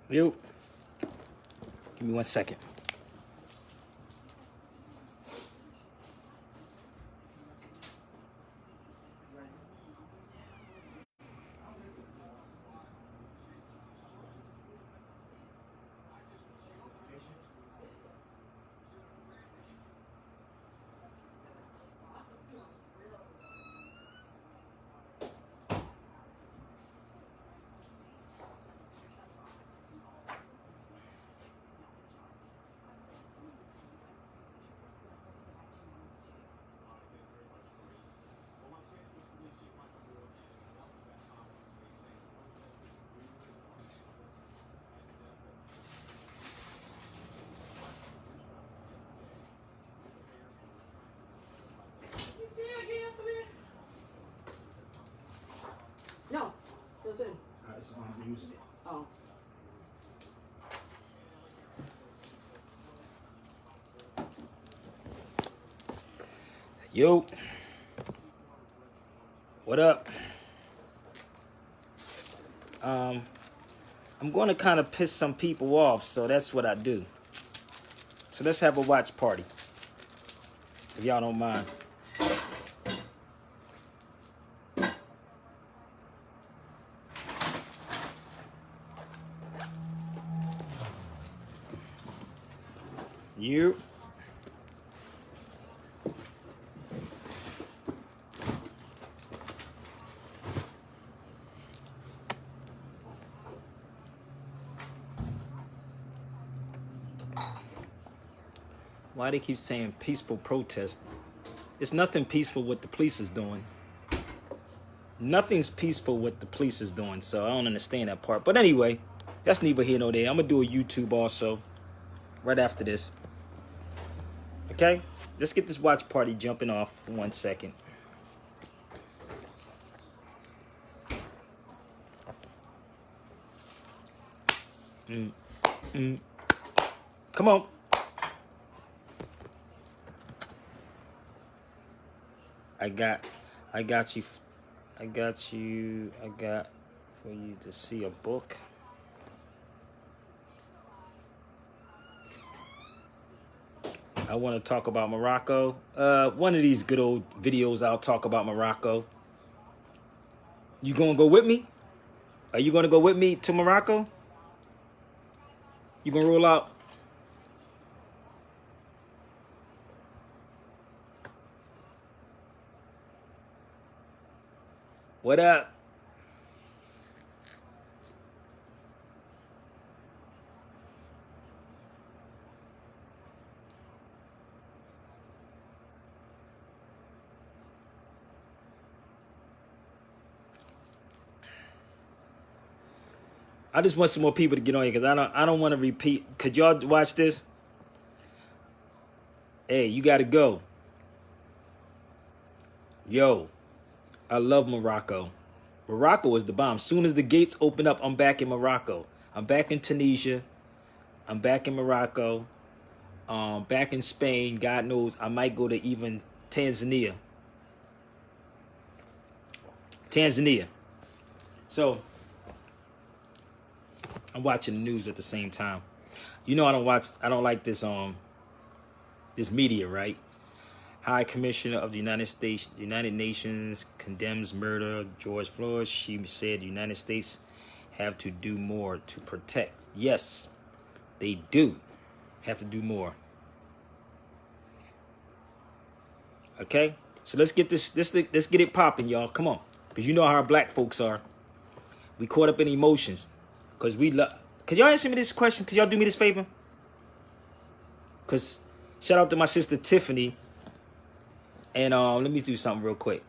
Yo, give me 1 second. No, that's it. I'm using it. Oh. Yo, what up? I'm going to kind of piss some people off, so that's what I do. So let's have a watch party, if y'all don't mind. You. Why they keep saying peaceful protest? It's nothing peaceful what the police is doing. Nothing's peaceful what the police is doing, so I don't understand that part. But anyway, that's neither here nor there. I'm gonna do a YouTube also right after this. Okay? Let's get this watch party jumping off for 1 second. Come on. I got for you to see a book. I want to talk about Morocco. One of these good old videos I'll talk about Morocco. You gonna go with me? Are you gonna go with me to Morocco? You gonna roll out? What up? I just want some more people to get on here because I don't want to repeat. Could y'all watch this? Hey, you gotta go. Yo, I love Morocco. Morocco is the bomb. Soon as the gates open up, I'm back in Morocco. I'm back in Tunisia. I'm back in Morocco. Back in Spain. God knows I might go to even Tanzania. So I'm watching the news at the same time. You know I don't like this this media, right? High Commissioner of the United Nations condemns murder of George Floyd. She said the United States have to do more to protect. Yes, they do have to do more. Okay? So let's get let's get it popping, y'all. Come on. Because you know how our black folks are. We caught up in emotions. Because we love. Could y'all answer me this question? Could y'all do me this favor? Because shout out to my sister Tiffany. And let me do something real quick.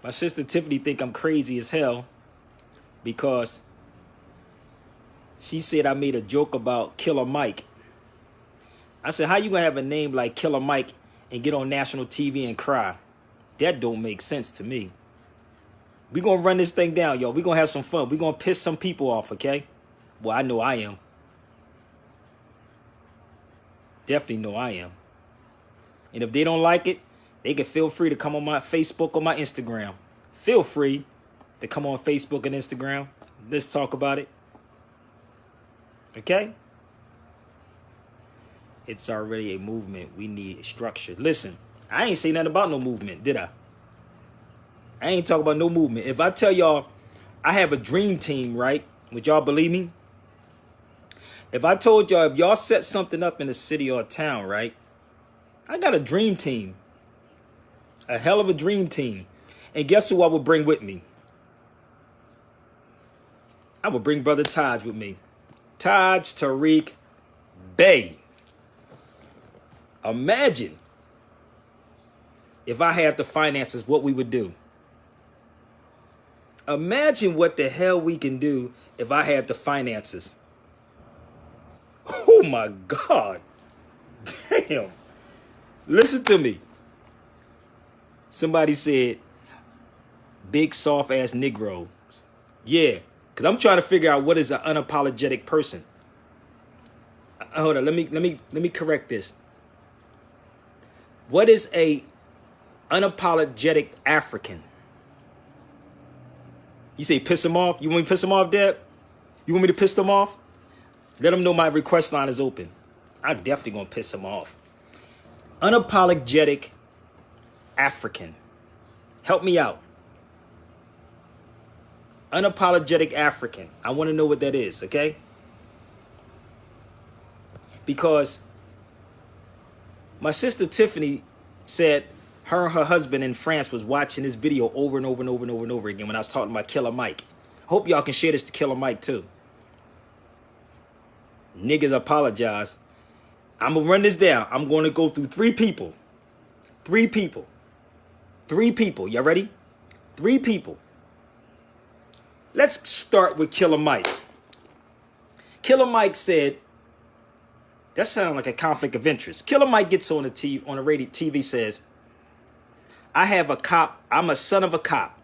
My sister Tiffany think I'm crazy as hell because she said I made a joke about Killer Mike. I said, how you gonna have a name like Killer Mike and get on national TV and cry? That don't make sense to me. We gonna run this thing down, y'all. We gonna have some fun. We gonna piss some people off, okay? Well, I know I am. Definitely know I am. And if they don't like it, they can feel free to come on my Facebook or my Instagram. Feel free to come on Facebook and Instagram. Let's talk about it. Okay? It's already a movement. We need structure. Listen, I ain't say nothing about no movement, did I? I ain't talking about no movement. If I tell y'all I have a dream team, right? Would y'all believe me? If I told y'all, if y'all set something up in a city or a town, right? I got a dream team. A hell of a dream team. And guess who I would bring with me? I would bring Brother Taj with me. Taj Tariq Bey. Imagine if I had the finances, what we would do. Imagine what the hell we can do if I had the finances. Oh my God. Damn. Listen to me. Somebody said, big soft ass Negroes. Yeah, because I'm trying to figure out what is an unapologetic person. Hold on, let me correct this. What is a unapologetic African? You say piss them off? You want me to piss them off, Deb? You want me to piss them off? Let them know my request line is open. I'm definitely going to piss them off. Unapologetic African. Help me out. Unapologetic African. I want to know what that is, okay? Because my sister Tiffany said her and her husband in France was watching this video over and over and over and over and over again when I was talking about Killer Mike. Hope y'all can share this to Killer Mike too. Niggas apologize. I'm going to run this down. I'm going to go through three people. Three people. Y'all ready? Three people. Let's start with Killer Mike. Killer Mike said, that sounds like a conflict of interest. Killer Mike gets on the TV says, I have a cop. I'm a son of a cop.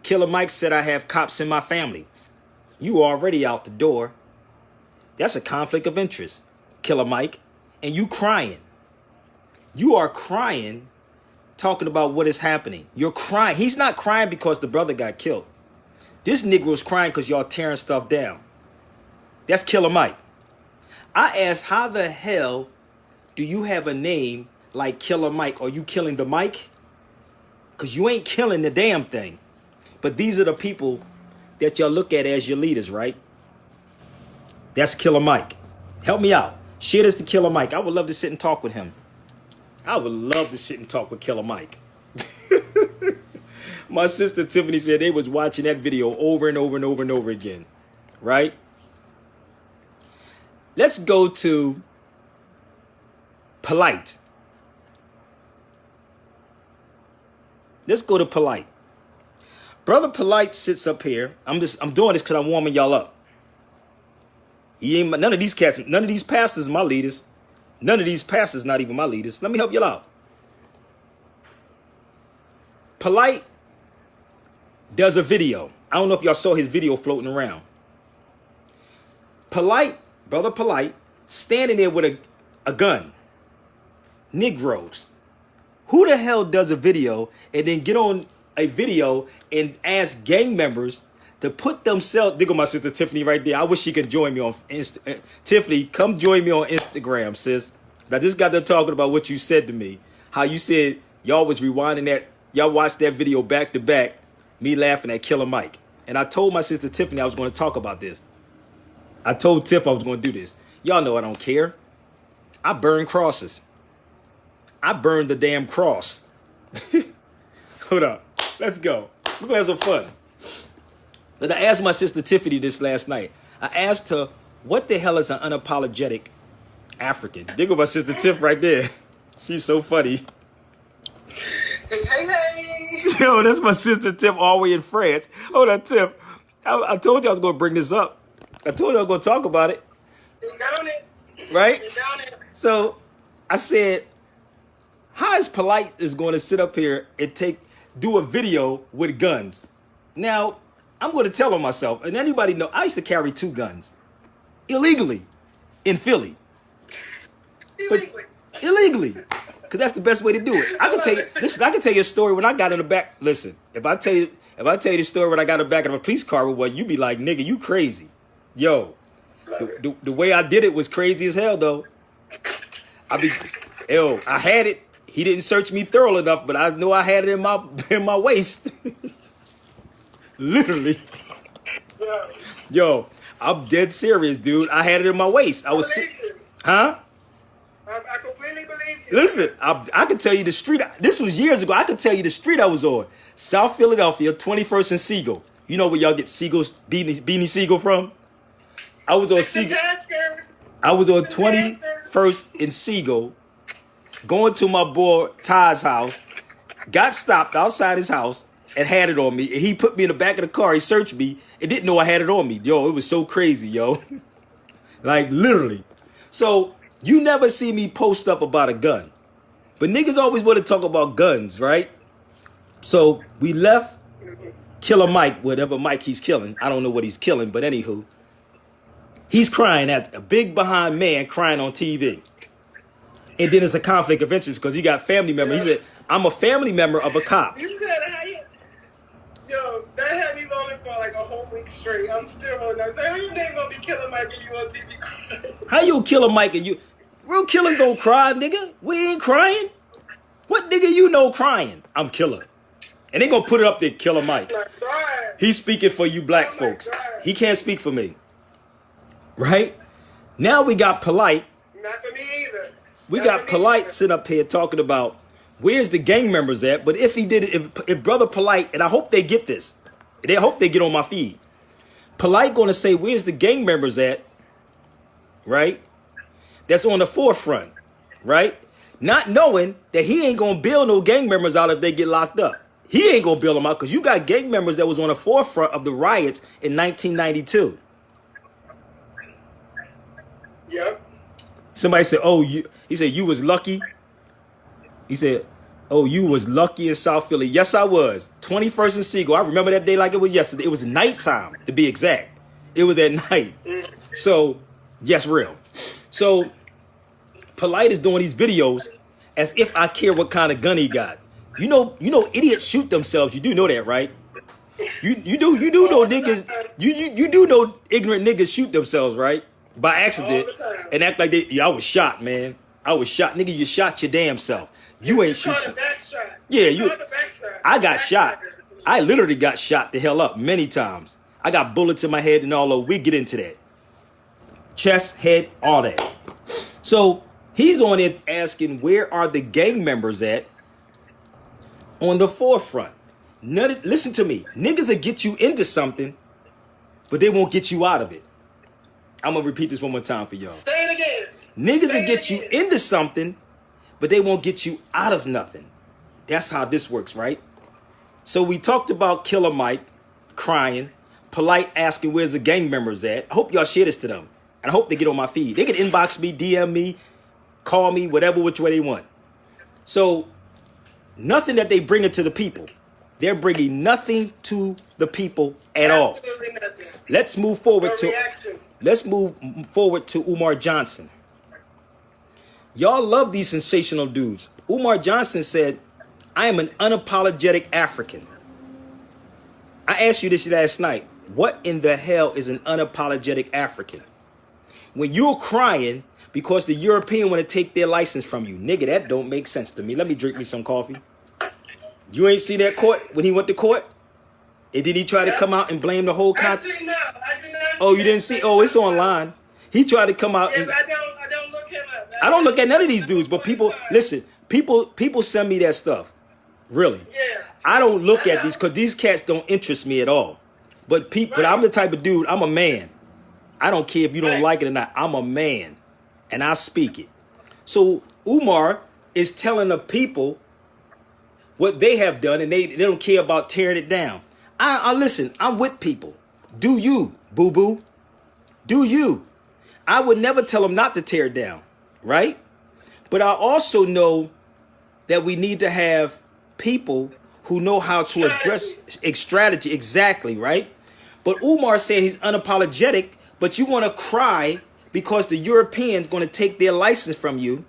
Killer Mike said, I have cops in my family. You already out the door. That's a conflict of interest, Killer Mike. And you crying. You are crying, talking about what is happening. You're crying. He's not crying because the brother got killed. This Negro's crying because y'all tearing stuff down. That's Killer Mike. I asked, how the hell do you have a name like Killer Mike? Are you killing the mic? Because you ain't killing the damn thing. But these are the people that y'all look at as your leaders, right? That's Killer Mike. Help me out. Share this to Killer Mike. I would love to sit and talk with him. I would love to sit and talk with Killer Mike. My sister Tiffany said they was watching that video over and over and over and over again. Right? Let's go to Polite. Let's go to Polite. Brother Polite sits up here. I'm doing this because I'm warming y'all up. He ain't none of these cats, none of these pastors my leaders. None of these pastors not even my leaders. Let me help y'all out. Polite does a video. I don't know if y'all saw his video floating around. Polite, Brother Polite, standing there with a gun. Negroes. Who the hell does a video and then get on a video and ask gang members to put themselves, dig on my sister Tiffany right there. I wish she could join me on Tiffany, come join me on Instagram, sis. I just got done talking about what you said to me. How you said y'all was rewinding that. Y'all watched that video back to back. Me laughing at Killer Mike. And I told my sister Tiffany I was going to talk about this. I told Tiff I was going to do this. Y'all know I don't care. I burn crosses. I burned the damn cross. Hold up. Let's go. We're going to have some fun. But I asked my sister Tiffany this last night. I asked her, what the hell is an unapologetic African? Dig with my sister Tiff right there. She's so funny. Hey. Yo, that's my sister Tiff all the way in France. Hold on, Tiff. I told you I was going to bring this up. I told you I was going to talk about it. You got on it. right? It's down there. So I said, how is Polite is going to sit up here and do a video with guns? Now, I'm going to tell on myself, and anybody know, I used to carry 2 guns illegally in Philly. Illegally. Because that's the best way to do it. I can tell you, listen, I can tell you a story when I got in the back. Listen, if I tell you the story when I got in the back of a police car with one, you be like, nigga, you crazy. Yo, the way I did it was crazy as hell, though. I had it. He didn't search me thorough enough, but I know I had it in my waist. Literally. Yo, I'm dead serious, dude. I had it in my waist. I was huh? I completely believe you. Listen, I can tell you the street. This was years ago. I can tell you the street I was on. South Philadelphia, 21st and Siegel. You know where y'all get Siegel's Beanie Siegel from? I was on Siegel. I was on 21st and Siegel, going to my boy Todd's house. Got stopped outside his house and had it on me. And he put me in the back of the car. He searched me and didn't know I had it on me. Yo, it was so crazy, yo. Like literally. So you never see me post up about a gun. But niggas always want to talk about guns, right? So we left Killer Mike, whatever Mike he's killing. I don't know what he's killing, but anywho. He's crying at a big behind man crying on TV. And then it's a conflict of interest because he got family members. He said, I'm a family member of a cop. You said how you... Yo, that had me rolling for like a whole week straight. I'm still rolling. I said, how your name gonna be Killer Mike and you on TV crying? How you Killer Mike and you... Real killers don't cry, nigga. We ain't crying. What nigga you know crying? I'm Killer. And they gonna put it up there, Killer Mike. He's speaking for you black folks. He can't speak for me. Right? Now we got Polite. Not for me either. We got Polite sitting up here talking about where's the gang members at. But if he did it, if Brother Polite, and I hope they get this. I hope they get on my feed. Polite gonna say, where's the gang members at? Right? That's on the forefront, right? Not knowing that he ain't gonna bail no gang members out if they get locked up. He ain't gonna bail them out because you got gang members that was on the forefront of the riots in 1992. Yep. Somebody said, he said, you was lucky. He said, you was lucky in South Philly. Yes, I was. 21st and Siegel. I remember that day like it was yesterday. It was nighttime, to be exact. It was at night. So, yes, real. So, Polite is doing these videos as if I care what kind of gun he got. You know, idiots shoot themselves. You do know that, right? You do know niggas. You do know ignorant niggas shoot themselves, right? By accident and act like I was shot, man. I was shot, nigga. You shot your damn self. You ain't shooting. Yeah, I got shot. I literally got shot the hell up many times. I got bullets in my head and all over. We get into that. Chest, head, all that. So he's on it asking, where are the gang members at on the forefront? Listen to me. Niggas will get you into something, but they won't get you out of it. I'm going to repeat this one more time for y'all. Say it again. Niggas will get you into something, but they won't get you out of nothing. That's how this works, right? So we talked about Killer Mike crying, Polite asking where's the gang members at. I hope y'all share this to them. And I hope they get on my feed. They can inbox me, DM me, call me, whatever, which way they want. So nothing that they bring it to the people. They're bringing nothing to the people at all. Absolutely nothing. Let's move forward to Umar Johnson. Y'all love these sensational dudes. Umar Johnson said, I am an unapologetic African. I asked you this last night. What in the hell is an unapologetic African? When you're crying because the European want to take their license from you. Nigga, that don't make sense to me. Let me drink me some coffee. You ain't see that court when he went to court? And did he try to come out and blame the whole country? Actually, no, I did not. Oh, you didn't see? Oh, it's online. He tried to come out and... I don't look him up. I don't look at none of these dudes, but people, listen, people send me that stuff. Really. Yeah. I don't look at these because these cats don't interest me at all. But I'm the type of dude, I'm a man. I don't care if you don't like it or not. I'm a man. And I speak it. So Umar is telling the people what they have done, and they don't care about tearing it down. I listen, I'm with people. Do you, boo-boo? Do you? I would never tell them not to tear it down, right? But I also know that we need to have people who know how to address strategy, exactly, right? But Umar said he's unapologetic, but you want to cry because the Europeans going to take their license from you.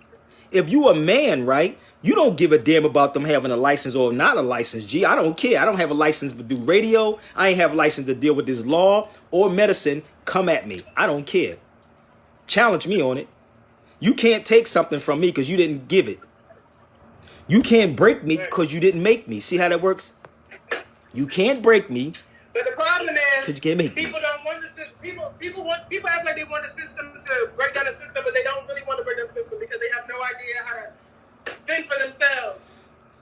If you a man, right, you don't give a damn about them having a license or not a license. Gee, I don't care. I don't have a license to do radio. I ain't have a license to deal with this law or medicine. Come at me. I don't care. Challenge me on it. You can't take something from me because you didn't give it. You can't break me because you didn't make me. See how that works? You can't break me. But the problem is, you can't make people me. don't want the system. People act like they want the system to break down the system, but they don't really want to break down the system because they have no idea how to fend for themselves.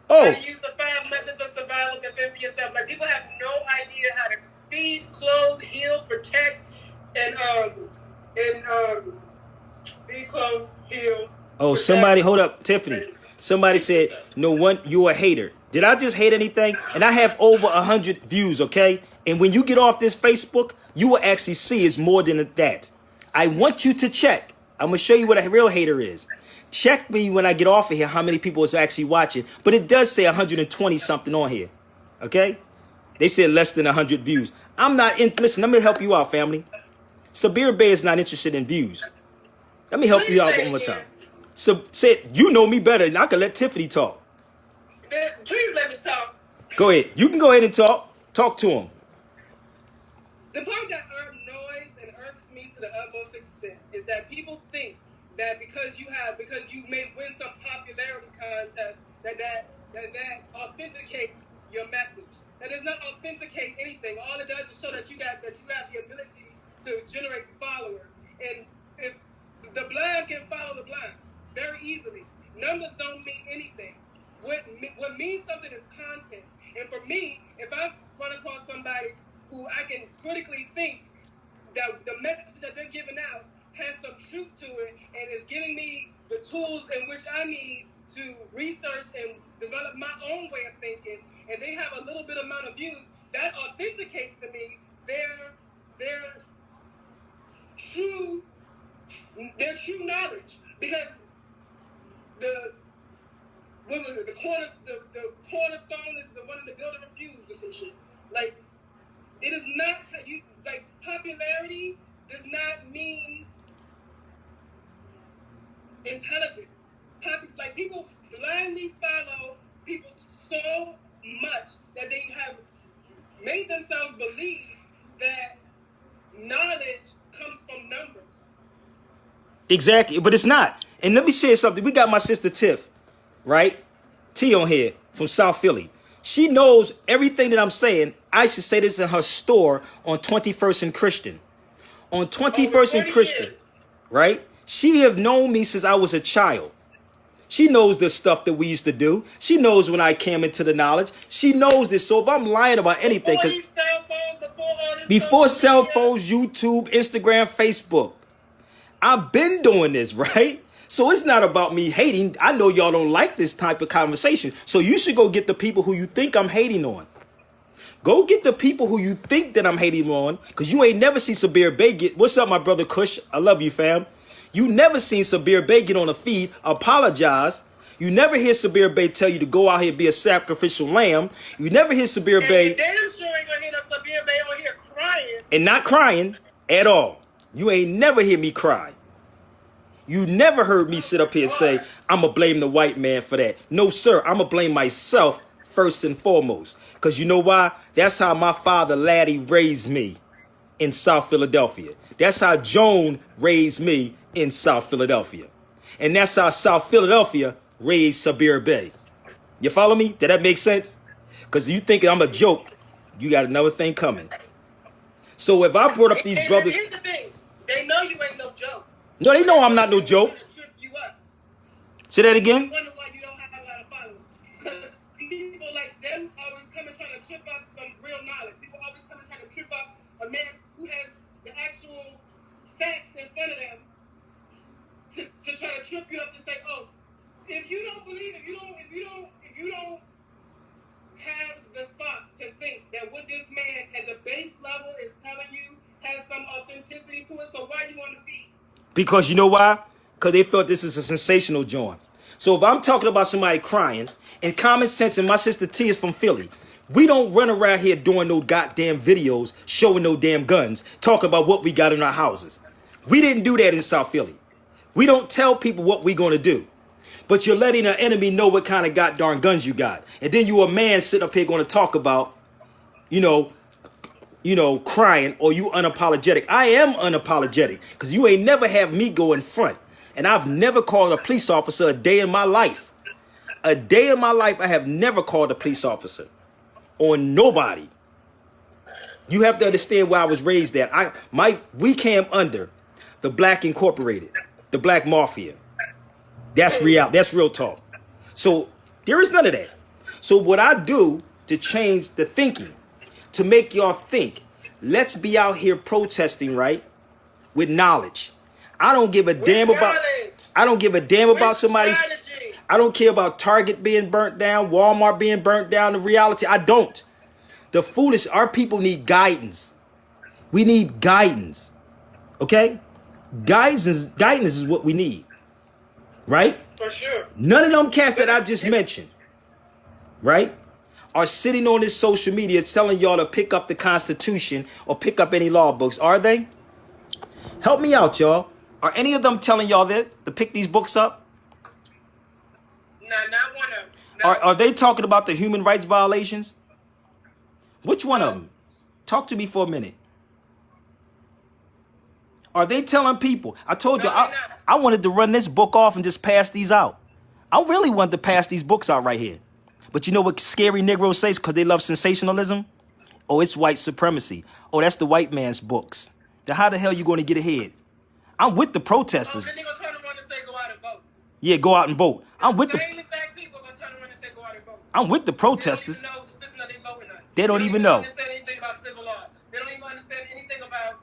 Oh. How to use the 5 methods of survival to fend for yourself. Like, people have no idea how to feed, clothe, heal, protect, and feed, clothe, heal. Oh, protect, somebody, hold up, Tiffany. Somebody said, no one, you a hater. Did I just hate anything? And I have over 100 views, okay? And when you get off this Facebook, you will actually see it's more than that. I want you to check. I'm going to show you what a real hater is. Check me when I get off of here how many people is actually watching. But it does say 120 something on here, okay? They said less than 100 views. I'm not in. Listen, let me help you out, family. Sabir Bey is not interested in views. Let me help you out one more time. So, say, you know me better than I can let Tiffany talk. Please let me talk. Go ahead. You can go ahead and talk. Talk to him. The part that annoys and irks me to the utmost extent is that people think that because you may win some popularity contest, that authenticates your message. That does not authenticate anything. All it does is show that you have the ability to generate followers. And if the blind can follow the blind very easily, numbers don't mean anything. What means something is content. And for me, if I run across somebody who I can critically think that the message that they're giving out has some truth to it and is giving me the tools in which I need to research and develop my own way of thinking, and they have a little bit amount of views, that authenticates to me their true knowledge. Because the cornerstone is the one the builder refused or some shit. Like, it is not popularity does not mean intelligence. People blindly follow people so much that they have made themselves believe that knowledge comes from numbers. Exactly, but it's not. And let me share something. We got my sister Tiff, right? T on here from South Philly. She knows everything that I'm saying. I should say this in her store on 21st and Christian. On 21st and Christian, right? She have known me since I was a child. She knows the stuff that we used to do. She knows when I came into the knowledge. She knows this. So if I'm lying about anything, because before cell phones, YouTube, Instagram, Facebook, I've been doing this, right? So it's not about me hating. I know y'all don't like this type of conversation. So you should go get the people who you think I'm hating on. Go get the people who you think that I'm hating on, because you ain't never seen Sabir Bey get. What's up, my brother Kush? I love you, fam. You never seen Sabir Bey get on a feed, apologize. You never hear Sabir Bey tell you to go out here and be a sacrificial lamb. You never hear Sabir Bey. Damn sure ain't gonna hear no Sabir Bey on here crying. And not crying at all. You ain't never hear me cry. You never heard me sit up here and say, I'm going to blame the white man for that. No, sir. I'm going to blame myself first and foremost. Because you know why? That's how my father, Laddie, raised me in South Philadelphia. That's how Joan raised me in South Philadelphia. And that's how South Philadelphia raised Sabir Bey. You follow me? Did that make sense? Because you think I'm a joke, you got another thing coming. So if I brought up these brothers... Here's the thing. They know you ain't no joke. No, they know I'm not no joke. Say that again? I wonder why you don't have a lot of followers. Because people like them always come and try to trip up some real knowledge. People always come and try to trip up a man who has the actual facts in front of them to try to trip you up and say, oh, if you don't believe, if you don't have the thought to think that what this man at the base level is telling you has some authenticity to it, so why you on the feed? Because you know why? Because they thought this is a sensational joint. So if I'm talking about somebody crying, and Common Sense and my sister T is from Philly, we don't run around here doing no goddamn videos, showing no damn guns, talking about what we got in our houses. We didn't do that in South Philly. We don't tell people what we're going to do. But you're letting an enemy know what kind of goddamn guns you got. And then you a man sitting up here going to talk about, you know, crying, or you unapologetic. I am unapologetic because you ain't never have me go in front. And I've never called a police officer a day in my life. A day in my life, I have never called a police officer on nobody. You have to understand where I was raised at. We came under the Black Incorporated, the Black Mafia. That's real. That's real talk. So there is none of that. So what I do to change the thinking, to make y'all think, let's be out here protesting, right? With knowledge. I don't give a damn about somebody. I don't care about Target being burnt down, Walmart being burnt down. The reality, I don't. The foolish, our people need guidance. We need guidance. Okay? Guidance is what we need. Right? For sure. None of them cats that I just mentioned, right, are sitting on this social media telling y'all to pick up the Constitution or pick up any law books, are they? Help me out, y'all. Are any of them telling y'all that to pick these books up? No, not one of them. No. Are they talking about the human rights violations? Which one of them? Talk to me for a minute. Are they telling people? I told you I wanted to run this book off and just pass these out. I really wanted to pass these books out right here. But you know what scary Negroes say because they love sensationalism? Oh, it's white supremacy. Oh, that's the white man's books. Then how the hell you going to get ahead? I'm with the protesters. Then they're going to turn around and say go out and vote. Yeah, go out and vote. I'm with the same exact people going to turn around and say go out and vote. I'm with the protesters. They don't even know the system that they voting on. They don't even know. They don't understand anything about civil law. They don't even understand anything about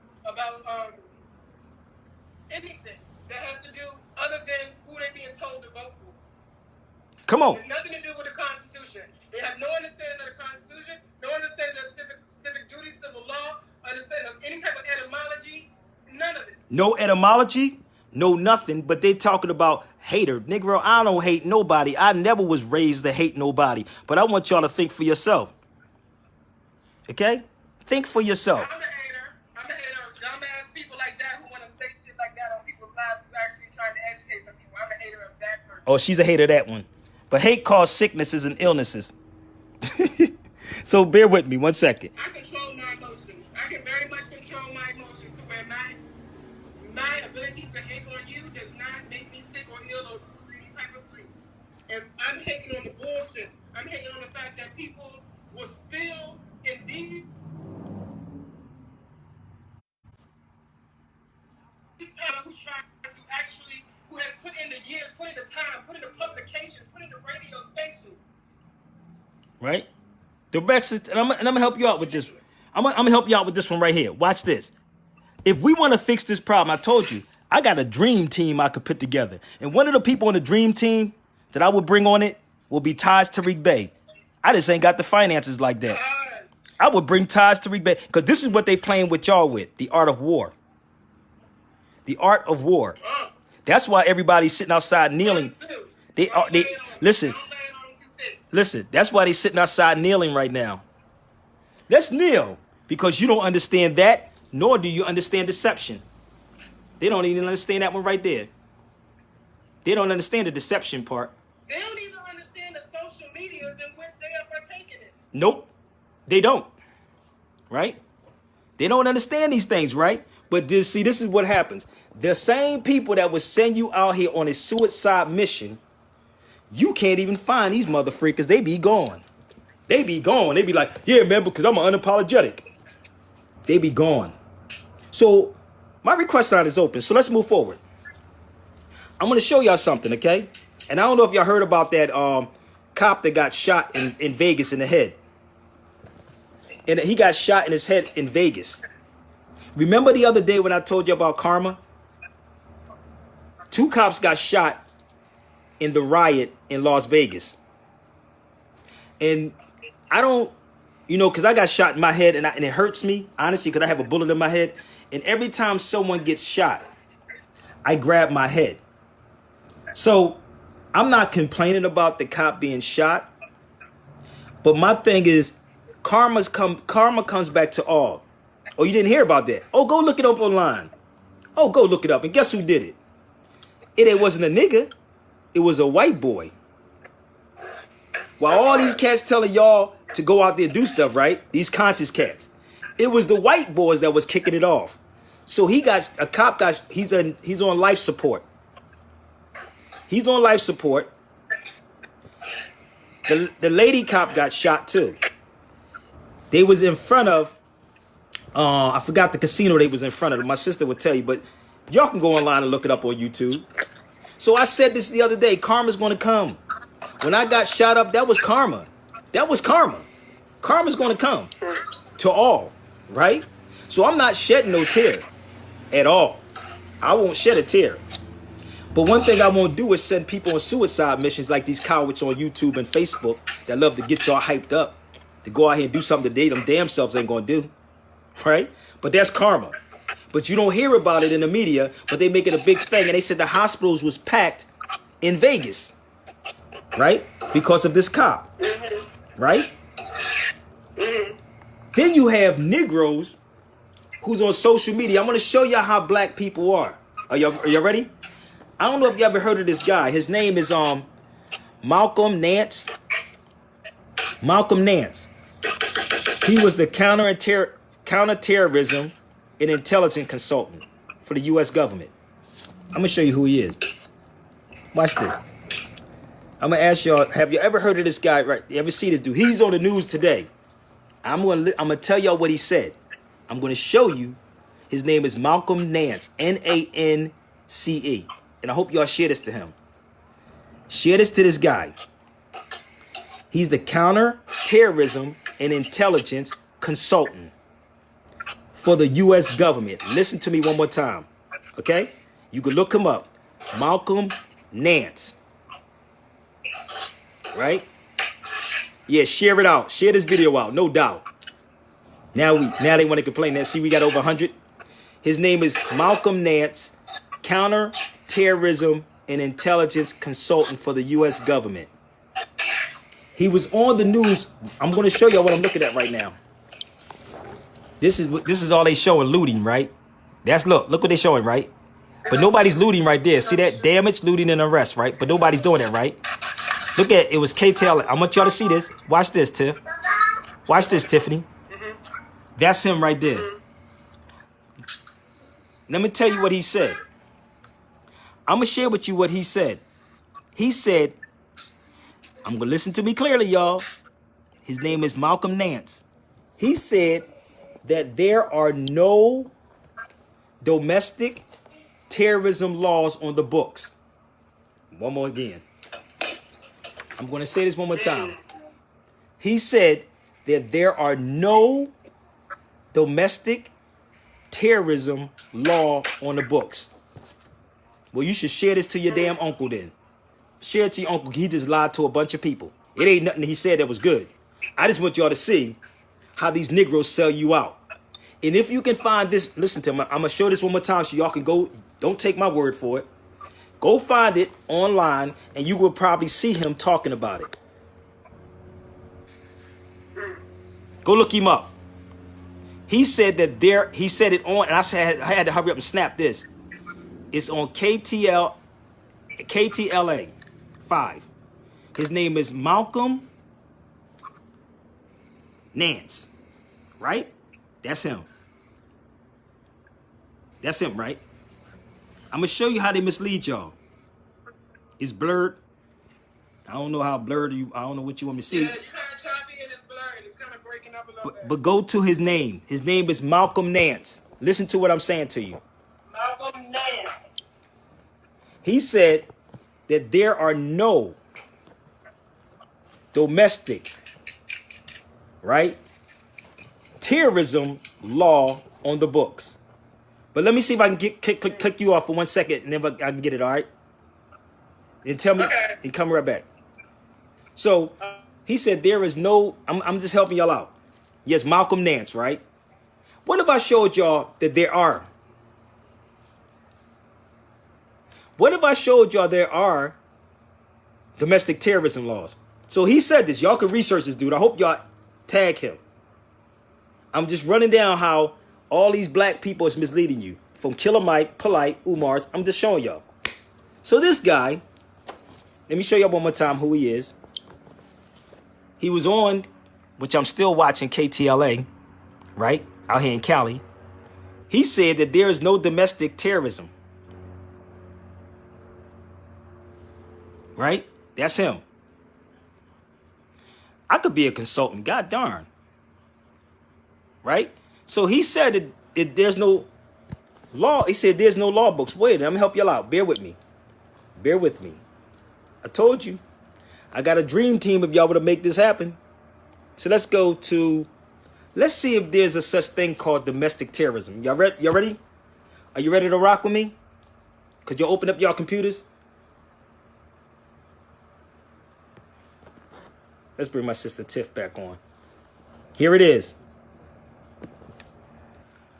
anything that has to do other than who they being told to vote for. Come on. It has nothing to do with the Constitution. They have no understanding of the Constitution, no understanding of civic duty, civil law, understanding of any type of etymology, none of it. No etymology, no nothing, but they talking about hater. Negro, I don't hate nobody. I never was raised to hate nobody. But I want y'all to think for yourself. Okay? Think for yourself. I'm a hater. Dumbass people like that who want to say shit like that on people's lives who's actually trying to educate some people. I'm a hater of that person. Oh, she's a hater of that one. But hate causes sicknesses and illnesses. So bear with me 1 second. I control my emotions. I can very much control my emotions to where my ability to hate on you does not make me sick or ill or any type of sleep. And I'm hating on the bullshit. I'm hating on the fact that people will still indeed this time who's trying to actually, who has put in the years, put in the time, put in the publications, put in the radio stations. Right? The Brexit, and I'm gonna help you out with this. I'm gonna help you out with this one right here. Watch this. If we want to fix this problem, I told you, I got a dream team I could put together. And one of the people on the dream team that I would bring on it will be Sabir Bey. I just ain't got the finances like that. I would bring Sabir Bey because this is what they playing with y'all with, the art of war. The art of war. That's why everybody's sitting outside kneeling. Listen, that's why they sitting outside kneeling right now. Let's kneel because you don't understand that, nor do you understand deception. They don't even understand that one right there. They don't understand the deception part. They don't even understand the social media in which they are partaking in. Nope, they don't. Right? They don't understand these things, right? But this is what happens. The same people that would send you out here on a suicide mission, you can't even find these motherfuckers. They be gone. They be gone. They be like, yeah, man, because I'm unapologetic. They be gone. So my request line is open. So let's move forward. I'm going to show y'all something, okay? And I don't know if y'all heard about that cop that got shot in Vegas in the head. And he got shot in his head in Vegas. Remember the other day when I told you about karma? 2 cops got shot in the riot in Las Vegas. And I don't, because I got shot in my head and it hurts me, honestly, because I have a bullet in my head. And every time someone gets shot, I grabbed my head. So I'm not complaining about the cop being shot, but my thing is karma comes back to all. Oh, you didn't hear about that? Oh, go look it up online. Oh, go look it up. And guess who did it? It wasn't a nigga. It was a white boy. While all these cats telling y'all to go out there and do stuff, right? These conscious cats. It was the white boys that was kicking it off. So he's on life support. He's on life support. The lady cop got shot too. They was in front of, I forgot the casino they was in front of. My sister would tell you, but y'all can go online and look it up on YouTube. So I said this the other day, karma's going to come. When I got shot up, that was karma. That was karma. Karma's going to come to all, right? So I'm not shedding no tear at all. I won't shed a tear. But one thing I won't do is send people on suicide missions like these cowards on YouTube and Facebook that love to get y'all hyped up to go out here and do something that they them damn selves ain't going to do, right? But that's karma. But you don't hear about it in the media, but they make it a big thing. And they said the hospitals was packed in Vegas, right? Because of this cop, right? Then you have Negroes who's on social media. I'm going to show y'all how black people are. Are y'all ready? I don't know if you ever heard of this guy. His name is Malcolm Nance. Malcolm Nance. He was the counterterrorism and intelligence consultant for the U.S. government. I'm going to show you who he is. Watch this. I'm going to ask y'all, have you ever heard of this guy? Right? You ever see this dude? He's on the news today. I'm going to tell y'all what he said. I'm going to show you. His name is Malcolm Nance, Nance. And I hope y'all share this to him. Share this to this guy. He's the counterterrorism and intelligence consultant for the U.S. government. Listen to me one more time, okay? You can look him up. Malcolm Nance. Right? Yeah, share it out. Share this video out, no doubt. Now they want to complain. Now see, we got over 100. His name is Malcolm Nance, counterterrorism and intelligence consultant for the U.S. government. He was on the news. I'm going to show you what I'm looking at right now. This is all they showing looting, right? Look what they showing, right? But nobody's looting right there. See that? Damage, looting, and arrest, right? But nobody's doing that, right? Look at it was KTL. I want y'all to see this. Watch this, Tiff. Watch this, Tiffany. That's him right there. Let me tell you what he said. I'm going to share with you what he said. He said, I'm going to listen to me clearly, y'all. His name is Malcolm Nance. He said that there are no domestic terrorism laws on the books. One more again. I'm going to say this one more time. He said that there are no domestic terrorism law on the books. Well, you should share this to your damn uncle then. Share it to your uncle. He just lied to a bunch of people. It ain't nothing he said that was good. I just want y'all to see how these Negroes sell you out. And if you can find this, listen to me. I'm going to show this one more time so y'all can go. Don't take my word for it. Go find it online and you will probably see him talking about it. Go look him up. He said that he said it on, and I had to hurry up and snap this. It's on KTLA 5. His name is Malcolm Nance, right? That's him. That's him, right? I'm going to show you how they mislead y'all. It's blurred. I don't know how blurred I don't know what you want me to see. Yeah, you kind of choppy and it's blurred. It's kind of breaking up a little bit. But go to his name. His name is Malcolm Nance. Listen to what I'm saying to you. Malcolm Nance. He said that there are no domestic, right, terrorism law on the books. But let me see if I can click you off for 1 second, and then I can get it, all right? And tell me, okay. And come right back. So he said there is no, I'm just helping y'all out. Yes, Malcolm Nance, right? What if I showed y'all that there are What if I showed y'all there are domestic terrorism laws? So he said this. Y'all can research this dude. I hope y'all tag him. I'm just running down how all these black people is misleading you. From Killer Mike, Polite, Umar's. I'm just showing y'all. So this guy, let me show y'all one more time who he is. He was on, which I'm still watching, KTLA, right? Out here in Cali. He said that there is no domestic terrorism. Right? That's him. I could be a consultant. God darn. Right? So he said that there's no law. He said there's no law books. Wait, let me help y'all out. Bear with me. Bear with me. I told you. I got a dream team if y'all were to make this happen. So let's go to, let's see if there's a such thing called domestic terrorism. Y'all ready? Are you ready to rock with me? Could you open up y'all computers? Let's bring my sister Tiff back on. Here it is.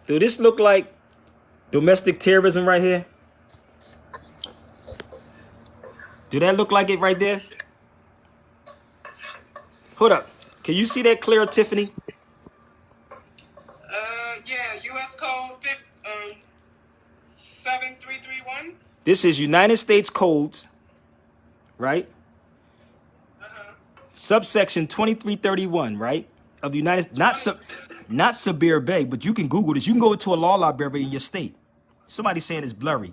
Do this look like domestic terrorism right here? Do that look like it right there? Hold up. Can you see that clear, Tiffany? Yeah, U.S. Code 7331. This is United States Codes, right? Subsection 2331, right? Of the United, not Sabir Bey, but you can Google this. You can go to a law library in your state. Somebody's saying it's blurry.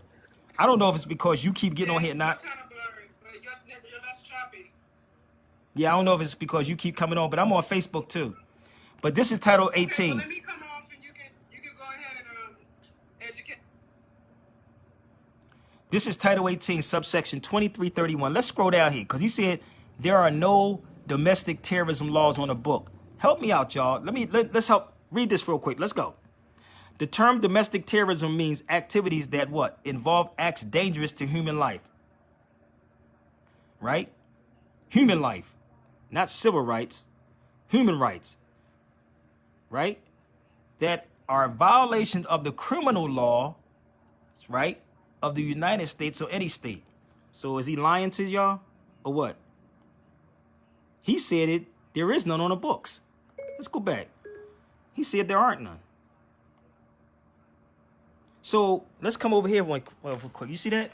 I don't know if it's because you keep getting on here not. Kind of blurry, but you're less choppy. Yeah, I don't know if it's because you keep coming on, but I'm on Facebook too. But this is Title 18. Okay, well, let me come off and you can go ahead and educate. This is Title 18, subsection 2331. Let's scroll down here because he said there are no domestic terrorism laws on the book. Help me out, y'all. Let's help read this real quick. Let's go. The term domestic terrorism means activities that what? Involve acts dangerous to human life. Right? Human life. Not civil rights. Human rights. Right? That are violations of the criminal law, right? Of the United States or any state. So is he lying to y'all or what? He said it. There is none on the books. Let's go back. He said there aren't none. So let's come over here one quick. You see that?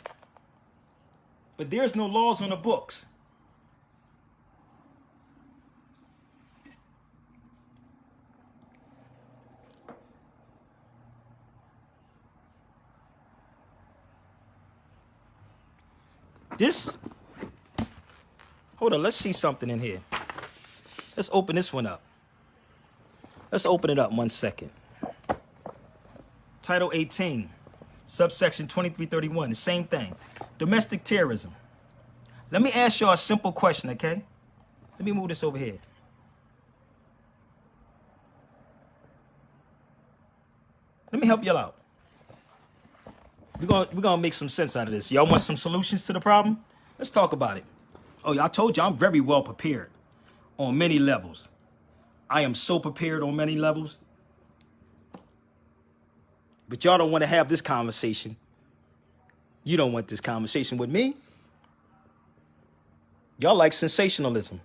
But there's no laws on the books. This, hold on, let's see something in here. Let's open this one up. Let's open it up 1 second. Title 18, subsection 2331, the same thing. Domestic terrorism. Let me ask y'all a simple question, okay? Let me move this over here. Let me help y'all out. We're gonna make some sense out of this. Y'all want some solutions to the problem? Let's talk about it. Oh, yeah, I told you I'm very well prepared on many levels. I am so prepared on many levels. But y'all don't want to have this conversation. You don't want this conversation with me. Y'all like sensationalism.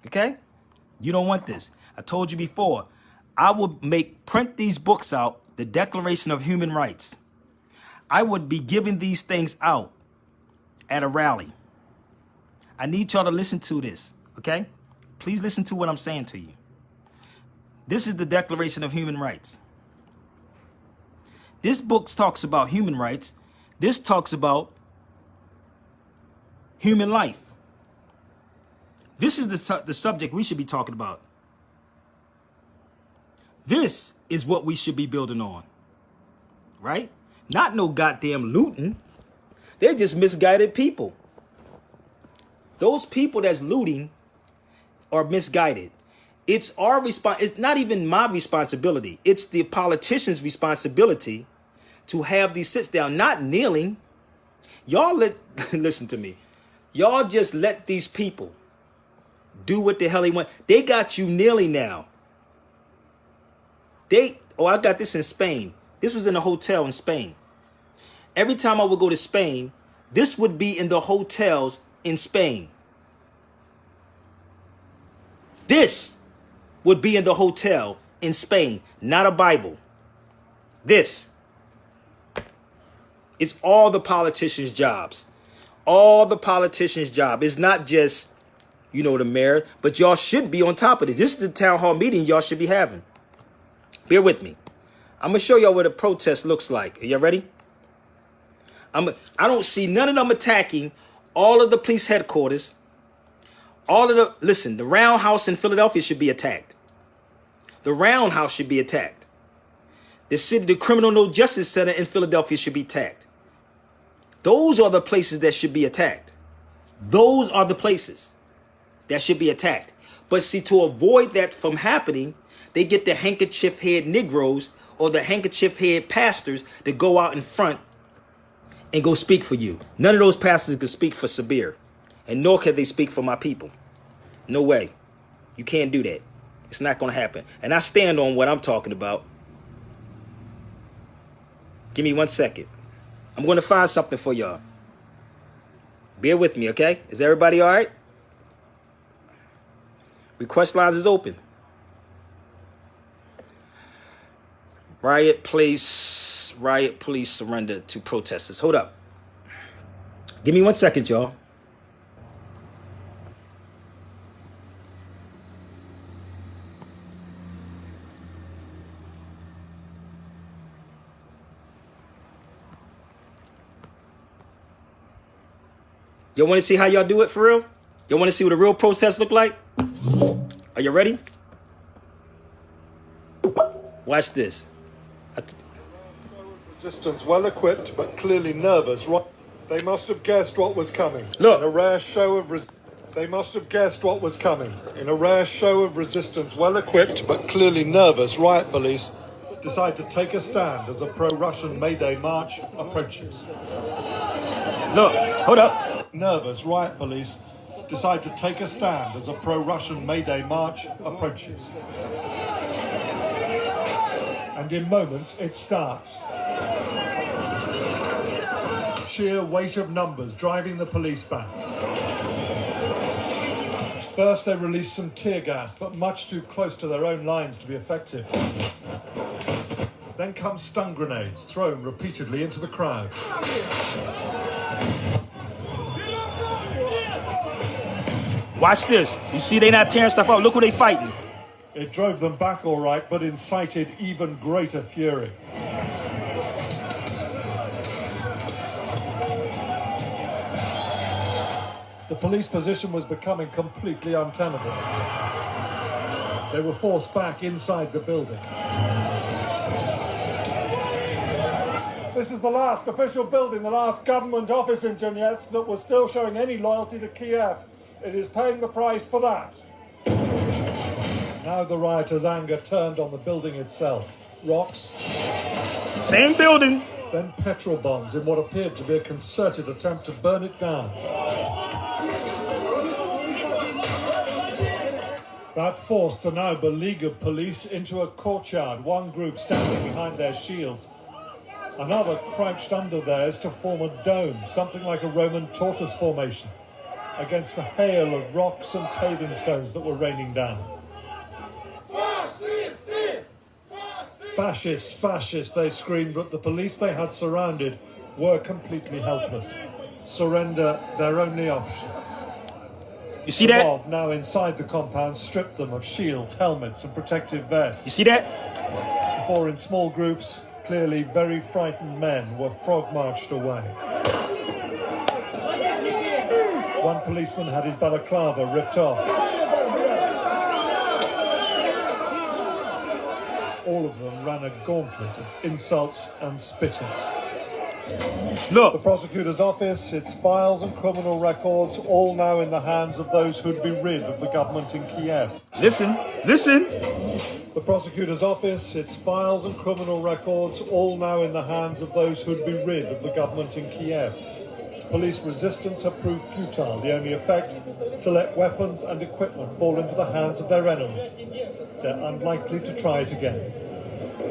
Okay? You don't want this. I told you before, I would print these books out, the Declaration of Human Rights. I would be giving these things out at a rally. I need y'all to listen to this, okay? Please listen to what I'm saying to you. This is the Declaration of Human Rights. This book talks about human rights. This talks about human life. This is the subject we should be talking about. This is what we should be building on, right? Not no goddamn looting. They're just misguided people. Those people that's looting are misguided. It's our response. It's not even my responsibility. It's the politician's responsibility to have these sits down, not kneeling. Y'all listen to me. Y'all just let these people do what the hell they want. They got you nearly now. I got this in Spain. This was in a hotel in Spain. Every time I would go to Spain, this would be in the hotels in Spain. This would be in the hotel in Spain, not a Bible. This is all the politicians' jobs. All the politicians' job. It's not just, the mayor, but y'all should be on top of this. This is the town hall meeting y'all should be having. Bear with me. I'm going to show y'all what a protest looks like. Are y'all ready? I don't see none of them attacking all of the police headquarters. The Roundhouse in Philadelphia should be attacked. The Roundhouse should be attacked. The Criminal No Justice Center in Philadelphia should be attacked. Those are the places that should be attacked. Those are the places that should be attacked. But see, to avoid that from happening, they get the handkerchief head Negroes or the handkerchief head pastors to go out in front and go speak for you. None of those pastors could speak for Sabir, and nor can they speak for my people. No way. You can't do that. It's not going to happen. And I stand on what I'm talking about. Give me 1 second. I'm going to find something for y'all. Bear with me, okay? Is everybody all right? Request lines is open. Riot police surrender to protesters. Hold up. Give me 1 second, y'all. Y'all want to see how y'all do it for real? Y'all want to see what a real protest look like? Are you ready? Watch this. Resistance, well equipped but clearly nervous. They must have guessed what was coming. Look. In a rare show of they must have guessed what was coming. In a rare show of resistance, well equipped but clearly nervous, riot police decide to take a stand as a pro-Russian May Day march approaches. Look, hold up. Nervous riot police decide to take a stand as a pro-Russian May Day march approaches. And in moments, it starts. Sheer weight of numbers driving the police back. First, they release some tear gas, but much too close to their own lines to be effective. Then come stun grenades, thrown repeatedly into the crowd. Watch this. You see they not tearing stuff up. Look who they fighting. It drove them back all right, but incited even greater fury. The police position was becoming completely untenable. They were forced back inside the building. This is the last official building, the last government office in Donetsk that was still showing any loyalty to Kiev. It is paying the price for that. Now the rioters' anger turned on the building itself. Rocks. Same building. Then petrol bombs in what appeared to be a concerted attempt to burn it down. That forced the now beleaguered police into a courtyard, one group standing behind their shields. Another crouched under theirs to form a dome, something like a Roman tortoise formation, against the hail of rocks and paving stones that were raining down. Fascists, fascists, they screamed, but the police they had surrounded were completely helpless. Surrender, their only option. You see The that? mob, now inside the compound, stripped them of shields, helmets and protective vests. You see that? Before, in small groups, clearly very frightened men were frog-marched away. One policeman had his balaclava ripped off. All of them ran a gauntlet of insults and spitting. The Look. prosecutor's office, its files and criminal records, all now in the hands of those who'd be rid of the government in Kiev. Listen. The prosecutor's office, its files and criminal records, all now in the hands of those who'd be rid of the government in Kiev. police resistance have proved futile. The only effect, to let weapons and equipment fall into the hands of their enemies. They're unlikely to try it again.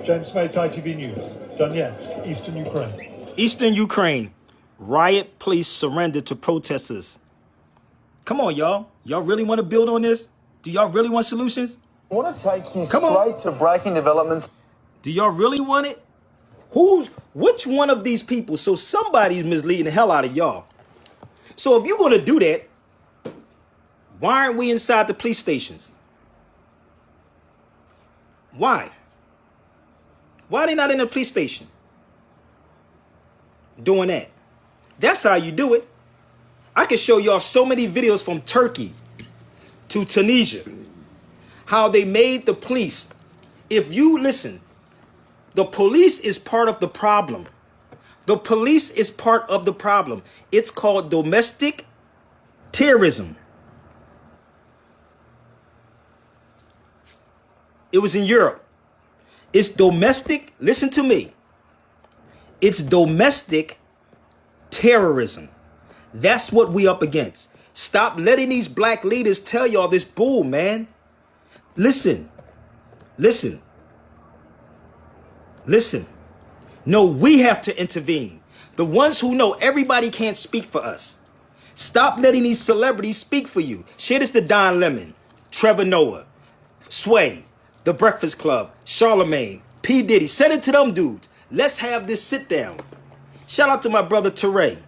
James Mates, ITV News, Donetsk, Eastern Ukraine. Eastern Ukraine. Riot police surrender to protesters. Come on, y'all. Y'all really want to build on this? Do y'all really want solutions? I want to take you Come on. straight to breaking developments. Do y'all really want it? Which one of these people? So somebody's misleading the hell out of y'all. So if you're going to do that, why aren't we inside the police stations? Why? Why are they not in the police station doing that? That's how you do it. I can show y'all so many videos from Turkey to Tunisia, how they made the police. If you listen, the police is part of the problem. The police is part of the problem. It's called domestic terrorism. It was in Europe. It's domestic, listen to me. It's domestic terrorism. That's what we up against. Stop letting these black leaders tell y'all this bull, man. Listen. No, we have to intervene. The ones who know everybody can't speak for us. Stop letting these celebrities speak for you. Shit is the Don Lemon, Trevor Noah, Sway, The Breakfast Club, Charlemagne, P. Diddy. Send it to them dudes. Let's have this sit down. Shout out to my brother Teray.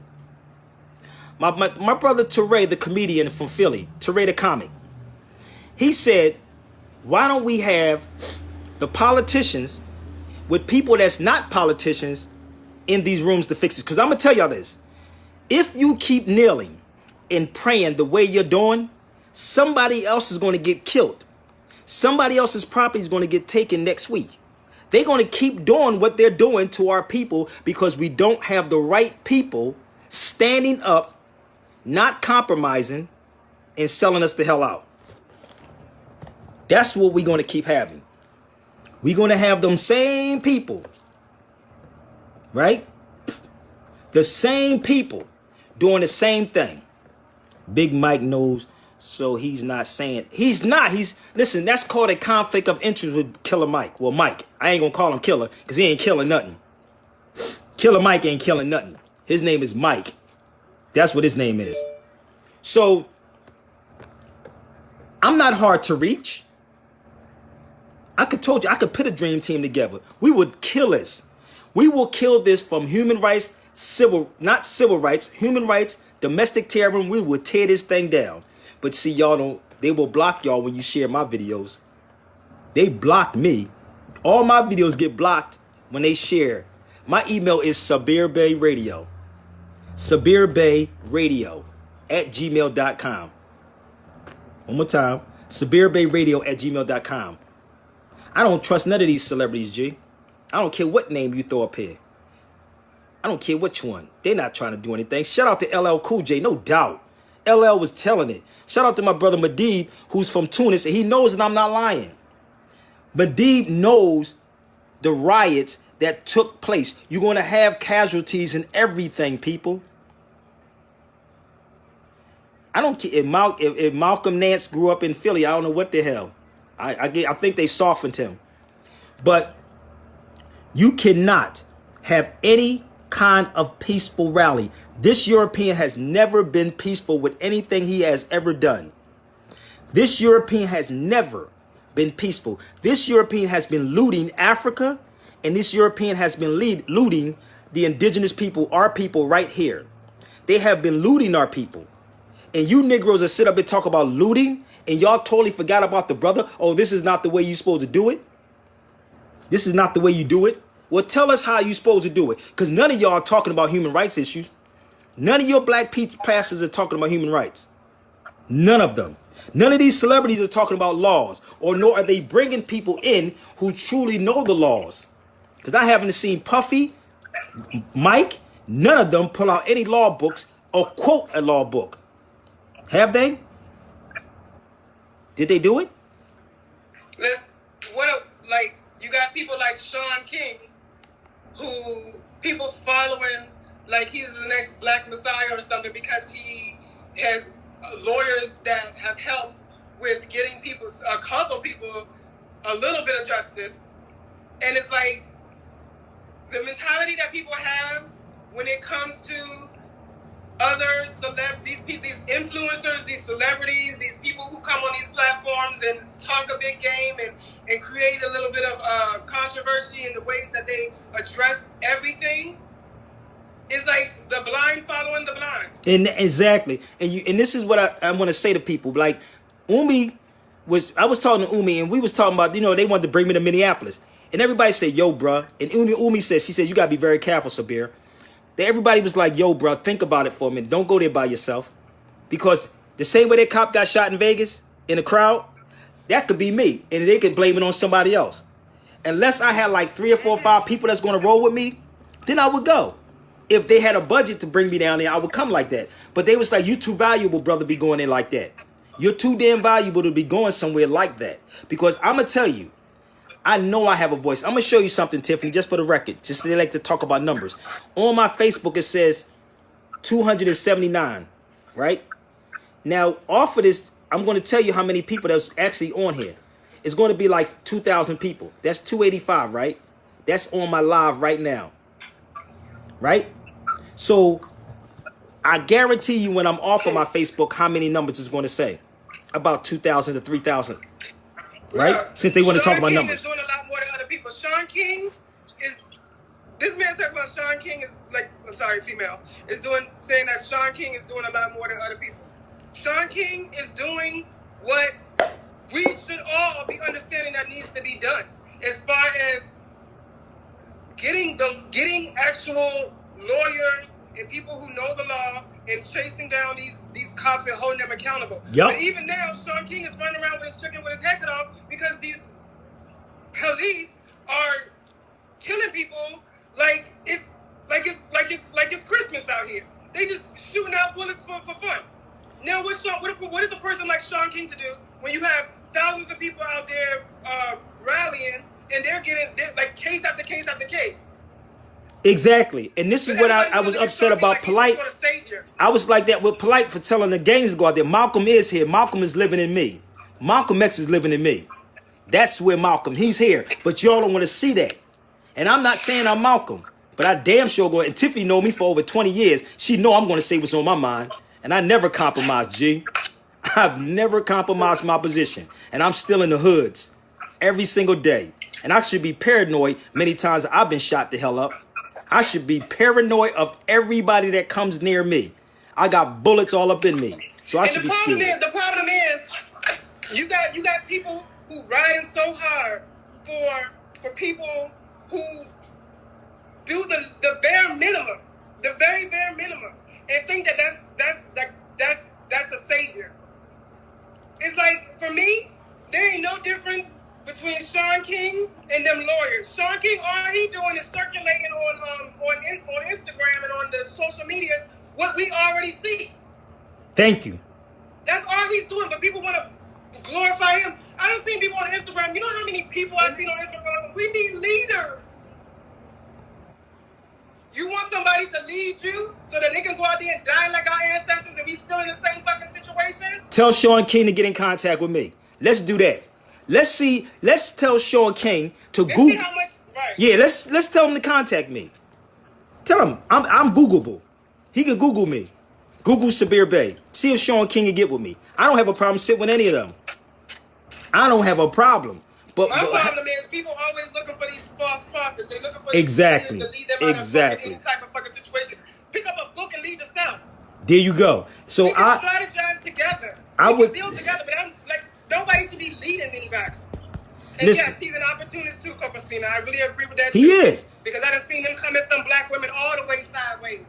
My brother Teray, the comedian from Philly, Teray the comic. He said, why don't we have the politicians with people that's not politicians in these rooms to fix it? Because I'm going to tell y'all this. If you keep kneeling and praying the way you're doing, somebody else is going to get killed. Somebody else's property is going to get taken next week. They're going to keep doing what they're doing to our people because we don't have the right people standing up, not compromising, and selling us the hell out. That's what we're going to keep having. We're going to have them same people, right? The same people doing the same thing. Big Mike knows, so he's not saying. Listen, that's called a conflict of interest with Killer Mike. Well, Mike, I ain't going to call him Killer because he ain't killing nothing. Killer Mike ain't killing nothing. His name is Mike. That's what his name is. So, I'm not hard to reach. I could put a dream team together. We would kill this. We will kill this from human rights, not civil rights, human rights, domestic terrorism. We will tear this thing down. But see, they will block y'all when you share my videos. They block me. All my videos get blocked when they share. My email is Sabir Bey Radio. Sabir Bey Radio @gmail.com. One more time. Sabir Bey Radio @gmail.com. I don't trust none of these celebrities, G. I don't care what name you throw up here. I don't care which one. They're not trying to do anything. Shout out to LL Cool J, no doubt. LL was telling it. Shout out to my brother Madib, who's from Tunis, and he knows that I'm not lying. Madib knows the riots that took place. You're going to have casualties and everything, people. I don't care if Malcolm Nance grew up in Philly. I don't know what the hell. I think they softened him. But you cannot have any kind of peaceful rally. This European has never been peaceful with anything he has ever done. This European has never been peaceful. This European has been looting Africa, and this European has been looting the indigenous people, our people right here. They have been looting our people. And you Negroes that sit up and talk about looting, and y'all totally forgot about the brother. Oh, this is not the way you're supposed to do it. This is not the way you do it. Well, tell us how you're supposed to do it. Because none of y'all are talking about human rights issues. None of your black pastors are talking about human rights. None of them. None of these celebrities are talking about laws. Or nor are they bringing people in who truly know the laws. Because I haven't seen Puffy, Mike, none of them pull out any law books or quote a law book. Have they? Did they do it? You got people like Sean King, who people following like he's the next Black Messiah or something because he has lawyers that have helped with getting people, a couple people, a little bit of justice. And it's like the mentality that people have when it comes to other these influencers, these celebrities, these people who come on these platforms and talk a big game and create a little bit of controversy in the ways that they address everything. It's like the blind following the blind. And exactly. And this is what I want to say to people. Like I was talking to Umi and we was talking about, they wanted to bring me to Minneapolis. And everybody said, yo, bruh. And Umi said, she said, you got to be very careful, Sabir. Everybody was like, yo, bro, think about it for a minute. Don't go there by yourself. Because the same way that cop got shot in Vegas in the crowd, that could be me. And they could blame it on somebody else. Unless I had like 3 or 4 or 5 people that's going to roll with me, then I would go. If they had a budget to bring me down there, I would come like that. But they was like, you too valuable, brother, to be going there like that. You're too damn valuable to be going somewhere like that. Because I'm going to tell you, I know I have a voice. I'm going to show you something, Tiffany, just for the record. Just they like to talk about numbers. On my Facebook, it says 279, right? Now, off of this, I'm going to tell you how many people that's actually on here. It's going to be like 2,000 people. That's 285, right? That's on my live right now, right? So I guarantee you when I'm off of my Facebook, how many numbers it's going to say? About 2,000 to 3,000. Right? Yeah. Since they want to talk about King numbers. Is doing a lot more than other people. Sean King is, this man talking about Sean King is like, I'm sorry, female, saying that Sean King is doing a lot more than other people. Sean King is doing what we should all be understanding that needs to be done. As far as getting actual lawyers and people who know the law and chasing down these cops and holding them accountable. Yep. But even now, Sean King is running around with his chicken with his head cut off because these police are killing people like it's Christmas out here. They just shooting out bullets for fun. Now, what is a person like Sean King to do when you have thousands of people out there rallying and they're like case after case after case? Exactly. And this is what I was upset about like Polite. I was like that with Polite for telling the gangs to go out there. Malcolm is here. Malcolm is living in me. Malcolm X is living in me. That's where Malcolm, he's here. But y'all don't want to see that. And I'm not saying I'm Malcolm, but I damn sure go. And Tiffany know me for over 20 years. She know I'm going to say what's on my mind. And I never compromise, G. I've never compromised my position. And I'm still in the hoods every single day. And I should be paranoid many times. I've been shot the hell up. I should be paranoid of everybody that comes near me. I got bullets all up in me. So I should be scared. The problem is you got people who riding so hard for people who do the bare minimum, the very bare minimum, and think that that's a savior. It's like, for me, there ain't no difference between Sean King and them lawyers. Sean King, all he doing is circulating on Instagram and on the social medias what we already see. Thank you. That's all he's doing, but people want to glorify him. I don't see people on Instagram. You know how many people I've seen on Instagram? We need leaders. You want somebody to lead you so that they can go out there and die like our ancestors and be still in the same fucking situation? Tell Sean King to get in contact with me. Let's do that. Let's tell Sean King to Google. See how much, right. Yeah, let's tell him to contact me. Tell him I'm Googleable. He can Google me. Google Sabir Bey. See if Sean King can get with me. I don't have a problem sitting with any of them. I don't have a problem. But my problem is people always looking for these false prophets. They looking for exactly, these leaders to lead them out of any type of fucking situation. Pick up a book and lead yourself. There you go. So we can strategize together. We can build together, but I'm like, nobody should be leading anybody. And listen, yes, he's an opportunist too, Copacina. I really agree with that. He is. Because I done seen him come at some black women all the way sideways.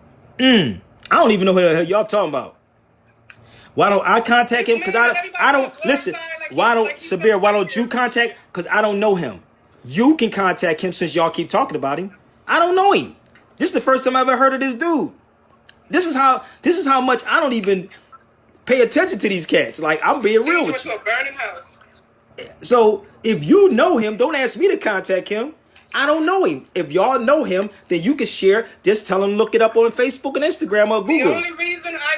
I don't even know who the hell y'all talking about. Why don't I contact him? Because I don't listen. Why don't Sabir? Why don't you contact? Because I don't know him. You can contact him since y'all keep talking about him. I don't know him. This is the first time I ever heard of this dude. This is how much I don't even pay attention to these cats. Like, I'm being real with you. A burning house. So if you know him, don't ask me to contact him. I don't know him. If y'all know him, then you can share. Just tell him, look it up on Facebook and Instagram or Google. The only reason I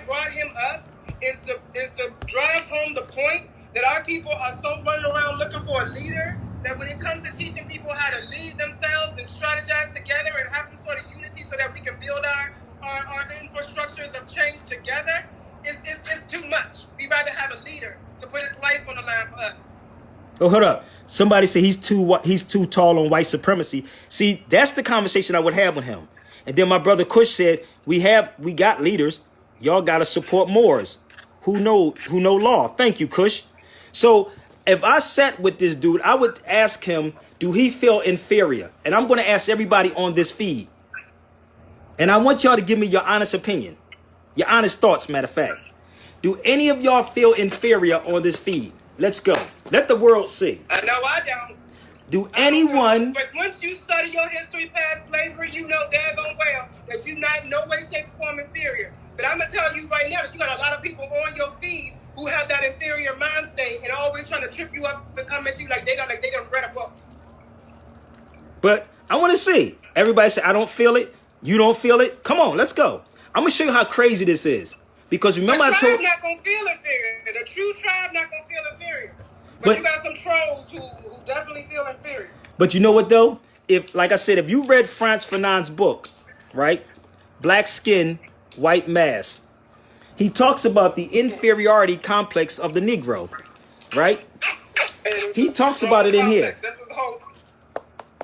brought him up is to drive home the point that our people are so running around looking for a leader that when it comes to teaching people how to lead themselves and strategize together and have some sort of unity so that we can build our infrastructures of change together, it's too much. We'd rather have a leader to put his life on the line for us. Oh, hold up. Somebody said he's too tall on white supremacy. See, that's the conversation I would have with him. And then my brother Kush said, we got leaders. Y'all got to support Moors who know law. Thank you, Kush. So if I sat with this dude, I would ask him, do he feel inferior? And I'm going to ask everybody on this feed. And I want y'all to give me your honest opinion. Your honest thoughts, matter of fact. Do any of y'all feel inferior on this feed? Let's go. Let the world see. I know I don't. Do anyone... But once you study your history past slavery, you know daggone well that you're not in no way, shape, or form inferior. But I'm going to tell you right now that you got a lot of people on your feed who have that inferior mind state and always trying to trip you up and come at you like they done read a book. But I want to see. Everybody say, I don't feel it. You don't feel it. Come on, let's go. I'm going to show you how crazy this is. Because remember I told... The tribe not going to feel inferior. The true tribe not going to feel inferior. But you got some trolls who definitely feel inferior. But you know what, though? Like I said, if you read Frantz Fanon's book, right? Black Skin, White Mass. He talks about the inferiority complex of the Negro, right? He talks about it in here.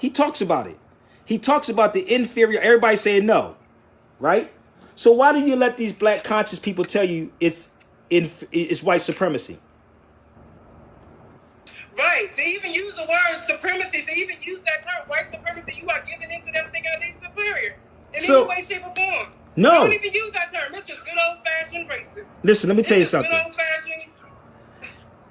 He talks about it. He talks about the inferior. Everybody saying no, right? So why do you let these black conscious people tell you it's white supremacy? Right. To even use the word supremacy, to even use that term, white supremacy, you are giving into them thinking that they're superior in any way, shape, or form. No. Don't even use that term. It's just good old-fashioned racist. Listen, let me tell you something. Good old-fashioned...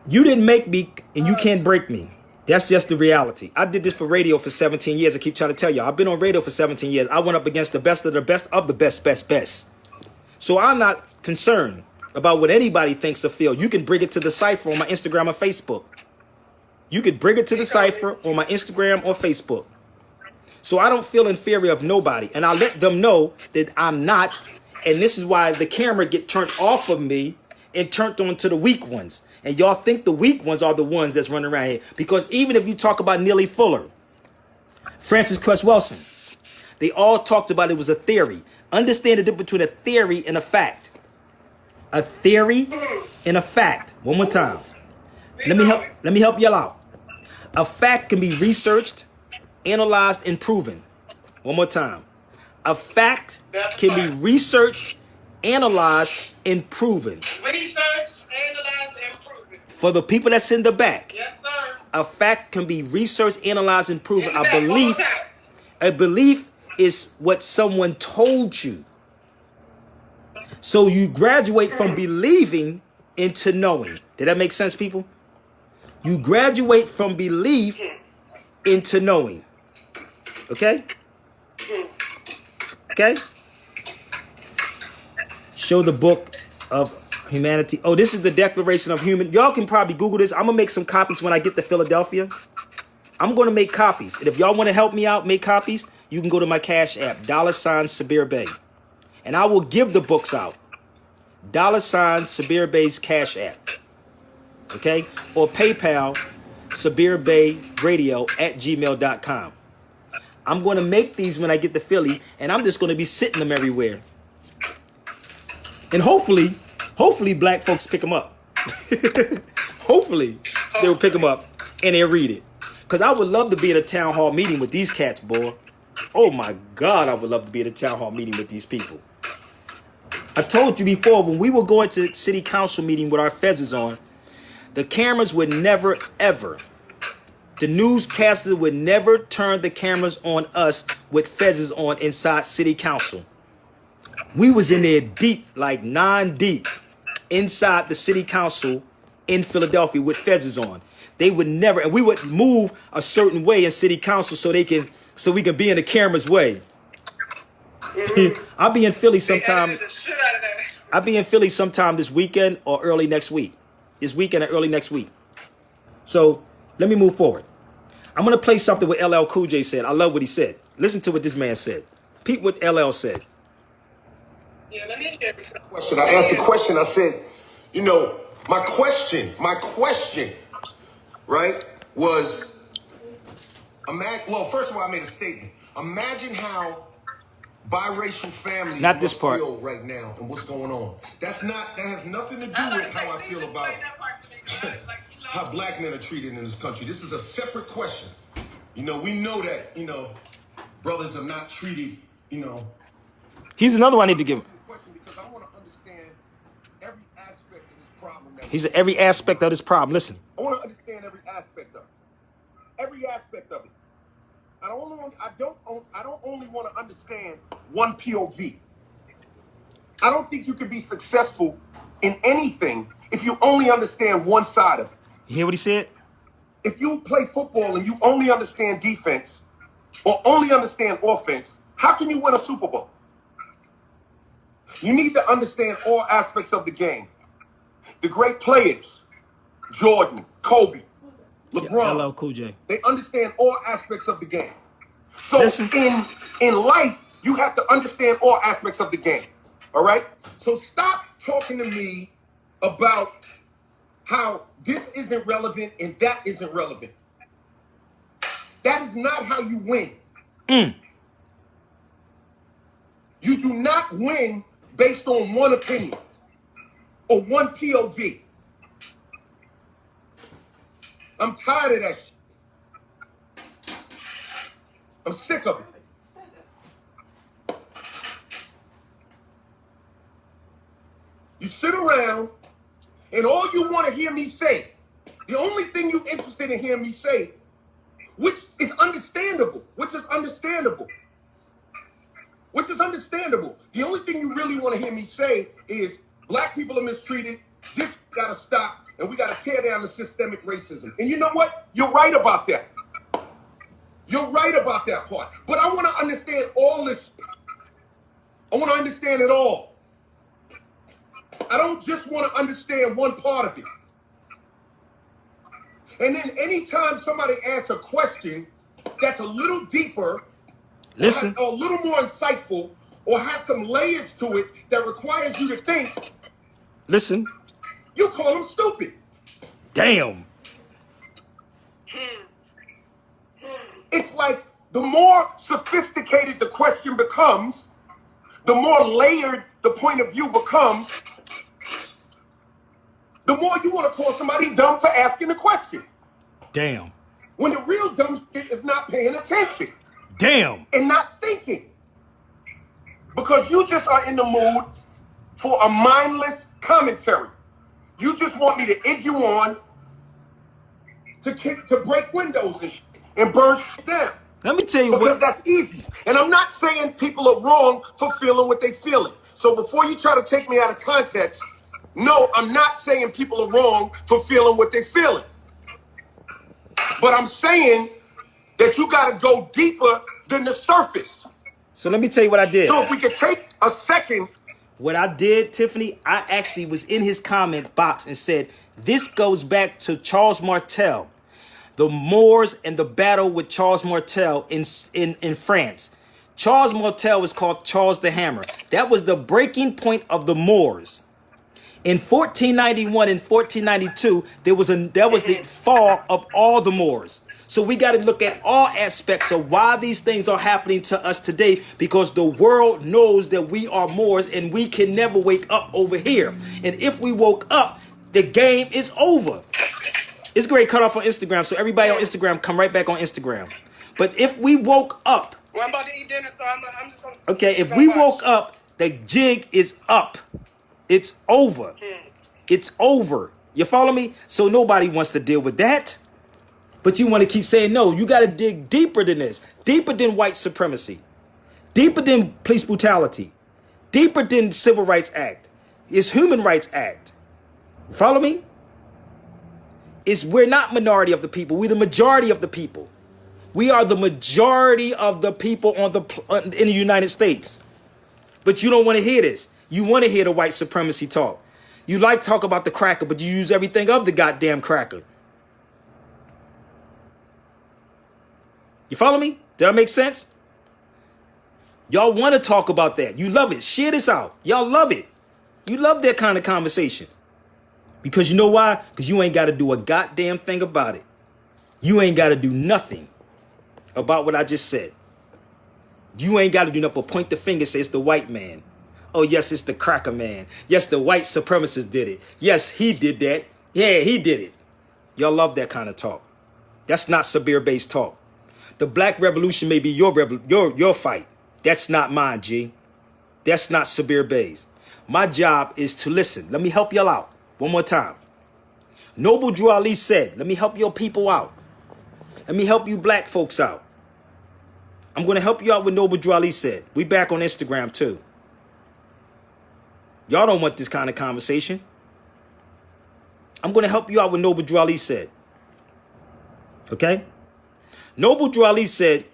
You didn't make me, and you can't break me. That's just the reality. I did this for radio for 17 years. I keep trying to tell y'all. I've been on radio for 17 years. I went up against the best of the best of the best. So I'm not concerned about what anybody thinks or feel. You can bring it to the cipher on my Instagram or Facebook. You could bring it to the cipher on my Instagram or Facebook. So I don't feel inferior of nobody. And I let them know that I'm not. And this is why the camera get turned off of me and turned on to the weak ones. And y'all think the weak ones are the ones that's running around here. Because even if you talk about Neely Fuller, Francis Cress Welsing, they all talked about it was a theory. Understand the difference between a theory and a fact. A theory and a fact. One more time. Let me help y'all out. A fact can be researched, analyzed, and proven. One more time. A fact can be researched, analyzed, and proven. Research, analyze, and proven. For the people that's in the back. Yes, sir. A fact can be researched, analyzed, and proven. A belief is what someone told you. So you graduate from believing into knowing. Did that make sense, people? You graduate from belief into knowing. Okay? Okay? Show the book of humanity. Oh, this is the Declaration of Human. Y'all can probably Google this. I'm going to make some copies when I get to Philadelphia. I'm going to make copies. And if y'all want to help me out, make copies, you can go to my Cash App, $ Sabir Bey. And I will give the books out. $ Sabir Bey's Cash App. Okay? Or PayPal, SabirBeyRadio@gmail.com. I'm going to make these when I get to Philly, and I'm just going to be sitting them everywhere. And hopefully black folks pick them up. Hopefully they'll pick them up and they'll read it. Because I would love to be at a town hall meeting with these cats, boy. Oh my God, I would love to be at a town hall meeting with these people. I told you before, when we were going to city council meeting with our fezzes on, the cameras would never, ever, the newscaster would never turn the cameras on us with fezzes on inside city council. We was in there deep, like 9 deep, inside the city council in Philadelphia with fezzes on. They would never, and we would move a certain way in city council so we can be in the camera's way. I'll be in Philly sometime. I'll be in Philly sometime this weekend or early next week. This weekend or early next week. So Let me move forward. I'm going to play something what LL Cool J said. I love what he said. Listen to what this man said. Peep what LL said. Yeah, let me hear. Question. I asked the question. I said, you know, my question, right, was, well, first of all, I made a statement. Imagine how biracial families Not this must part. feel right now and what's going on. That has nothing to do with how I feel about how black men are treated in this country. This is a separate question. You know, we know that, you know, brothers are not treated, you know. He's another one I need to give him. Because I want to understand every aspect of this problem. He said every aspect of this problem. Listen. I want to understand every aspect of it. Every aspect of it. I don't only want to understand one POV. I don't think you can be successful in anything if you only understand one side of it. You hear what he said? If you play football and you only understand defense or only understand offense, how can you win a Super Bowl? You need to understand all aspects of the game. The great players, Jordan, Kobe, LeBron, LL Cool J. they understand all aspects of the game. So Listen. in life, you have to understand all aspects of the game. All right? So stop talking to me about how this isn't relevant and that isn't relevant. That is not how you win. You do not win based on one opinion or one POV. I'm tired of that shit. I'm sick of it. You sit around and all you want to hear me say, the only thing you're interested in hearing me say, which is understandable. The only thing you really want to hear me say is black people are mistreated, this gotta stop, and we gotta tear down the systemic racism. And you know what? You're right about that. You're right about that part. But I want to understand all this. I want to understand it all. I don't just want to understand one part of it. And then anytime somebody asks a question that's a little deeper, Listen. or a little more insightful, or has some layers to it that requires you to think, Listen. you call them stupid. Damn. It's like the more sophisticated the question becomes, the more layered the point of view becomes, the more you want to call somebody dumb for asking the question. Damn. When the real dumb shit is not paying attention. Damn. And not thinking. Because you just are in the mood for a mindless commentary. You just want me to egg you on to break windows and shit and burn shit down. Let me tell you Because what. that's easy. And I'm not saying people are wrong for feeling what they're feeling. So before you try to take me out of context, no, I'm not saying people are wrong for feeling what they're feeling. But I'm saying that you got to go deeper than the surface. So let me tell you what I did. So if we could take a second. What I did, Tiffany, I actually was in his comment box and said, this goes back to Charles Martel, the Moors and the battle with Charles Martel in France. Charles Martel was called Charles the Hammer. That was the breaking point of the Moors. In 1491 and 1492, that was the fall of all the Moors. So we got to look at all aspects of why these things are happening to us today, because the world knows that we are Moors and we can never wake up over here. And if we woke up, the game is over. It's great cut off on Instagram, so everybody on Instagram, come right back on Instagram. But if we woke up, well, I'm about to eat dinner, so I'm just going to... Okay, if we woke up, the jig is up. It's over. It's over. You follow me? So nobody wants to deal with that. But you want to keep saying, no, you got to dig deeper than this. Deeper than white supremacy. Deeper than police brutality. Deeper than Civil Rights Act. It's Human Rights Act. Follow me? We're not minority of the people. We're the majority of the people. We are the majority of the people in the United States. But you don't want to hear this. You want to hear the white supremacy talk. You like talk about the cracker, but you use everything of the goddamn cracker. You follow me? Did that make sense? Y'all want to talk about that. You love it. Share this out. Y'all love it. You love that kind of conversation. Because you know why? Because you ain't got to do a goddamn thing about it. You ain't got to do nothing about what I just said. You ain't got to do nothing but point the finger and say it's the white man. Oh, yes, it's the cracker man. Yes, the white supremacist did it. Yes, he did that. Yeah, he did it. Y'all love that kind of talk. That's not Sabir Bey's talk. The black revolution may be your fight. That's not mine, G. That's not Sabir Bey's. My job is to listen. Let me help y'all out. One more time. Noble Drew Ali said, let me help your people out. Let me help you black folks out. I'm going to help you out with Noble Drew Ali said. We back on Instagram too. Y'all don't want this kind of conversation. I'm going to help you out with Noble Drew Ali said. Okay? Noble Drew Ali said,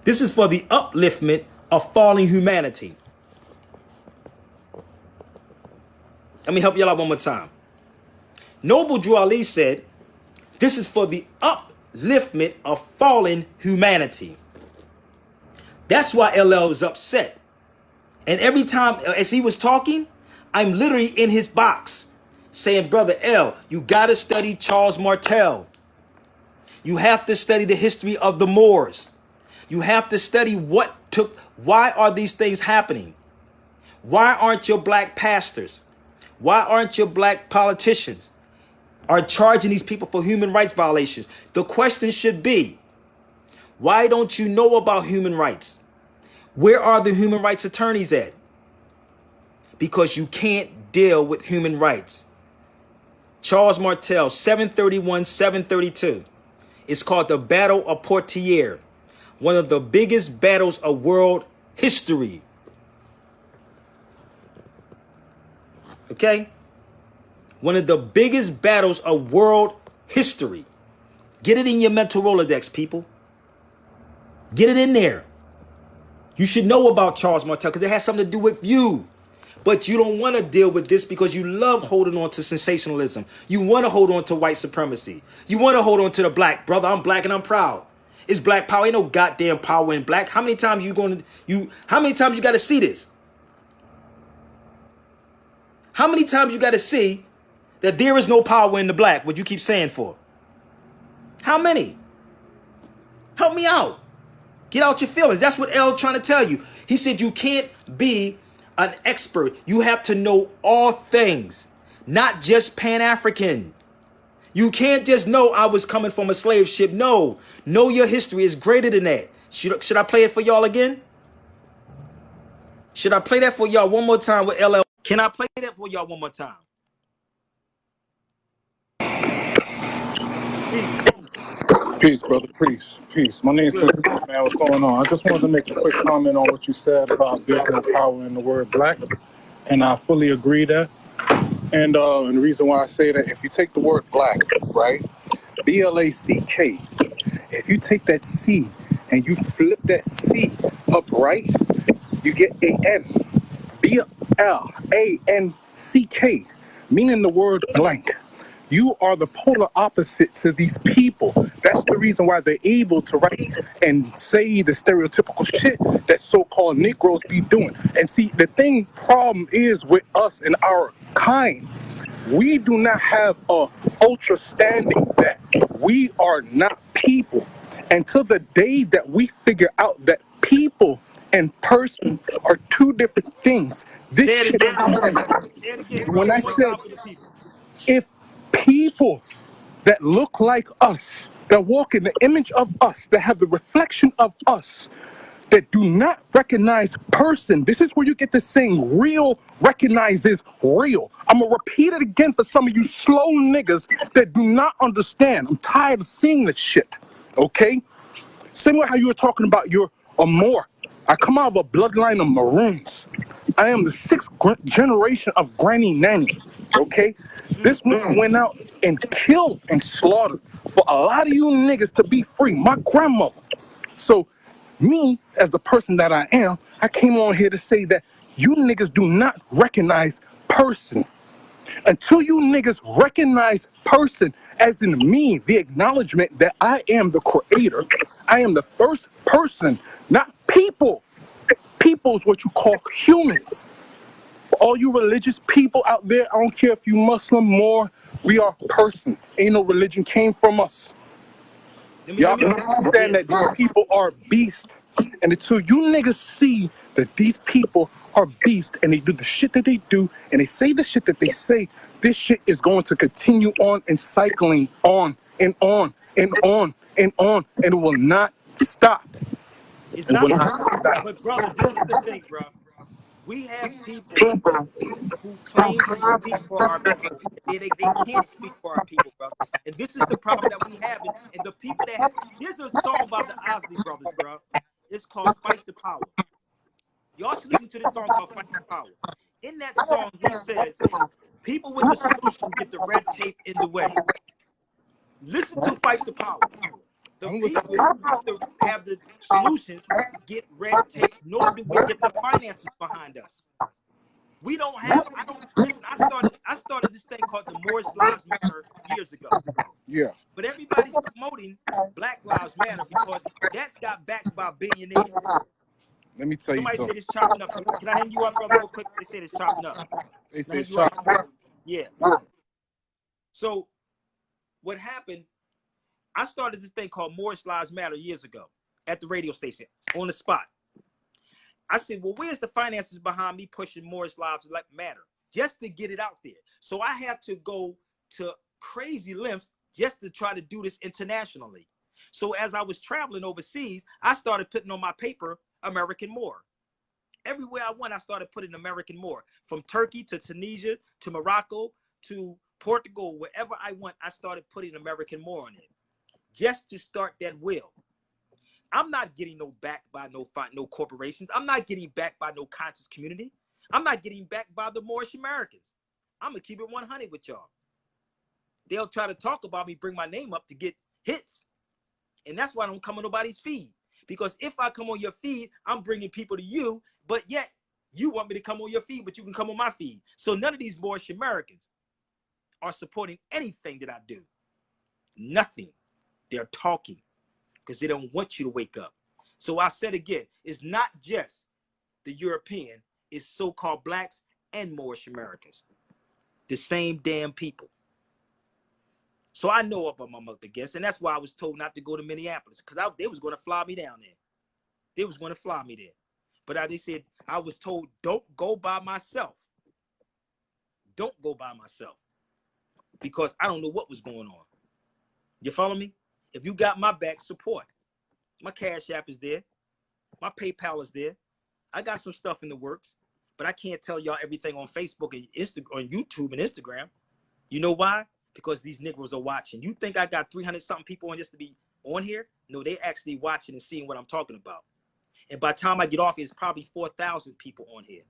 this is for the upliftment of falling humanity. Let me help y'all out one more time. Noble Drew Ali said, this is for the upliftment of fallen humanity. That's why LL is upset. And every time as he was talking, I'm literally in his box saying, brother L, you got to study Charles Martel. You have to study the history of the Moors. You have to study why are these things happening? Why aren't your black pastors? Why aren't your black politicians are charging these people for human rights violations? The question should be, why don't you know about human rights? Where are the human rights attorneys at? Because you can't deal with human rights. Charles Martel, 731, 732. It's called the Battle of Poitiers, one of the biggest battles of world history. Okay? One of the biggest battles of world history. Get it in your mental Rolodex, people. Get it in there. You should know about Charles Martel because it has something to do with you. But you don't want to deal with this because you love holding on to sensationalism. You want to hold on to white supremacy. You want to hold on to the black. Brother, I'm black and I'm proud. It's black power. Ain't no goddamn power in black. How many times you got to see this? How many times you got to see that there is no power in the black, what you keep saying for? How many? Help me out. Get out your feelings. That's what L trying to tell you. He said you can't be an expert. You have to know all things, not just Pan-African. You can't just know I was coming from a slave ship. No, know your history is greater than that. Should I play it for y'all again? Should I play that for y'all one more time with LL? Can I play that for y'all one more time? Peace, brother. Peace. My name's Sabir, man. What's going on? I just wanted to make a quick comment on what you said about there's no power in the word black, and I fully agree that. And the reason why I say that, if you take the word black, right, B-L-A-C-K, if you take that C and you flip that C upright, you get A-N, B-L-A-N-C-K, meaning the word blank. You are the polar opposite to these people. That's the reason why they're able to write and say the stereotypical shit that so-called Negroes be doing. And see, the problem is with us and our kind. We do not have a ultra standing that we are not people. Until the day that we figure out that people and person are two different things. This shit is when I said, if people that look like us, that walk in the image of us, that have the reflection of us, that do not recognize person, this is where you get the saying, real recognizes real. I'm going to repeat it again for some of you slow niggas that do not understand. I'm tired of seeing this shit, okay? Same way how you were talking about your Amor. I come out of a bloodline of Maroons. I am the 6th generation of Granny Nanny, okay? This woman went out and killed and slaughtered for a lot of you niggas to be free. My grandmother. So me, as the person that I am, I came on here to say that you niggas do not recognize person. Until you niggas recognize person as in me, the acknowledgement that I am the creator, I am the first person, not people. People is what you call humans. For all you religious people out there, I don't care if you Muslim, more, we are person. Ain't no religion came from us. Y'all can understand that these people are beasts. And until you niggas see that these people are beasts and they do the shit that they do and they say the shit that they say, this shit is going to continue on and cycling on and on and on and on, and it will not stop. It's It will not, not stop. but brother, this is the thing, bro. We have people who claim to speak for our people. They can't speak for our people, brother. And this is the problem that we have. And the people that have, there's a song by the Osley brothers, bro. It's called Fight the Power. Y'all should listen to this song called Fight the Power. In that song, he says, people with the solution get the red tape in the way. Listen to Fight the Power. The people who have the solutions get red tape, nor do we get the finances behind us. We don't have, I don't, listen, I started this thing called the Moorish Lives Matter years ago. Yeah. But everybody's promoting Black Lives Matter because that's got backed by billionaires. Let me tell you Somebody something. said it's chopping up. Can I hang you up, brother, real quick? They said it's chopping up. They said it's chopping up. Yeah. So what happened, I started this thing called Moorish Lives Matter years ago at the radio station on the spot. I said, well, where's the finances behind me pushing Moorish Lives Matter just to get it out there? So I have to go to crazy lengths just to try to do this internationally. So as I was traveling overseas, I started putting on my paper American Moor. Everywhere I went, I started putting American Moor. From Turkey to Tunisia to Morocco to Portugal, wherever I went, I started putting American Moor on it just to start that will. I'm not getting no backed by no corporations. I'm not getting backed by no conscious community. I'm not getting backed by the Moorish Americans. I'm going to keep it 100 with y'all. They'll try to talk about me, bring my name up to get hits. And that's why I don't come on nobody's feed. Because if I come on your feed, I'm bringing people to you, but yet you want me to come on your feed, but you can come on my feed. So none of these Moorish Americans are supporting anything that I do. Nothing. They're talking because they don't want you to wake up. So I said again, it's not just the European, it's so-called blacks and Moorish Americans. The same damn people. So I know what I'm up against, and that's why I was told not to go to Minneapolis, because they was going to fly me down there. They was going to fly me there. But they said, I was told, don't go by myself. Don't go by myself. Because I don't know what was going on. You follow me? If you got my back, support. My Cash App is there. My PayPal is there. I got some stuff in the works, but I can't tell y'all everything on Facebook and on YouTube and Instagram. You know why? Because these Negroes are watching. You think I got 300-something people on just to be on here? No, they actually watching and seeing what I'm talking about. And by the time I get off, it's probably 4,000 people on here.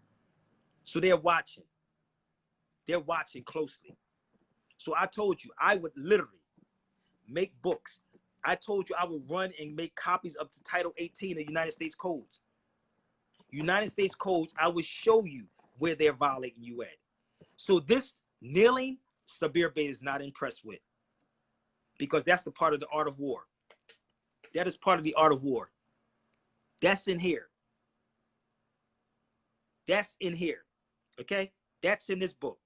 So they're watching. They're watching closely. So I told you, I would literally make books. I told you I would run and make copies of the Title 18 of the United States Codes. United States Codes, I would show you where they're violating you at. So this kneeling, Sabir Bey is not impressed with, because that's the part of the art of war. That is part of the art of war. That's in here. That's in here. Okay? That's in this book.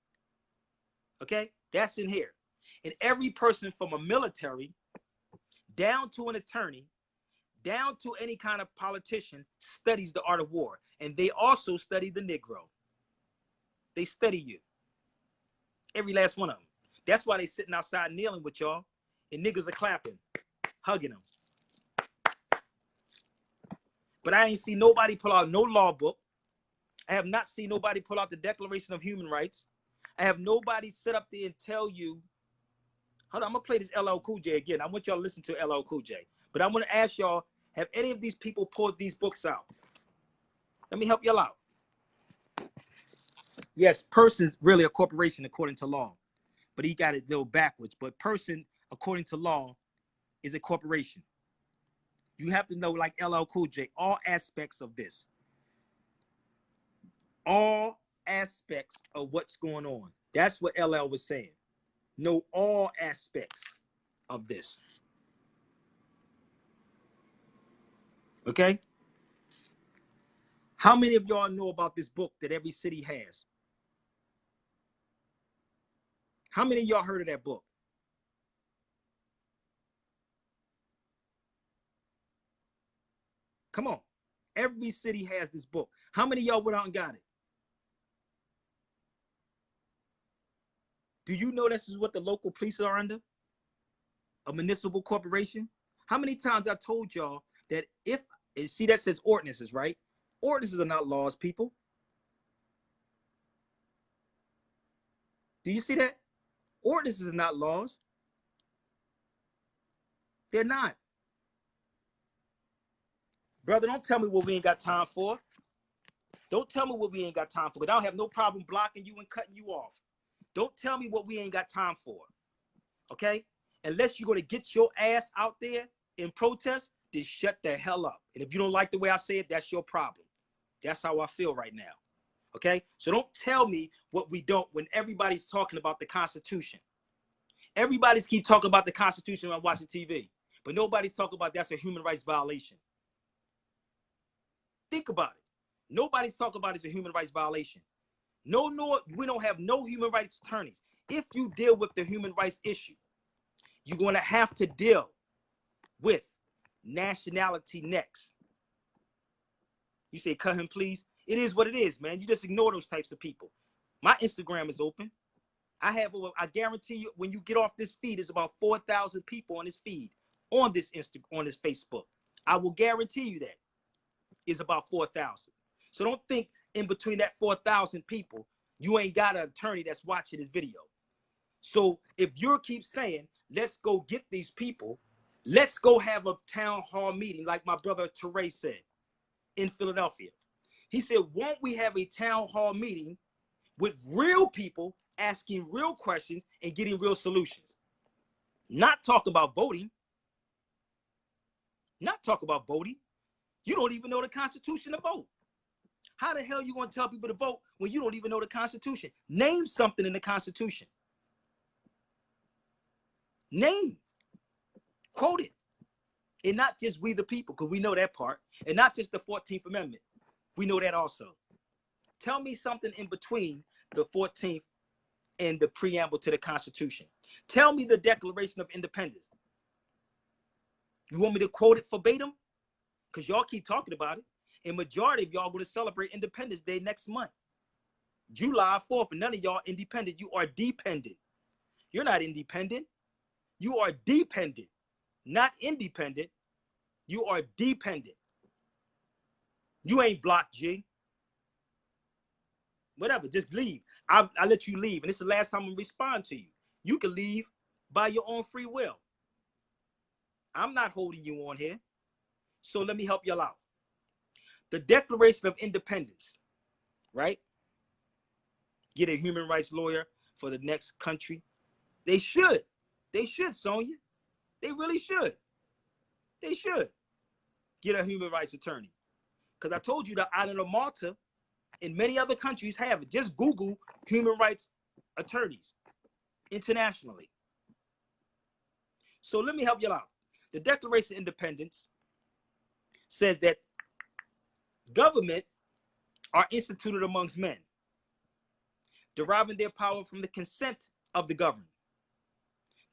Okay? That's in here. And every person from a military down to an attorney, down to any kind of politician studies the art of war. And they also study the Negro. They study you. Every last one of them. That's why they sitting outside kneeling with y'all, and niggas are clapping, hugging them. But I ain't seen nobody pull out no law book. I have not seen nobody pull out the Declaration of Human Rights. I have nobody sit up there and tell you, hold on, I'm gonna play this LL Cool J again. I want y'all to listen to LL Cool J. But I want to ask y'all, have any of these people pulled these books out? Let me help y'all out. Yes, person's really a corporation according to law, but he got it a little backwards. But person, according to law, is a corporation. You have to know, like LL Cool J, all aspects of this. All aspects of what's going on. That's what LL was saying. Know all aspects of this. Okay? How many of y'all know about this book that every city has? How many of y'all heard of that book? Come on. Every city has this book. How many of y'all went out and got it? Do you know this is what the local police are under? A municipal corporation? How many times I told y'all that if, see that says ordinances, right? Ordinances are not laws, people. Do you see that? Ordinances are not laws. They're not. Brother, don't tell me what we ain't got time for. Don't tell me what we ain't got time for. But I don't have no problem blocking you and cutting you off. Don't tell me what we ain't got time for. Okay? Unless you're going to get your ass out there in protest, then shut the hell up. And if you don't like the way I say it, that's your problem. That's how I feel right now. Okay? So don't tell me what we don't when everybody's talking about the Constitution. Everybody's keep talking about the Constitution when I'm watching TV. But nobody's talking about that's a human rights violation. Think about it. Nobody's talking about it's a human rights violation. No, we don't have no human rights attorneys. If you deal with the human rights issue, you're going to have to deal with nationality next. You say, cut him, please. It is what it is, man. You just ignore those types of people. My Instagram is open. I guarantee you, when you get off this feed, there's about 4,000 people on this feed, on this Facebook. I will guarantee you that is about 4,000. So don't think in between that 4,000 people, you ain't got an attorney that's watching this video. So if you keep saying, let's go get these people, let's go have a town hall meeting, like my brother Teray said in Philadelphia. He said, won't we have a town hall meeting with real people asking real questions and getting real solutions? Not talk about voting. Not talk about voting. You don't even know the Constitution to vote. How the hell are you going to tell people to vote when you don't even know the Constitution? Name something in the Constitution. Name. Quote it. And not just we the people, because we know that part. And not just the 14th Amendment. We know that also. Tell me something in between the 14th and the preamble to the Constitution. Tell me the Declaration of Independence. You want me to quote it verbatim? Because y'all keep talking about it. And majority of y'all going to celebrate Independence Day next month. July 4th, and none of y'all independent. You are dependent. You're not independent. You are dependent. Not independent. You are dependent. You ain't blocked, G. Whatever, just leave. I'll let you leave. And this is the last time I'm going to respond to you. You can leave by your own free will. I'm not holding you on here. So let me help y'all out. The Declaration of Independence, right? Get a human rights lawyer for the next country. They should. They should, Sonia. They really should. They should get a human rights attorney. Because I told you the island of Malta and many other countries have it. Just Google human rights attorneys internationally. So let me help you out. The Declaration of Independence says that government are instituted amongst men, deriving their power from the consent of the governed.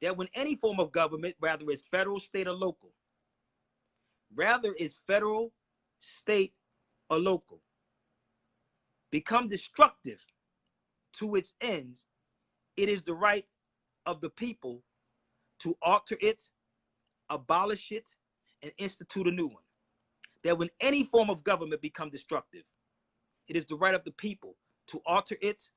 That when any form of government, rather is federal, state, or local, become destructive to its ends, it is the right of the people to alter it, abolish it, and institute a new one. That when any form of government become destructive, it is the right of the people to alter it,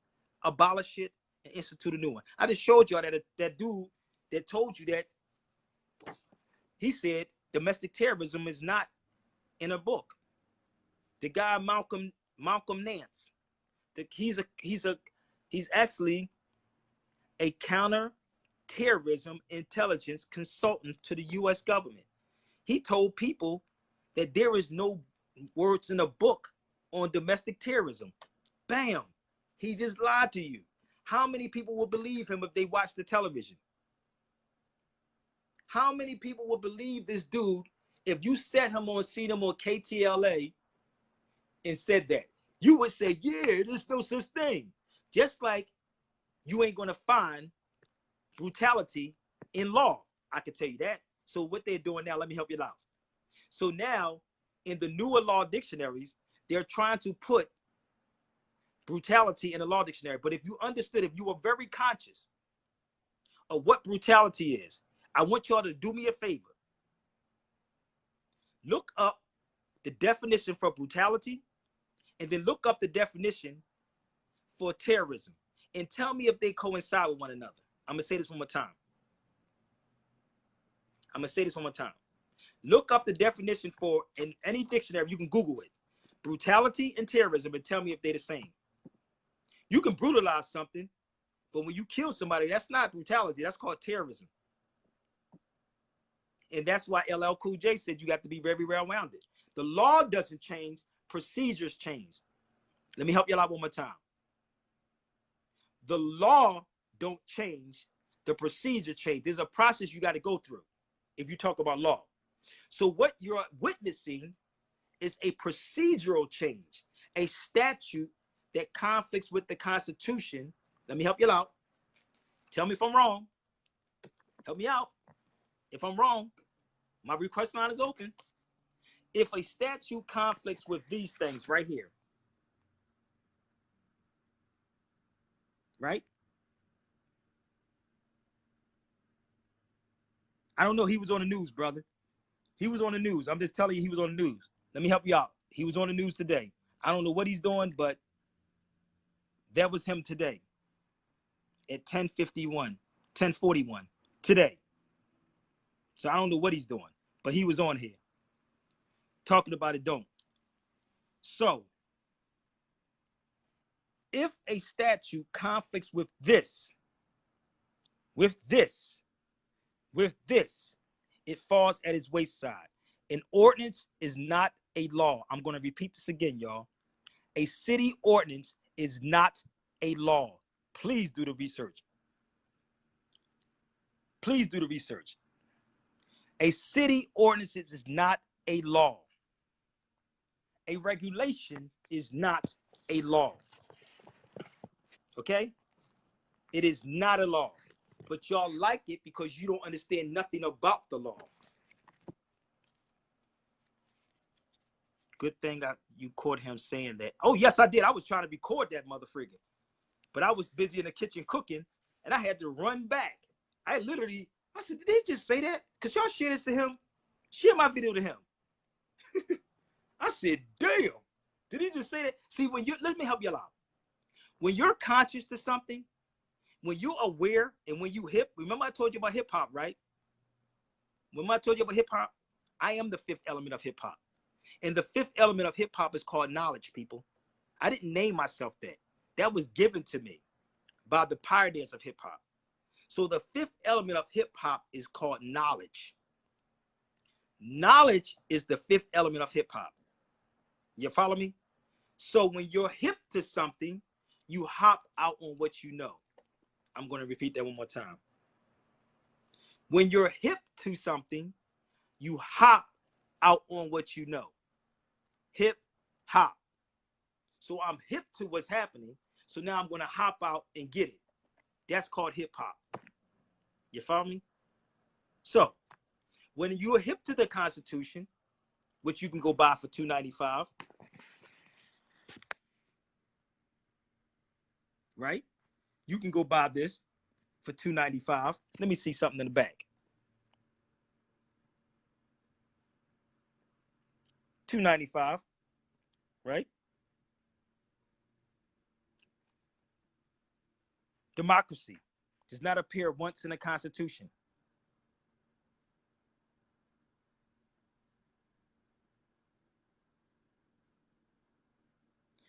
abolish it, and institute a new one. I just showed y'all that dude that told you that he said domestic terrorism is not in a book. The guy Malcolm Nance, he's actually a counter-terrorism intelligence consultant to the U.S. government. He told people that there is no words in a book on domestic terrorism. Bam. He just lied to you. How many people will believe him if they watch the television? How many people will believe this dude if you set him on, seen him on KTLA and said that? You would say, yeah, there's no such thing. Just like you ain't going to find brutality in law. I can tell you that. So what they're doing now, let me help you out. So now, in the newer law dictionaries, they're trying to put brutality in the law dictionary. But if you understood, if you were very conscious of what brutality is, I want y'all to do me a favor. Look up the definition for brutality, and then look up the definition for terrorism, and tell me if they coincide with one another. I'm going to say this one more time. Look up the definition for, in any dictionary, you can Google it, brutality and terrorism, and tell me if they're the same. You can brutalize something, but when you kill somebody, that's not brutality. That's called terrorism. And that's why LL Cool J said you got to be very well-rounded. The law doesn't change, procedures change. Let me help you out one more time. The law don't change, the procedure change. There's a process you got to go through if you talk about law. So what you're witnessing is a procedural change, a statute that conflicts with the Constitution. Let me help you out. Tell me if I'm wrong. Help me out. If I'm wrong, my request line is open. If a statute conflicts with these things right here, right? I don't know. He was on the news, brother. He was on the news. I'm just telling you, he was on the news. Let me help you out. He was on the news today. I don't know what he's doing, but that was him today at 10:41 today. So I don't know what he's doing, but he was on here talking about it. Don't. So if a statute conflicts with this, it falls at its wayside. An ordinance is not a law. I'm going to repeat this again, y'all. A city ordinance is not a law. Please do the research. Please do the research. A city ordinance is not a law. A regulation is not a law. Okay? It is not a law. But y'all like it because you don't understand nothing about the law. Good thing you caught him saying that. Oh, yes, I did. I was trying to record that motherfrigger. But I was busy in the kitchen cooking, and I had to run back. I said, did they just say that? Because y'all share this to him. Share my video to him. I said, damn. Did he just say that? See, let me help you out. When you're conscious to something, when you're aware and when you hip, remember I told you about hip hop, right? Remember I told you about hip hop? I am the fifth element of hip hop. And the fifth element of hip hop is called knowledge, people. I didn't name myself that. That was given to me by the pioneers of hip hop. So the fifth element of hip hop is called knowledge. Knowledge is the fifth element of hip hop. You follow me? So when you're hip to something, you hop out on what you know. I'm going to repeat that one more time. When you're hip to something, you hop out on what you know. Hip hop. So I'm hip to what's happening. So now I'm going to hop out and get it. That's called hip hop. You follow me? So when you're hip to the Constitution, which you can go buy for $2.95, right? You can go buy this for $2.95. Let me see something in the back. $2.95, right? Democracy does not appear once in the Constitution.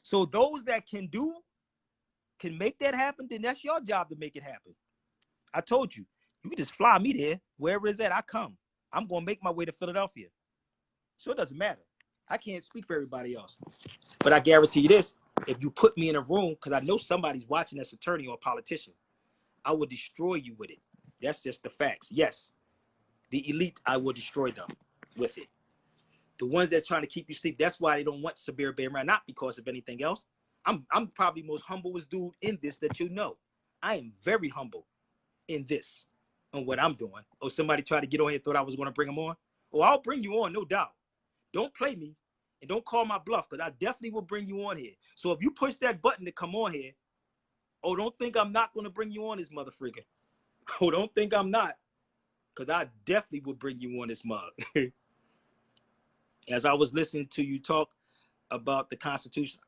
So those that can make that happen, then that's your job to make it happen. I told you, you can just fly me there. Wherever it's at, I come. I'm going to make my way to Philadelphia. So it doesn't matter. I can't speak for everybody else. But I guarantee you this, if you put me in a room, because I know somebody's watching that's attorney or a politician, I will destroy you with it. That's just the facts. Yes, the elite, I will destroy them with it. The ones that's trying to keep you asleep, that's why they don't want Sabir Bey around, not because of anything else. I'm probably the most humblest dude in this that you know. I am very humble in this, on what I'm doing. Or somebody tried to get on here and thought I was going to bring them on. Oh, I'll bring you on, no doubt. Don't play me and don't call my bluff, because I definitely will bring you on here. So if you push that button to come on here, oh, don't think I'm not going to bring you on this motherfreaker. Oh, don't think I'm not, because I definitely will bring you on this mug. As I was listening to you talk about the Constitution,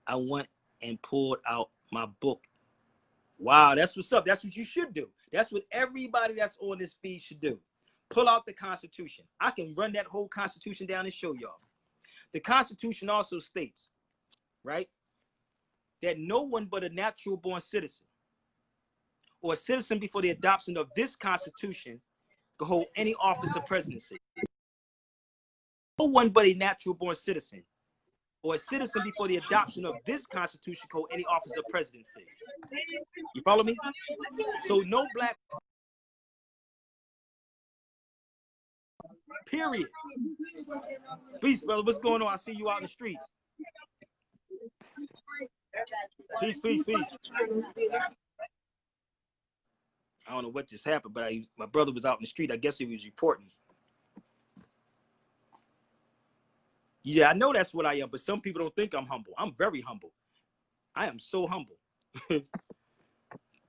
I went and pulled out my book. Wow, that's what's up. That's what you should do. That's what everybody that's on this feed should do. Pull out the Constitution. I can run that whole Constitution down and show y'all. The Constitution also states, right, that no one but a natural born citizen or a citizen before the adoption of this Constitution can hold any office of presidency. No one but a natural born citizen or a citizen before the adoption of this Constitution can hold any office of presidency. You follow me? So no black, period. Peace, brother. What's going on? I see you out in the streets. Peace, peace, peace. I don't know what just happened, but my brother was out in the street. I guess he was reporting. Yeah, I know that's what I am, but some people don't think I'm humble. I'm very humble. I am so humble.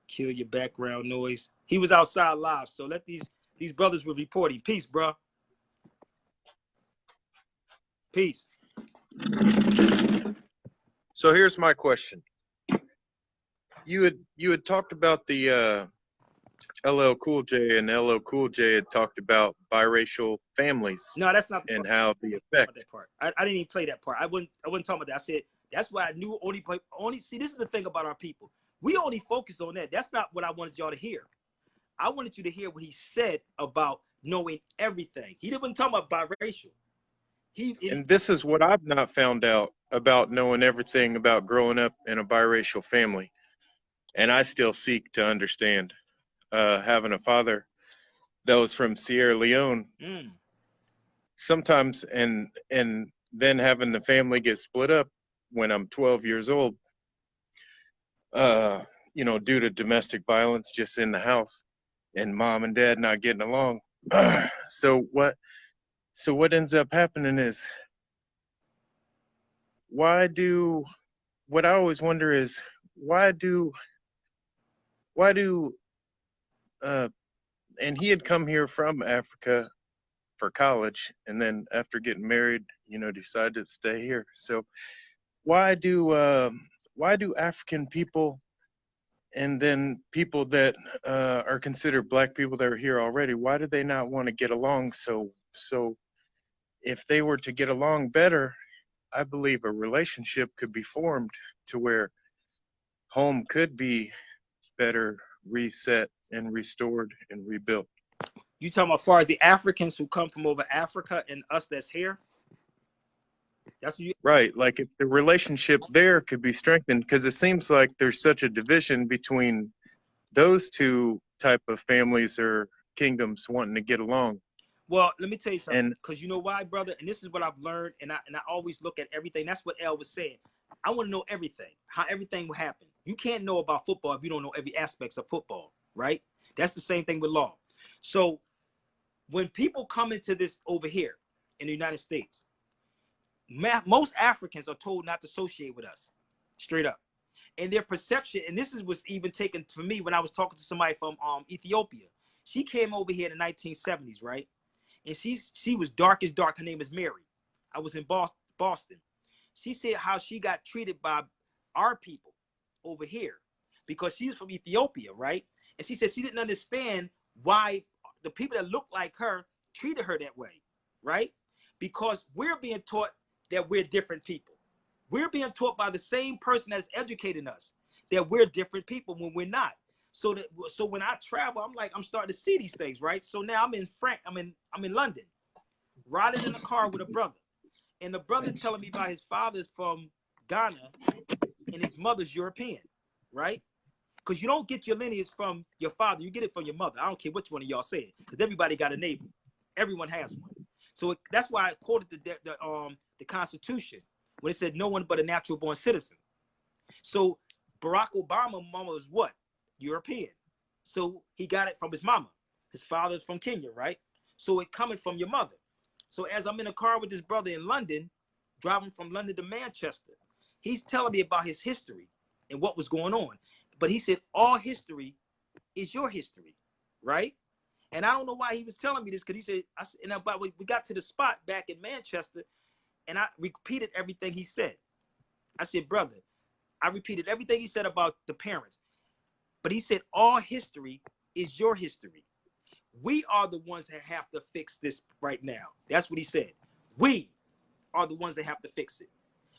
Kill your background noise. He was outside live, so let these brothers were reporting. Peace, bro. Peace. So here's my question. You had talked about the LL Cool J, and LL Cool J had talked about biracial families. No, that's not the and part. how the effect. That part. I didn't even play that part. I wasn't talking about that. I said that's why I knew only. See, this is the thing about our people. We only focus on that. That's not what I wanted y'all to hear. I wanted you to hear what he said about knowing everything. He didn't talk about biracial. And this is what I've not found out about knowing everything about growing up in a biracial family. And I still seek to understand. Having a father that was from Sierra Leone, sometimes, and then having the family get split up when I'm 12 years old, due to domestic violence just in the house, and mom and dad not getting along. So what ends up happening is, what I always wonder is, why do and he had come here from Africa for college, and then after getting married, decided to stay here. So why do African people, and then people that are considered black people that are here already, why do they not want to get along? So if they were to get along better, I believe a relationship could be formed to where home could be better reset and restored and rebuilt. You talking about as far as the Africans who come from over Africa and us that's here? That's what you right. Like if the relationship there could be strengthened, because it seems like there's such a division between those two type of families or kingdoms wanting to get along. Well, let me tell you something, because you know why, brother? And this is what I've learned, and I always look at everything. That's what El was saying. I want to know everything, how everything will happen. You can't know about football if you don't know every aspects of football, right? That's the same thing with law. So when people come into this over here in the United States, most Africans are told not to associate with us, straight up. And their perception, and this was even taken for me when I was talking to somebody from Ethiopia. She came over here in the 1970s, right? And she was dark as dark. Her name is Mary. I was in Boston. She said how she got treated by our people over here because she was from Ethiopia, right? And she said she didn't understand why the people that looked like her treated her that way, right? Because we're being taught that we're different people. We're being taught by the same person that's educating us that we're different people when we're not. So when I travel, I'm starting to see these things, right? So now I'm in London, riding in a car with a brother, And the brother telling me about his father's from Ghana and his mother's European, right? Because you don't get your lineage from your father, you get it from your mother. I don't care which one of y'all say it, because everybody got a neighbor. Everyone has one. So that's why I quoted the Constitution when it said no one but a natural born citizen. So Barack Obama mama was what? European. So he got it from his mama. His father's from Kenya, right? So it coming from your mother. So as I'm in a car with this brother in London, driving from London to Manchester, he's telling me about his history and what was going on. But he said, all history is your history, right? And I don't know why he was telling me this, because he said, but we got to the spot back in Manchester, and I repeated everything he said. I said, brother, I repeated everything he said about the parents. But he said, all history is your history. We are the ones that have to fix this right now. That's what he said. We are the ones that have to fix it.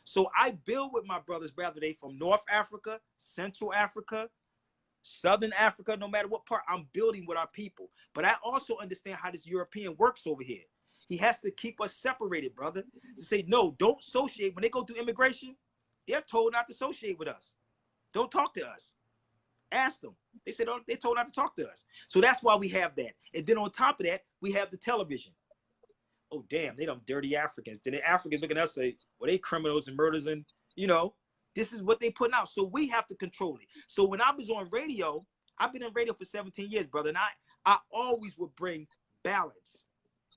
So I build with my brothers, whether they from North Africa, Central Africa, Southern Africa, no matter what part, I'm building with our people. But I also understand how this European works over here. He has to keep us separated, brother. To say, no, don't associate. When they go through immigration, they're told not to associate with us. Don't talk to us. Ask them. They said, oh, they're told not to talk to us. So that's why we have that. And then on top of that, we have the television. Oh, damn, they them dirty Africans. Then the Africans look at us and say, well, they criminals and murders, and, you know, this is what they putting out. So we have to control it. So when I was on radio, I've been in radio for 17 years, brother, and I always would bring balance.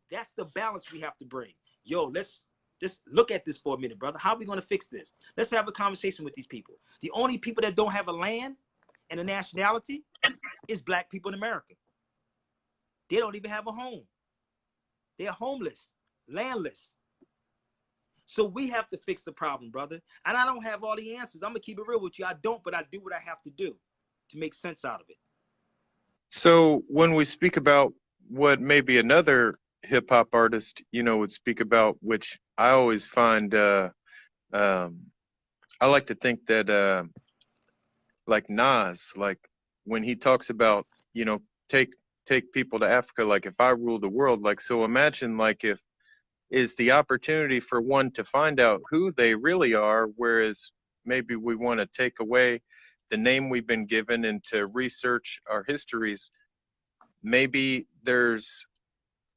That's the balance we have to bring. Yo, let's just look at this for a minute, brother. How are we going to fix this? Let's have a conversation with these people. The only people that don't have a land and a nationality is black people in America. They don't even have a home. They're homeless, landless. So we have to fix the problem, brother. And I don't have all the answers. I'm going to keep it real with you. I don't, but I do what I have to do to make sense out of it. So when we speak about what maybe another hip hop artist, you know, would speak about, which I always find, I like to think that, like Nas, like when he talks about, you know, take people to Africa, like if I rule the world, like, so imagine like if is the opportunity for one to find out who they really are, whereas maybe we want to take away the name we've been given and to research our histories. Maybe there's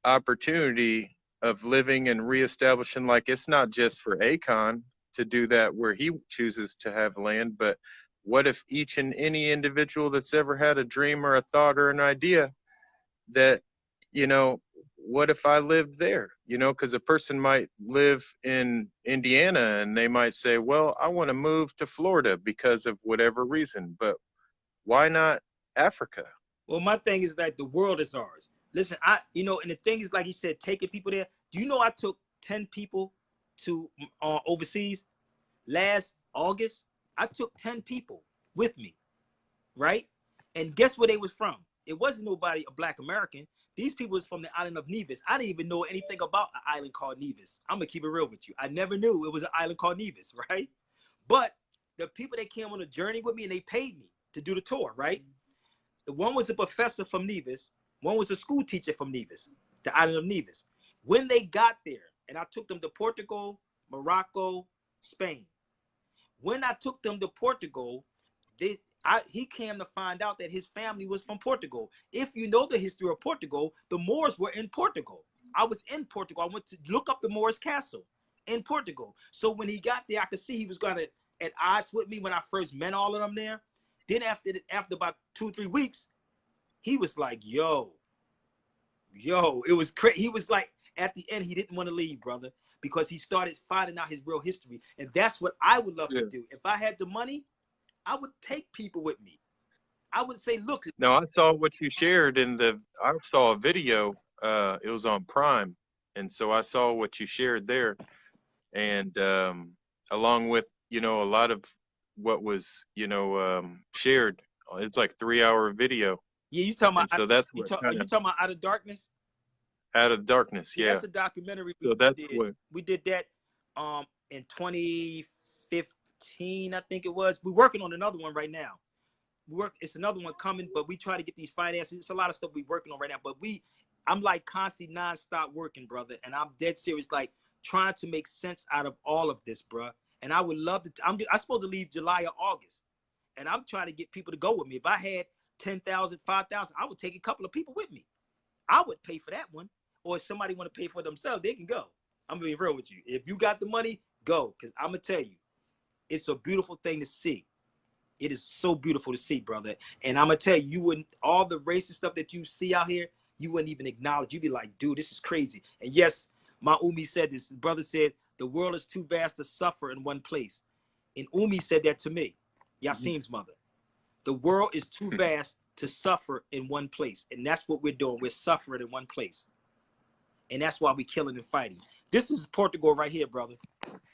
opportunity of living and reestablishing, like it's not just for Akon to do that where he chooses to have land, but what if each and any individual that's ever had a dream or a thought or an idea that, you know, what if I lived there? You know, because a person might live in Indiana and they might say, well, I want to move to Florida because of whatever reason, but why not Africa? Well, my thing is that the world is ours. Listen, you know, and the thing is, like he said, taking people there. Do you know I took 10 people to overseas last August? I took 10 people with me, right? And guess where they was from? It wasn't nobody, a black American. These people was from the island of Nevis. I didn't even know anything about an island called Nevis. I'm going to keep it real with you. I never knew it was an island called Nevis, right? But the people that came on a journey with me, and they paid me to do the tour, right? The one was a professor from Nevis. One was a school teacher from Nevis, the island of Nevis. When they got there, and I took them to Portugal, Morocco, Spain. When I took them to Portugal, he came to find out that his family was from Portugal. If you know the history of Portugal, the Moors were in Portugal. I was in Portugal. I went to look up the Moors castle in Portugal. So when he got there, I could see he was going to at odds with me when I first met all of them there. Then after about 2-3 weeks, he was like, yo, it was crazy. He was like, at the end, he didn't want to leave, brother, because he started finding out his real history. And that's what I would love to do. If I had the money, I would take people with me. I would say, look. No, I saw what you shared I saw a video, it was on Prime. And so I saw what you shared there. And along with, you know, a lot of what was, you know, shared, it's like 3-hour video. Yeah, you talking about, so that's you what talking about Out of Darkness? Out of Darkness, yeah. That's a documentary. We did that in 2015, I think it was. We're working on another one right now. It's another one coming, but we try to get these finances. It's a lot of stuff we're working on right now. But I'm like constantly nonstop working, brother, and I'm dead serious, like trying to make sense out of all of this, bruh. And I would love to. I'm supposed to leave July or August, and I'm trying to get people to go with me. If I had 10,000, 5,000, I would take a couple of people with me. I would pay for that one. Or if somebody want to pay for it themselves, they can go. I'm being real with you. If you got the money, go. Because I'm going to tell you, it's a beautiful thing to see. It is so beautiful to see, brother. And I'm going to tell you, you wouldn't, all the racist stuff that you see out here, you wouldn't even acknowledge. You'd be like, dude, this is crazy. And yes, my Umi said this. The brother said, the world is too vast to suffer in one place. And Umi said that to me, Yasim's mother. The world is too vast to suffer in one place. And that's what we're doing. We're suffering in one place. And that's why we're killing and fighting. This is Portugal right here, brother.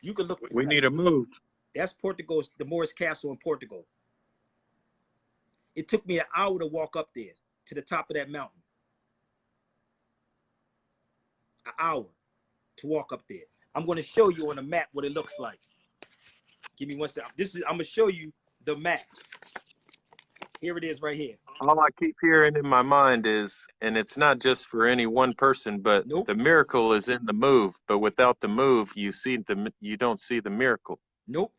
You can look. We need a move. That's Portugal's, the Moorish Castle in Portugal. It took me an hour to walk up there to the top of that mountain. An hour to walk up there. I'm going to show you on a map what it looks like. Give me one second. I'm going to show you the map. Here it is right here. All I keep hearing in my mind is, and it's not just for any one person, but Nope. the miracle is in the move. But without the move, you don't see the miracle. Nope.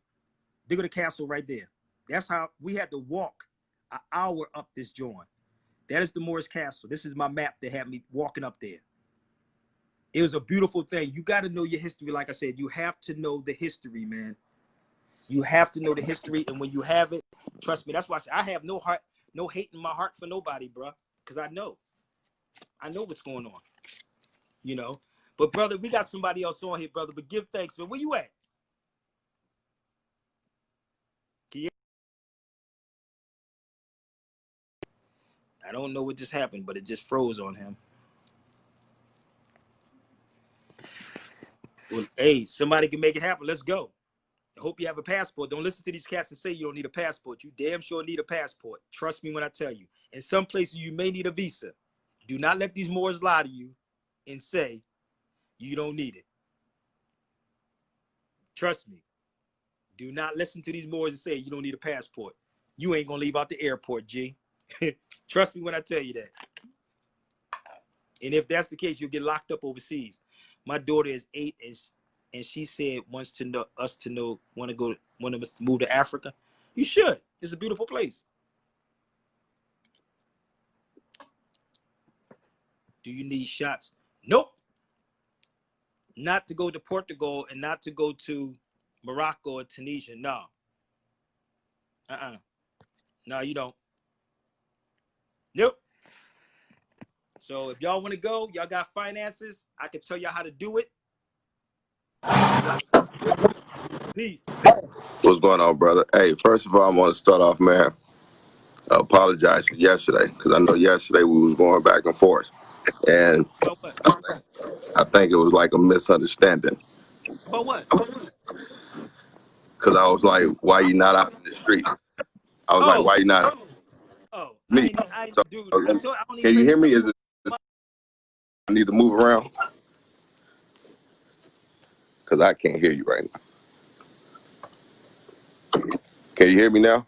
There go the castle right there. That's how we had to walk an hour up this joint. That is the Moorish Castle. This is my map that had me walking up there. It was a beautiful thing. You got to know your history. Like I said, you have to know the history, man. You have to know the history. And when you have it, trust me, that's why I say I have no heart, no hate in my heart for nobody, bro. Because I know what's going on, you know. But brother, we got somebody else on here, brother. But give thanks, man. Where you at? I don't know what just happened, but it just froze on him. Well, hey, somebody can make it happen. Let's go. I hope you have a passport. Don't listen to these cats and say you don't need a passport. You damn sure need a passport. Trust me when I tell you. In some places, you may need a visa. Do not let these Moors lie to you and say you don't need it. Trust me. Do not listen to these Moors and say you don't need a passport. You ain't going to leave out the airport, G. Trust me when I tell you that. And if that's the case, you'll get locked up overseas. My daughter is 8 and she said want us to move to Africa. You should. It's a beautiful place. Do you need shots? Nope. Not to go to Portugal and not to go to Morocco or Tunisia. No. No, you don't. Nope. So if y'all want to go, y'all got finances, I can tell y'all how to do it. Peace. What's going on, brother? Hey, first of all, I want to start off, man. I apologize for yesterday because I know yesterday we was going back and forth, and About what? I think it was like a misunderstanding About what? because I was like, "Why you not out in the streets?" I was like, "Why you not?" Oh, Me. So, dude. I don't can you hear me? Is it? I need to move around because I can't hear you right now. Can you hear me now?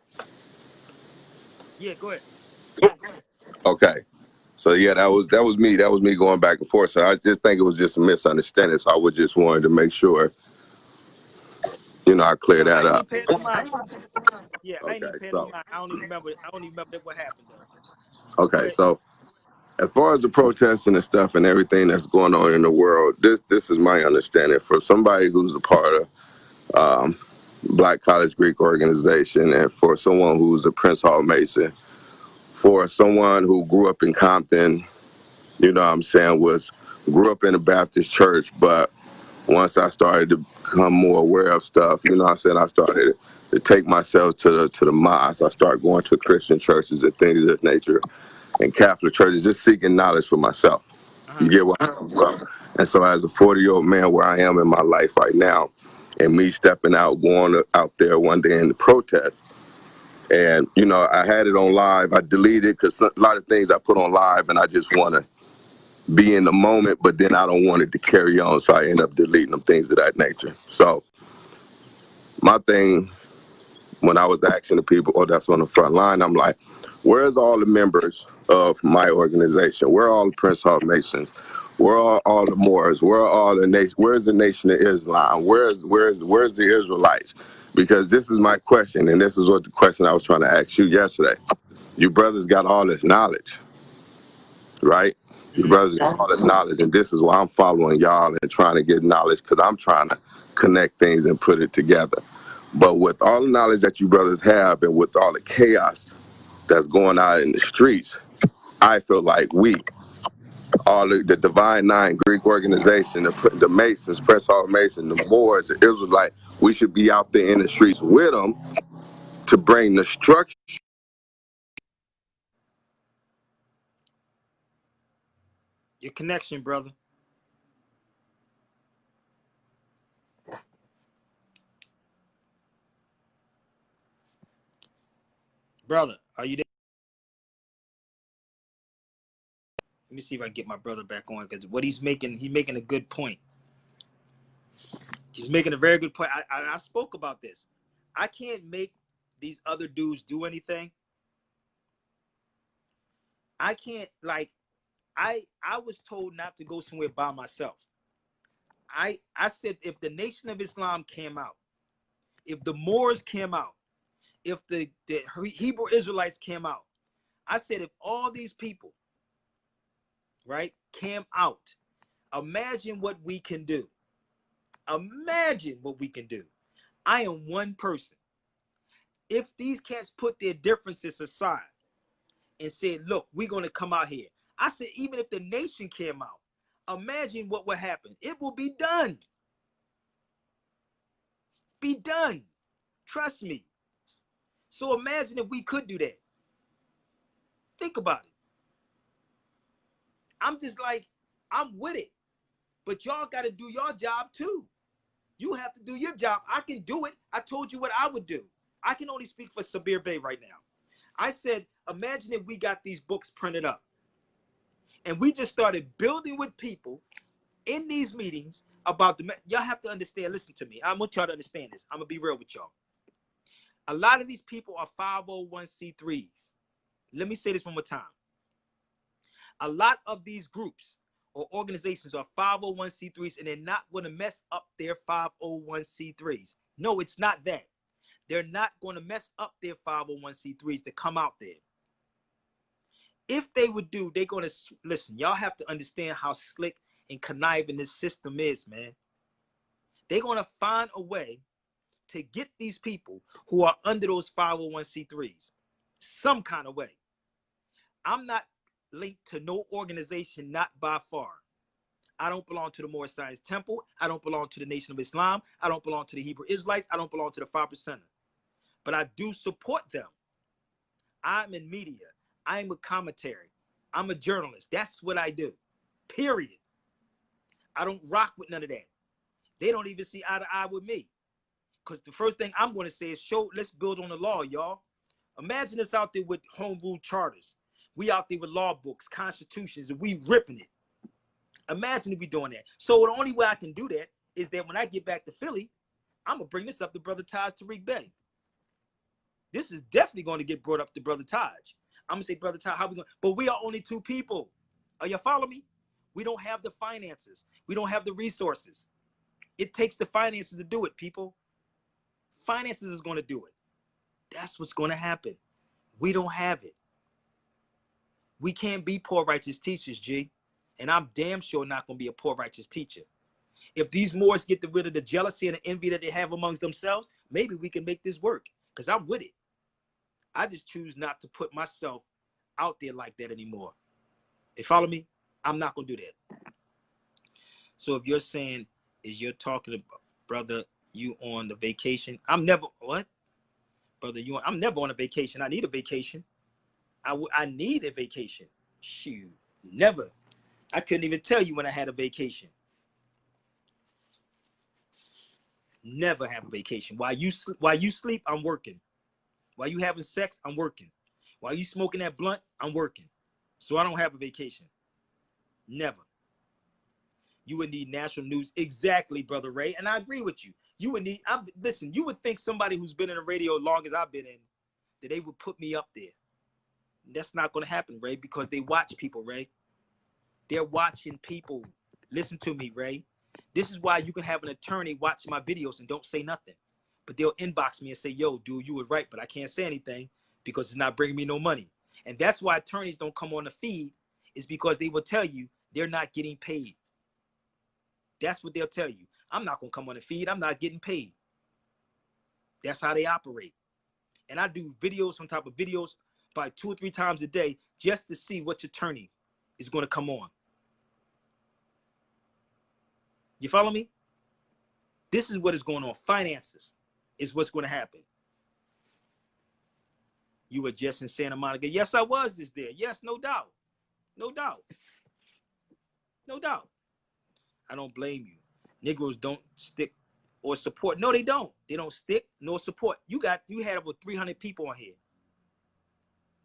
Yeah, go ahead. Okay. So yeah, that was me. That was me going back and forth. So I just think it was just a misunderstanding. So I would just wanted to make sure, I clear that up. Yeah, I ain't even paying no mind. I don't even remember what happened though. Okay, so as far as the protesting and stuff and everything that's going on in the world, this is my understanding. For somebody who's a part of Black College Greek organization, and for someone who's a Prince Hall Mason, for someone who grew up in Compton, grew up in a Baptist church, but once I started to become more aware of stuff, I started to take myself to the mosque. I started going to Christian churches and things of that nature, and Catholic churches, just seeking knowledge for myself. You get what I'm from? And so as a 40-year-old man where I am in my life right now, and me stepping out, going out there one day in the protest, and, I had it on live. I deleted it because a lot of things I put on live, and I just want to be in the moment, but then I don't want it to carry on, so I end up deleting them, things of that nature. So my thing, when I was asking the people, that's on the front line, I'm like, where's all the members of my organization? Where are all the Prince Hall Masons? Where are all the Moors? Where are all the nation? Where's the Nation of Islam? Where's the Israelites? Because this is my question, and this is what the question I was trying to ask you yesterday. You brothers got all this knowledge, right? You brothers got all this knowledge, and this is why I'm following y'all and trying to get knowledge, because I'm trying to connect things and put it together. But with all the knowledge that you brothers have, and with all the chaos that's going on in the streets, I feel like we, all the Divine Nine, Greek organization, the Masons, Press Hall Mason, the Moors, the Israelite, we should be out there in the streets with them to bring the structure. Your connection, brother. Brother, are you there? Let me see if I can get my brother back on, because what he's making a good point. He's making a very good point. I spoke about this. I can't make these other dudes do anything. I can't, like, I was told not to go somewhere by myself. I said if the Nation of Islam came out, if the Moors came out, if the Hebrew Israelites came out, I said if all these people, right, came out, imagine what we can do. Imagine what we can do. I am one person. If these cats put their differences aside and said, look, we're going to come out here. I said, even if the nation came out, imagine what would happen. It will be done. Be done. Trust me. So imagine if we could do that. Think about it. I'm just like, I'm with it. But y'all got to do your job too. You have to do your job. I can do it. I told you what I would do. I can only speak for Sabir Bey right now. I said, imagine if we got these books printed up and we just started building with people in these meetings about the, y'all have to understand, listen to me. I want y'all to understand this. I'm going to be real with y'all. A lot of these people are 501c3s. Let me say this one more time. A lot of these groups or organizations are 501c3s, and they're not going to mess up their 501c3s. No, it's not that. They're not going to mess up their 501c3s to come out there. If they would do, they're going to, listen, y'all have to understand how slick and conniving this system is, man. They're going to find a way to get these people who are under those 501c3s some kind of way. I'm not linked to no organization, not by far. I don't belong to the Moorish Science Temple. I don't belong to the Nation of Islam. I don't belong to the Hebrew Israelites. I don't belong to the 5%. But I do support them. I'm in media. I'm a commentary. I'm a journalist. That's what I do. Period. I don't rock with none of that. They don't even see eye to eye with me. Because the first thing I'm going to say is, let's build on the law, y'all. Imagine us out there with home rule charters. We out there with law books, constitutions, and we ripping it. Imagine if we doing that. So the only way I can do that is that when I get back to Philly, I'm going to bring this up to Brother Taj Tariq Bey. This is definitely going to get brought up to Brother Taj. I'm going to say, Brother Taj, how we going? But we are only two people. Are you follow me? We don't have the finances. We don't have the resources. It takes the finances to do it, people. Finances is going to do it. That's what's going to happen. We don't have it. We can't be poor righteous teachers, G. And I'm damn sure not going to be a poor righteous teacher. If these Moors get rid of the jealousy and the envy that they have amongst themselves, maybe we can make this work, because I'm with it. I just choose not to put myself out there like that anymore. You follow me? I'm not going to do that. So if you're saying, is you're talking about, brother, you on the vacation? I'm never, what? Brother, I'm never on a vacation. I need a vacation. I need a vacation. Shoot, never. I couldn't even tell you when I had a vacation. Never have a vacation. While you sleep, I'm working. While you having sex, I'm working. While you smoking that blunt, I'm working. So I don't have a vacation. Never. You would need national news. Exactly, Brother Ray. And I agree with you. You would need, listen, you would think somebody who's been in the radio as long as I've been in, that they would put me up there. That's not going to happen, Ray, because they watch people, Ray. They're watching people. Listen to me, Ray. This is why you can have an attorney watch my videos and don't say nothing. But they'll inbox me and say, yo, dude, you were right, but I can't say anything because it's not bringing me no money. And that's why attorneys don't come on the feed, is because they will tell you they're not getting paid. That's what they'll tell you. I'm not going to come on the feed. I'm not getting paid. That's how they operate. And I do videos on top of videos by 2 or 3 times a day just to see which attorney is going to come on. You follow me? This is what is going on. Finances is what's going to happen. You were just in Santa Monica. Yes, I was this there. Yes, no doubt. No doubt. No doubt. I don't blame you. Negroes don't stick or support. No, they don't. They don't stick nor support. You had over 300 people on here.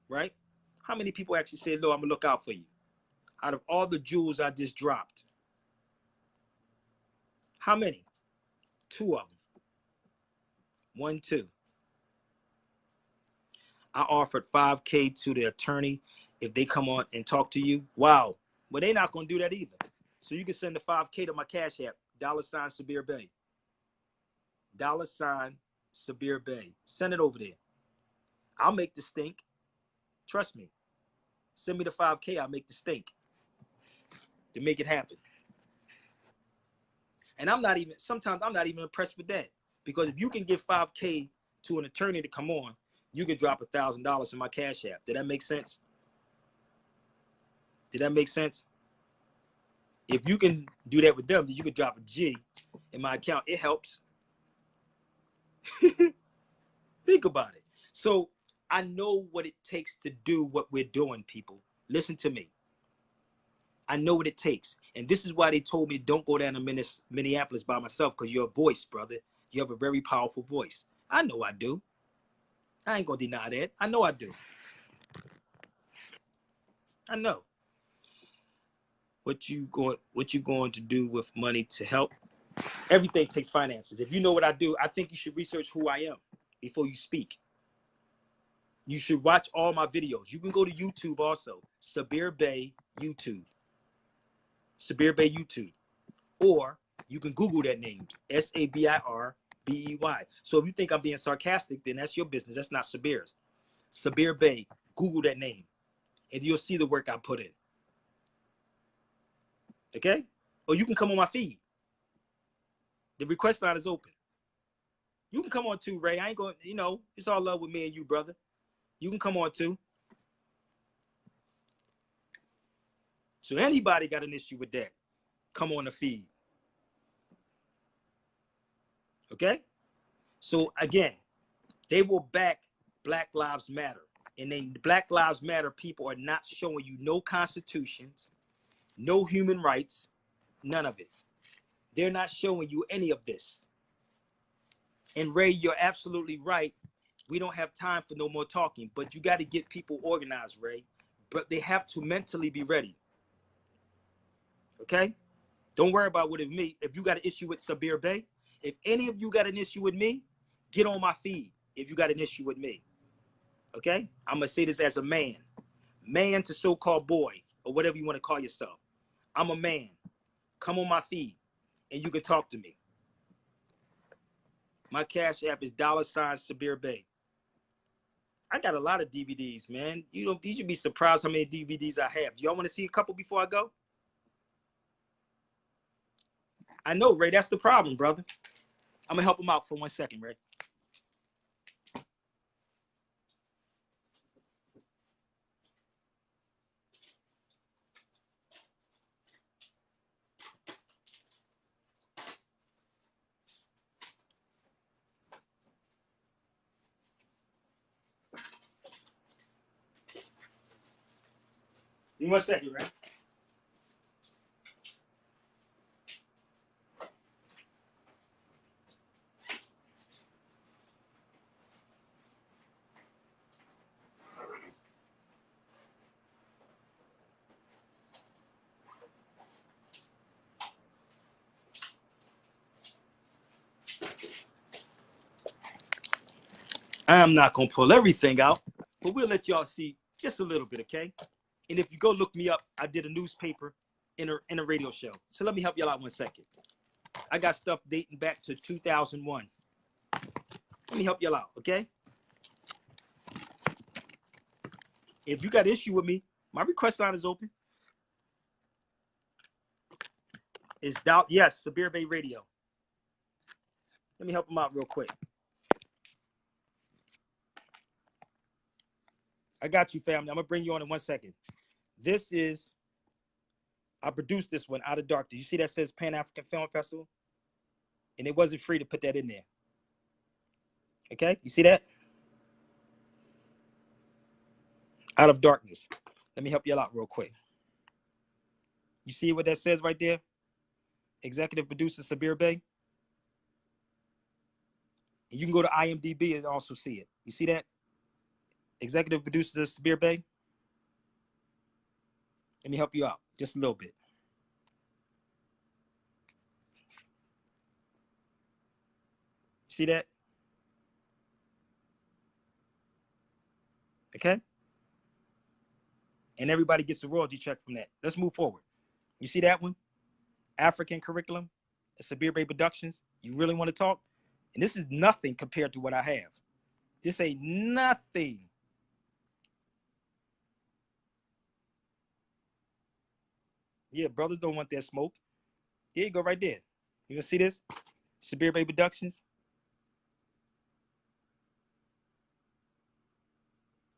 Right? How many people actually said, "Lord, I'm gonna look out for you"? Out of all the jewels I just dropped, how many? 2 of them. 1, 2. I offered $5K to the attorney if they come on and talk to you. Wow. Well, they're not gonna do that either. So you can send the $5K to my Cash App, $ Sabir Bey. $ Sabir Bey. Send it over there. I'll make the stink. Trust me. Send me the $5K. I'll make the stink to make it happen. And sometimes I'm not even impressed with that, because if you can give $5K to an attorney to come on, you can drop $1,000 in my Cash App. Did that make sense? Did that make sense? If you can do that with them, then you can drop a G in my account. It helps. Think about it. So I know what it takes to do what we're doing, people. Listen to me. I know what it takes. And this is why they told me don't go down to Minneapolis by myself, because you're a voice, brother. You have a very powerful voice. I know I do. I ain't gonna deny that. I know I do. I know. What you going to do with money to help? Everything takes finances. If you know what I do, I think you should research who I am before you speak. You should watch all my videos. You can go to YouTube also. Sabir Bey YouTube. Sabir Bey YouTube. Or you can Google that name. Sabirbey. So if you think I'm being sarcastic, then that's your business. That's not Sabir's. Sabir Bey. Google that name. And you'll see the work I put in. Okay? Or you can come on my feed. The request line is open. You can come on too, Ray. I ain't going, it's all love with me and you, brother. You can come on too. So anybody got an issue with that, come on the feed. Okay? So again, they will back Black Lives Matter. And then Black Lives Matter people are not showing you no constitutions, no human rights, none of it. They're not showing you any of this. And Ray, you're absolutely right. We don't have time for no more talking, but you got to get people organized, Ray. But they have to mentally be ready. Okay? Don't worry about what it me. If you got an issue with Sabir Bey, if any of you got an issue with me, get on my feed if you got an issue with me. Okay? I'm going to say this as a man. Man to so-called boy, or whatever you want to call yourself. I'm a man. Come on my feed, and you can talk to me. My Cash App is $ Sabir Bey. I got a lot of DVDs, man. You should be surprised how many DVDs I have. Do y'all want to see a couple before I go? I know, Ray, that's the problem, brother. I'm going to help him out for 1 second, Ray. Give me 1 second, Ray. I'm not going to pull everything out, but we'll let y'all see just a little bit, okay? And if you go look me up, I did a newspaper in a radio show. So let me help y'all out 1 second. I got stuff dating back to 2001. Let me help y'all out, okay? If you got an issue with me, my request line is open. It's doubt, yes, Sabir Bey Radio. Let me help them out real quick. I got you, family. I'm gonna bring you on in 1 second. This is, I produced this one, Out of Dark. Did you see that says Pan African Film Festival? And it wasn't free to put that in there. Okay, you see that? Out of Darkness. Let me help y'all out real quick. You see what that says right there? Executive producer Sabir Bey. And you can go to IMDb and also see it. You see that? Executive producer Sabir Bey. Let me help you out just a little bit. See that? Okay? And everybody gets a royalty check from that. Let's move forward. You see that one? African curriculum, Sabir Bey Productions. You really want to talk? And this is nothing compared to what I have. This ain't nothing. Yeah, brothers don't want that smoke. There you go, right there. You gonna see this? Sabir Bey Productions.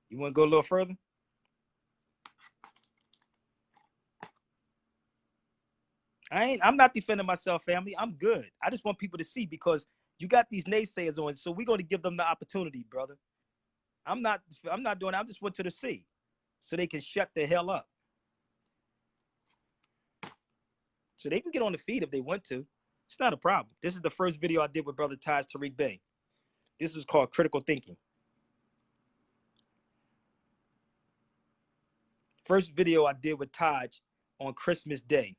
You want to go a little further? I'm not defending myself, family. I'm good. I just want people to see because you got these naysayers on, so we're going to give them the opportunity, brother. I'm not doing it. I just went to the sea so they can shut the hell up. So they can get on the feed if they want to. It's not a problem. This is the first video I did with Brother Taj Tariq Bey. This is called Critical Thinking. First video I did with Taj on Christmas Day.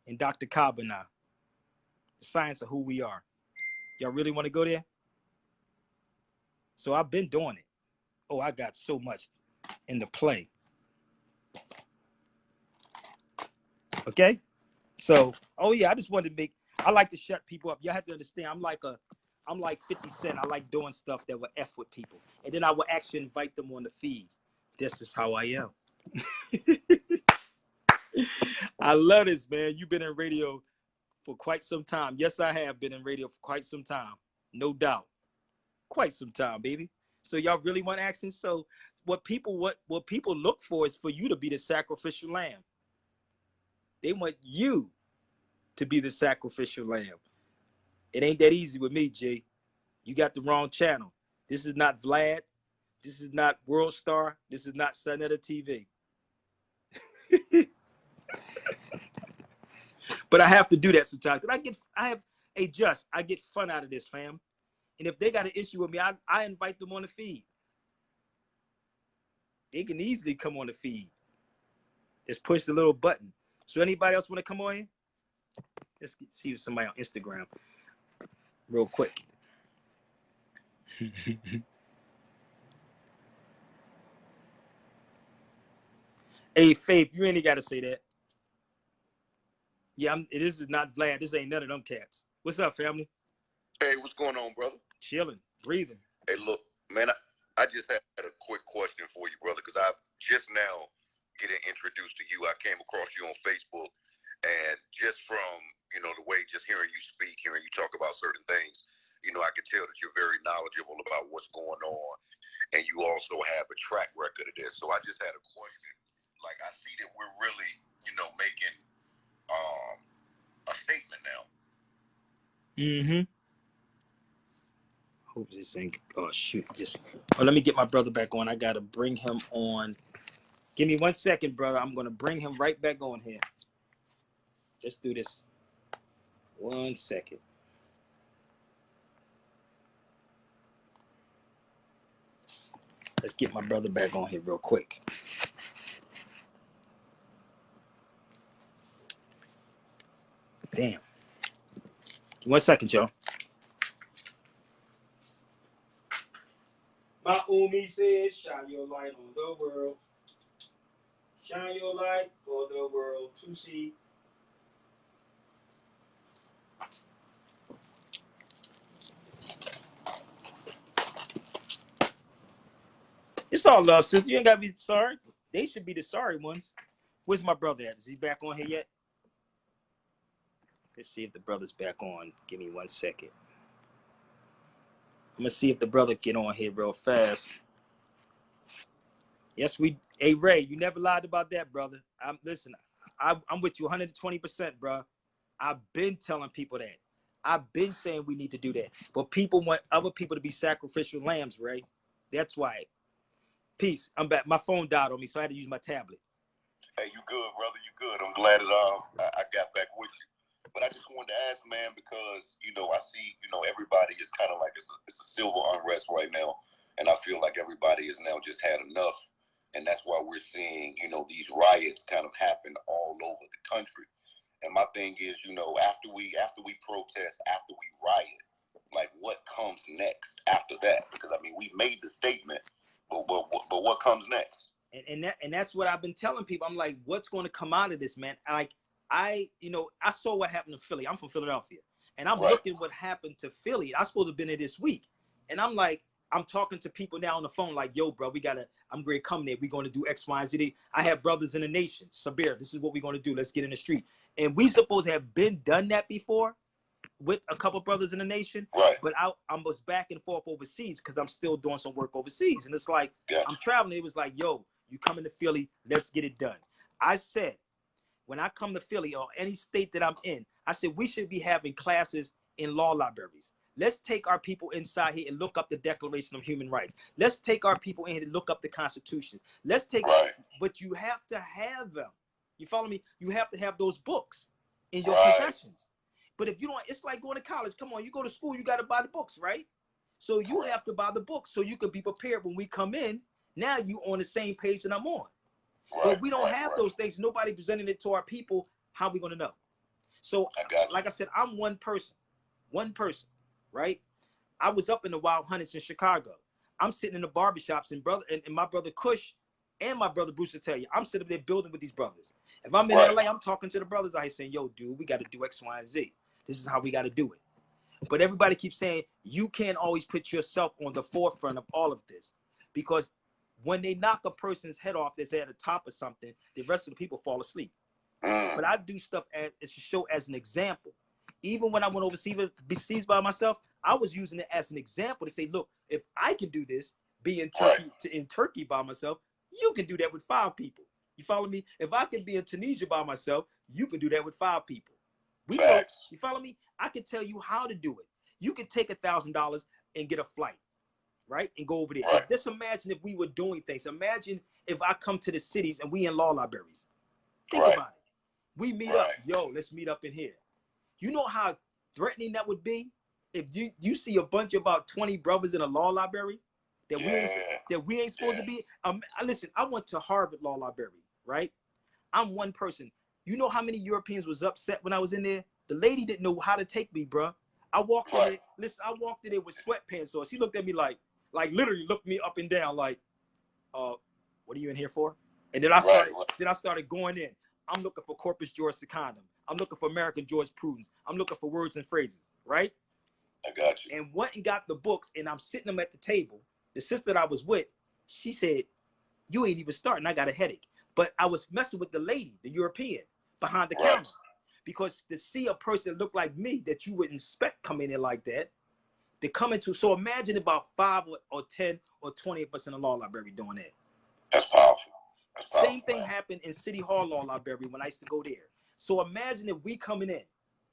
And Dr. Kabana, the science of who we are. Y'all really want to go there? So I've been doing it. Oh, I got so much in the play. Okay? So, oh yeah, I just wanted to make, I like to shut people up. Y'all have to understand, I'm like 50 Cent. I like doing stuff that will F with people. And then I will actually invite them on the feed. This is how I am. I love this, man. You've been in radio for quite some time. Yes, I have been in radio for quite some time. No doubt. Quite some time, baby. So y'all really want action? So what people look for is for you to be the sacrificial lamb. They want you to be the sacrificial lamb. It ain't that easy with me, G. You got the wrong channel. This is not Vlad. This is not World Star. This is not Sunetta TV. But I have to do that sometimes. I get fun out of this, fam. And if they got an issue with me, I invite them on the feed. They can easily come on the feed. Just push the little button. So anybody else want to come on here? Let's see somebody on Instagram real quick. Hey, Faith, you ain't got to say that. Yeah, this is not Vlad. This ain't none of them cats. What's up, family? Hey, what's going on, brother? Chilling, breathing. Hey, look, man, I just had a quick question for you, brother, because I'm just now getting introduced to you. I came across you on Facebook, and just from, the way just hearing you speak, hearing you talk about certain things, I can tell that you're very knowledgeable about what's going on, and you also have a track record of this. So I just had a question. Like, I see that we're really, making a statement now. Mm-hmm. Hope this ain't. Oh shoot! Let me get my brother back on. I gotta bring him on. Give me 1 second, brother. I'm gonna bring him right back on here. Let's do this. 1 second. Let's get my brother back on here real quick. Damn. 1 second, y'all. My Umi says, shine your light on the world. Shine your light for the world to see. It's all love, sister. You ain't gotta be sorry. They should be the sorry ones. Where's my brother at? Is he back on here yet? Let's see if the brother's back on. Give me 1 second. I'm gonna see if the brother get on here real fast. Yes, hey Ray, you never lied about that, brother. I'm with you 120%, bro. I've been telling people that. I've been saying we need to do that. But people want other people to be sacrificial lambs, Ray. That's why. Peace. I'm back. My phone died on me, so I had to use my tablet. Hey, you good, brother? You good? I'm glad that I got back with you. But I just wanted to ask, man, because I see everybody is kind of like it's a civil unrest right now, and I feel like everybody has now just had enough, and that's why we're seeing these riots kind of happen all over the country. And my thing is, after we protest, after we riot, like what comes next after that? Because I mean, we've made the statement, but what comes next? And that's what I've been telling people. I'm like, what's going to come out of this, man? Like I saw what happened in Philly. I'm from Philadelphia, and I'm looking what happened to Philly. I supposed to have been there this week, and I'm like, I'm talking to people now on the phone, like, yo, bro, I'm great coming there. We're going to do X, Y, and Z. I have brothers in the nation. Sabir, this is what we're going to do. Let's get in the street. And we supposed to have done that before with a couple brothers in the nation. Right. But I was back and forth overseas because I'm still doing some work overseas. And it's like, I'm traveling. It was like, yo, you coming to Philly, let's get it done. I said, when I come to Philly or any state that I'm in, I said, we should be having classes in law libraries. Let's take our people inside here and look up the Declaration of Human Rights. Let's take our people in here to look up the Constitution. Let's take, but you have to have them. You follow me? You have to have those books in your possessions. But if you don't, it's like going to college. Come on, you go to school, you got to buy the books, right? So you have to buy the books so you can be prepared when we come in. Now you on the same page that I'm on. But we don't have those things. Nobody presenting it to our people. How are we going to know? So, like I said, I'm one person, right? I was up in the Wild Hunters in Chicago. I'm sitting in the barbershops, and my brother Kush and my brother Bruce will tell you, I'm sitting there building with these brothers. If I'm in LA, I'm talking to the brothers out here saying, yo, dude, we got to do X, Y, and Z. This is how we got to do it. But everybody keeps saying you can't always put yourself on the forefront of all of this, because when they knock a person's head off that's at the top of something, the rest of the people fall asleep. But I do stuff to show as an example. Even when I went overseas by myself, I was using it as an example to say, look, if I can do this, be in Turkey by myself, you can do that with 5 people. You follow me? If I can be in Tunisia by myself, you can do that with 5 people. You follow me? I can tell you how to do it. You can take $1,000 and get a flight, right? And go over there. Just imagine if we were doing things. Imagine if I come to the cities and we in law libraries. Think about it. We meet up. Yo, let's meet up in here. You know how threatening that would be if you see a bunch of about 20 brothers in a law library that we ain't supposed to be. Listen, I went to Harvard Law Library, right? I'm one person. You know how many Europeans was upset when I was in there? The lady didn't know how to take me, bro. I walked in there. Listen, I walked in there with sweatpants on. She looked at me like literally looked me up and down like, what are you in here for? And then I started going in. I'm looking for Corpus Juris Secundum. I'm looking for American Jurisprudence. I'm looking for words and phrases, right? I got you. And went and got the books, and I'm sitting them at the table. The sister that I was with, she said, you ain't even starting. I got a headache. But I was messing with the lady, the European, behind the counter. Because to see a person that looked like me that you wouldn't expect coming in like that, to come into, so imagine about 5 or 10 or 20 of us in the law library doing that. That's powerful. Same thing happened in City Hall Law Library when I used to go there. So imagine if we coming in,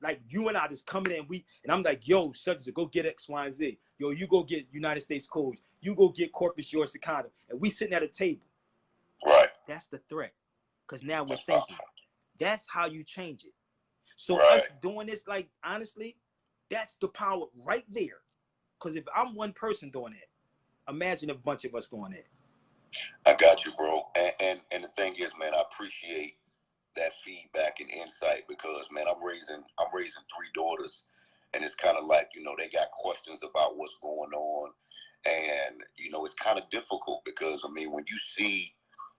like you and I just coming in, and I'm like, yo, such go get X, Y, and Z. Yo, you go get United States Codes. You go get Corpus Juris Secundum. And we sitting at a table. Right. That's the threat. Because now we're thinking. That's how you change it. So us doing this, like, honestly, that's the power right there. Because if I'm one person doing it, imagine a bunch of us doing it. I got you, bro. And the thing is, man, I appreciate that feedback and insight because, man, I'm raising 3 daughters, and it's kind of like, they got questions about what's going on, and it's kind of difficult because, I mean, when you see,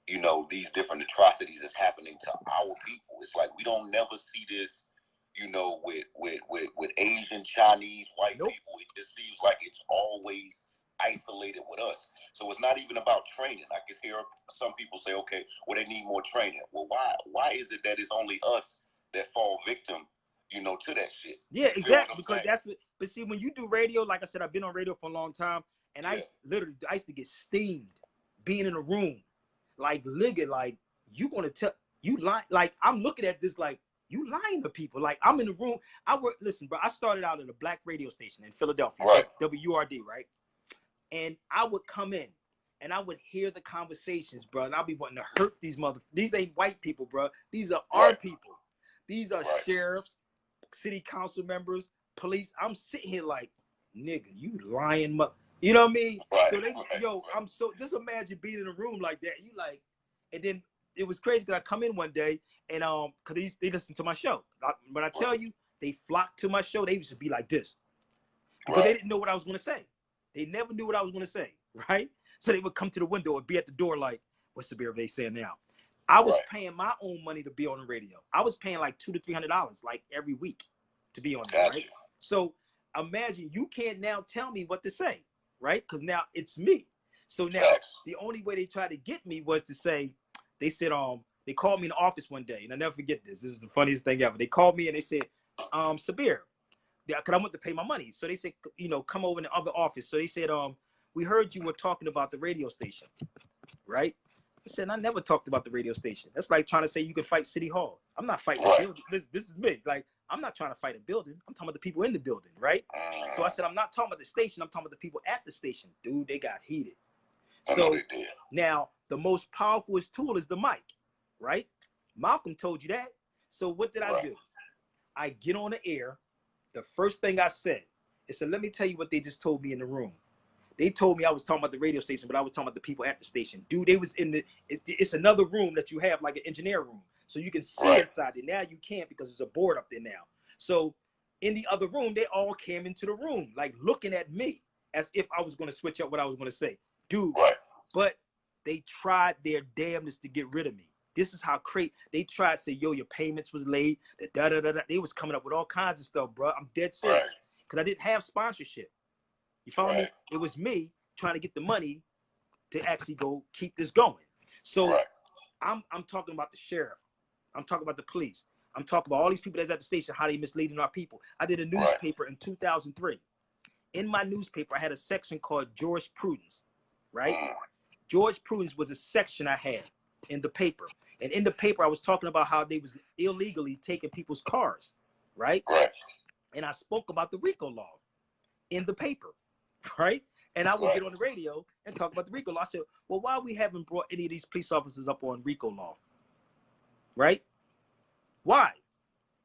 you know, these different atrocities that's happening to our people, it's like we don't never see this, you know, with Asian, Chinese, white people. It just seems like it's always isolated with us. So it's not even about training. I can hear some people say, okay, well, they need more training. Well, why is it that it's only us that fall victim, you know, to that shit? Yeah, exactly. Because that's what. But see, when you do radio, like I said, I've been on radio for a long time, and I used to get steamed being in a room, like nigga, like you gonna tell you lie, like I'm looking at this like you lying to people. Like I'm in the room. Listen, bro. I started out at a black radio station in Philadelphia, right. WRD, right? And I would come in and I would hear the conversations, bro. And I'll be wanting to hurt these these ain't white people, bro. These are our people. These are sheriffs, city council members, police. I'm sitting here like, nigga, you lying mother. You know what I mean? So I'm so, just imagine being in a room like that. You like, and then it was crazy because I come in one day and because they listen to my show. When I tell you, they flocked to my show. They used to be like this because they didn't know what I was going to say. They never knew what I was going to say, right? So they would come to the window and be at the door like, what's Sabir Bey saying now? I was paying my own money to be on the radio. I was paying like $200 to $300 like every week to be on there, right? So imagine you can't now tell me what to say, right? Because now it's me. So now the only way they tried to get me was to say, they said, they called me in the office one day, and I never forget this. This is the funniest thing ever. They called me and they said, Sabir, because I went to pay my money. So they said, you know, come over in the other office. So they said, we heard you were talking about the radio station, right? I said, I never talked about the radio station. That's like trying to say you can fight City Hall. I'm not fighting a building. This is me. Like, I'm not trying to fight a building. I'm talking about the people in the building, right? So I said, I'm not talking about the station. I'm talking about the people at the station. Dude, they got heated. So now the most powerful tool is the mic, right? Malcolm told you that. So what did I do? I get on the air. The first thing I said is, let me tell you what they just told me in the room. They told me I was talking about the radio station, but I was talking about the people at the station. Dude, they was in it's another room that you have, like an engineer room. So you can see inside it. Now you can't because there's a board up there now. So in the other room, they all came into the room, like looking at me as if I was going to switch up what I was going to say. Dude, but they tried their damnedest to get rid of me. This is how crazy. They tried to say, yo, your payments was late. They was coming up with all kinds of stuff, bro. I'm dead serious. Because I didn't have sponsorship. You follow me? It was me trying to get the money to actually go keep this going. So I'm talking about the sheriff. I'm talking about the police. I'm talking about all these people that's at the station, how they misleading our people. I did a newspaper in 2003. In my newspaper, I had a section called jurisprudence, right? Jurisprudence was a section I had in the paper. And in the paper, I was talking about how they was illegally taking people's cars, right? And I spoke about the RICO law in the paper, right? And I would get on the radio and talk about the RICO law. I said, well, why we haven't brought any of these police officers up on RICO law, right? Why?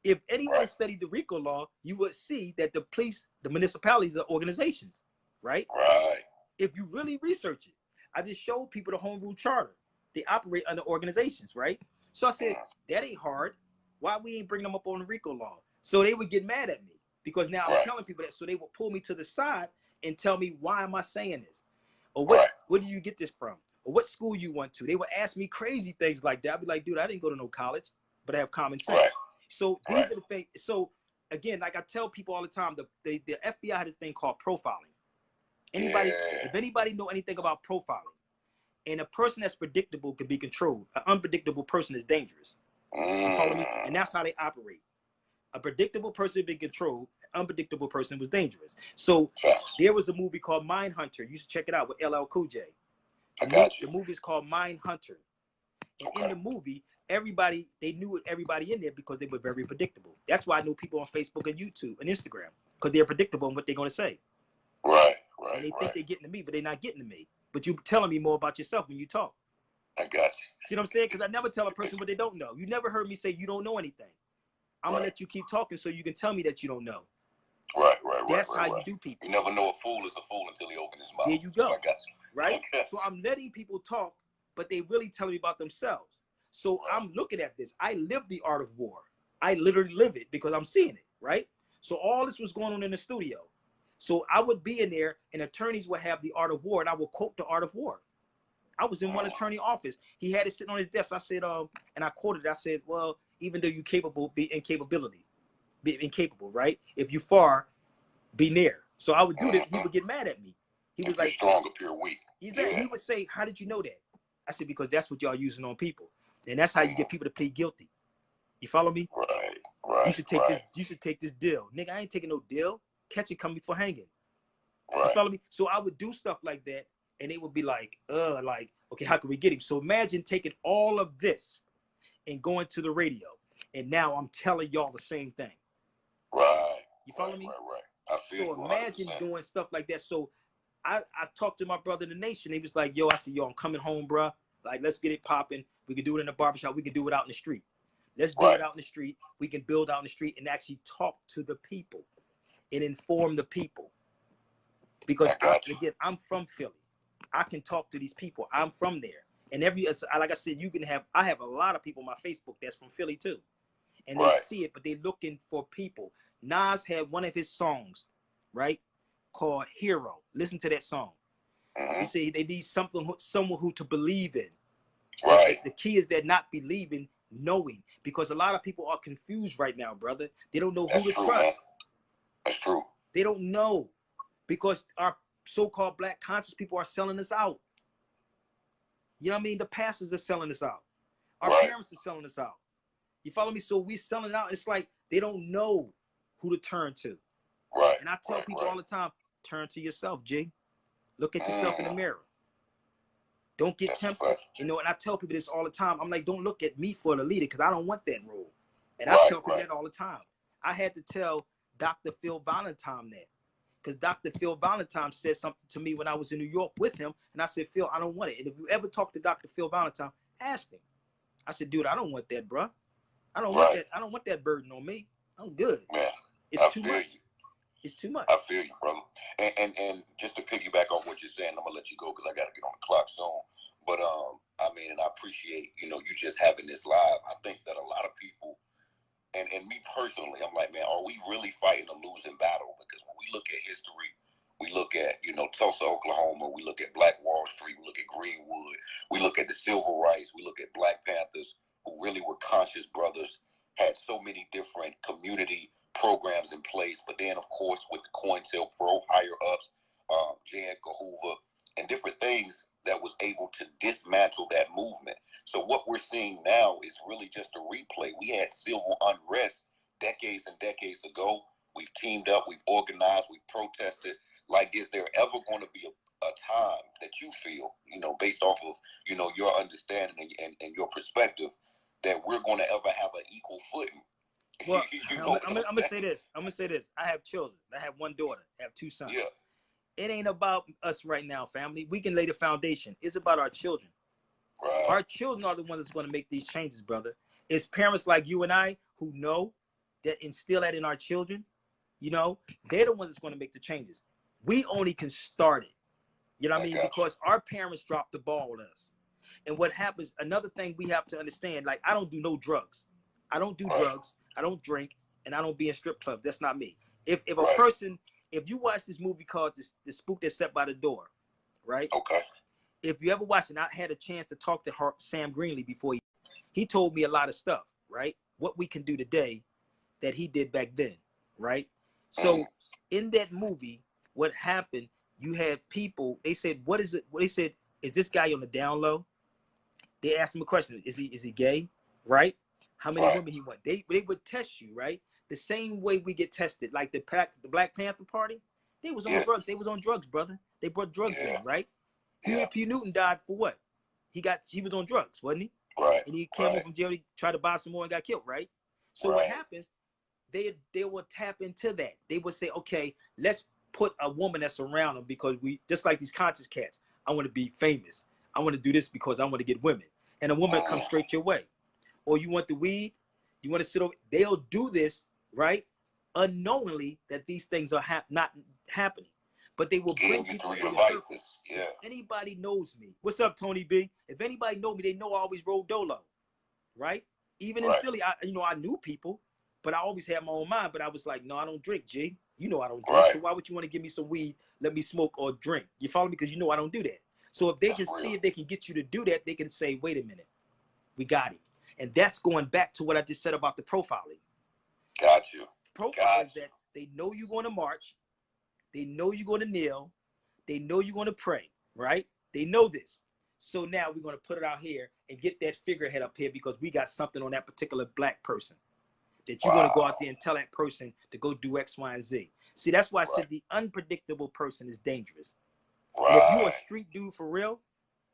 If anyone studied the RICO law, you would see that the police, the municipalities are organizations, right? If you really research it, I just showed people the home rule charter. They operate under organizations, right? So I said, that ain't hard. Why we ain't bringing them up on the RICO law? So they would get mad at me because now I'm telling people that. So they would pull me to the side and tell me, why am I saying this? Or where do you get this from? Or what school you went to? They would ask me crazy things like that. I'd be like, dude, I didn't go to no college, but I have common sense. So these are the things. So again, like I tell people all the time, the FBI had this thing called profiling. If anybody know anything about profiling, and a person that's predictable can be controlled. An unpredictable person is dangerous. You follow me? And that's how they operate. A predictable person being controlled, an unpredictable person was dangerous. So there was a movie called Mindhunter. You should check it out with LL Cool J. The movie is called Mindhunter. And in the movie, they knew everybody in there because they were very predictable. That's why I know people on Facebook and YouTube and Instagram, because they're predictable in what they're going to say. And they think they're getting to me, but they're not getting to me. But you're telling me more about yourself when you talk. I got you. See what I'm saying? Because I never tell a person what they don't know. You never heard me say you don't know anything. I'm going to let you keep talking so you can tell me that you don't know. That's how you do people. You never know a fool is a fool until he opens his mouth. There you go. So I got you. Right? So I'm letting people talk, but they really telling me about themselves. So I'm looking at this. I live the art of war. I literally live it because I'm seeing it, right? So all this was going on in the studio. So I would be in there, and attorneys would have the Art of War, and I would quote the Art of War. I was in one attorney office. He had it sitting on his desk. I said, and I quoted. I said, well, even though you're capable, be incapable, right? If you far, be near. So I would do this. He would get mad at me. He was like, strong, appear weak. He would say, how did you know that? I said, because that's what y'all using on people, and that's how you get people to plead guilty. You follow me? Right. You should take this. You should take this deal, nigga. I ain't taking no deal. Catch it coming for hanging. Right. You follow me? So I would do stuff like that, and it would be like, okay, how can we get him? So imagine taking all of this and going to the radio, and now I'm telling y'all the same thing. Right. You follow me? Right. I feel So imagine 100%. doing stuff like that. So I talked to my brother in the nation. He was like, yo, I said, yo, I'm coming home, bro. Like, let's get it popping. We can do it in the barbershop. We can do it out in the street. Let's do it out in the street. We can build out in the street and actually talk to the people and inform the people. Because again, I'm from Philly. I can talk to these people. I'm from there. And like I said, I have a lot of people on my Facebook that's from Philly too. And they see it, but they're looking for people. Nas had one of his songs, right, called Hero. Listen to that song. He said they need someone who to believe in. Right. The key is that not believing, knowing. Because a lot of people are confused right now, brother. They don't know who to trust. Man. That's true. They don't know. Because our so-called black conscious people are selling us out. You know what I mean? The pastors are selling us out. Our parents are selling us out. You follow me? So we selling out. It's like they don't know who to turn to. Right. And I tell people all the time, turn to yourself, G. Look at yourself in the mirror. Don't get tempted. You know, and I tell people this all the time. I'm like, don't look at me for the leader because I don't want that role. And I tell people that all the time. I had to tell Dr. Phil Valentine that. Because Dr. Phil Valentine said something to me when I was in New York with him. And I said, Phil, I don't want it. And if you ever talk to Dr. Phil Valentine, ask him. I said, dude, I don't want that, bro. I don't want that. I don't want that burden on me. I'm good. Man, it's too much. It's too much. I feel you, brother. And just to piggyback on what you're saying, I'm gonna let you go because I gotta get on the clock soon. But I mean, and I appreciate, you just having this live. I think that a lot of people, and me personally, I'm like, man, are we really fighting a losing battle? Because when we look at history, we look at, Tulsa, Oklahoma, we look at Black Wall Street, we look at Greenwood, we look at the civil rights, we look at Black Panthers, who really were conscious brothers, had so many different community programs in place. But then, of course, with the COINTELPRO, higher ups, J. Edgar Hoover, and different things that was able to dismantle that movement. So what we're seeing now is really just a replay. We had civil unrest decades and decades ago. We've teamed up, we've organized, we've protested. Like, is there ever going to be a time that you feel, based off of, your understanding and your perspective, that we're going to ever have an equal footing? Well, I'm gonna say this. I have children. I have one daughter. I have two sons. Yeah. It ain't about us right now, family. We can lay the foundation. It's about our children. Right. Our children are the ones that's going to make these changes, brother. It's parents like you and I who know that instill that in our children. They're the ones that's going to make the changes. We only can start it. You know what I mean? Because our parents dropped the ball on us. And what happens, another thing we have to understand, like, I don't do no drugs. I don't do drugs. I don't drink, and I don't be in strip clubs. That's not me. If a person, if you watch this movie called The Spook That Sat by the Door, right? Okay. If you ever watch it, I had a chance to talk to Sam Greenlee before he told me a lot of stuff, right? What we can do today that he did back then, right? So in that movie, what happened, you had people, they said, what is it? They said, is this guy on the down low? They asked him a question. Is he gay? Right? How many women he want? They would test you, right? The same way we get tested. Like the Black Panther Party, they was on drugs. They was on drugs, brother. They brought drugs in, right? Huey P. Newton died for what? He was on drugs, wasn't he? Right. And he came home from jail, he tried to buy some more and got killed, right? So what happens, they will tap into that. They would say, okay, let's put a woman that's around them, because we, just like these conscious cats, I want to be famous. I want to do this because I want to get women. And a woman comes straight your way. Or you want the weed, you want to sit over. They'll do this, right? Unknowingly that these things are not happening. But they will bring people to your circle. Yeah. Anybody knows me. What's up, Tony B? If anybody know me, they know I always roll dolo, right? Even in Philly, I knew people, but I always had my own mind. But I was like, no, I don't drink, G. You know I don't drink, Right. so why would you want to give me some weed, let me smoke or drink? You follow me? Because you know I don't do that. So if they That's can real. see if they can get you to do that, they can say, wait a minute, we got it. And that's going back to what I just said about the profiling. Got you. Profile is that they know you're going to march, they know you're going to kneel, they know you're going to pray, right? They know this. So now we're going to put it out here and get that figurehead up here because we got something on that particular black person that you're going to go out there and tell that person to go do X, Y, and Z. See, that's why I said the unpredictable person is dangerous. And if you're a street dude for real,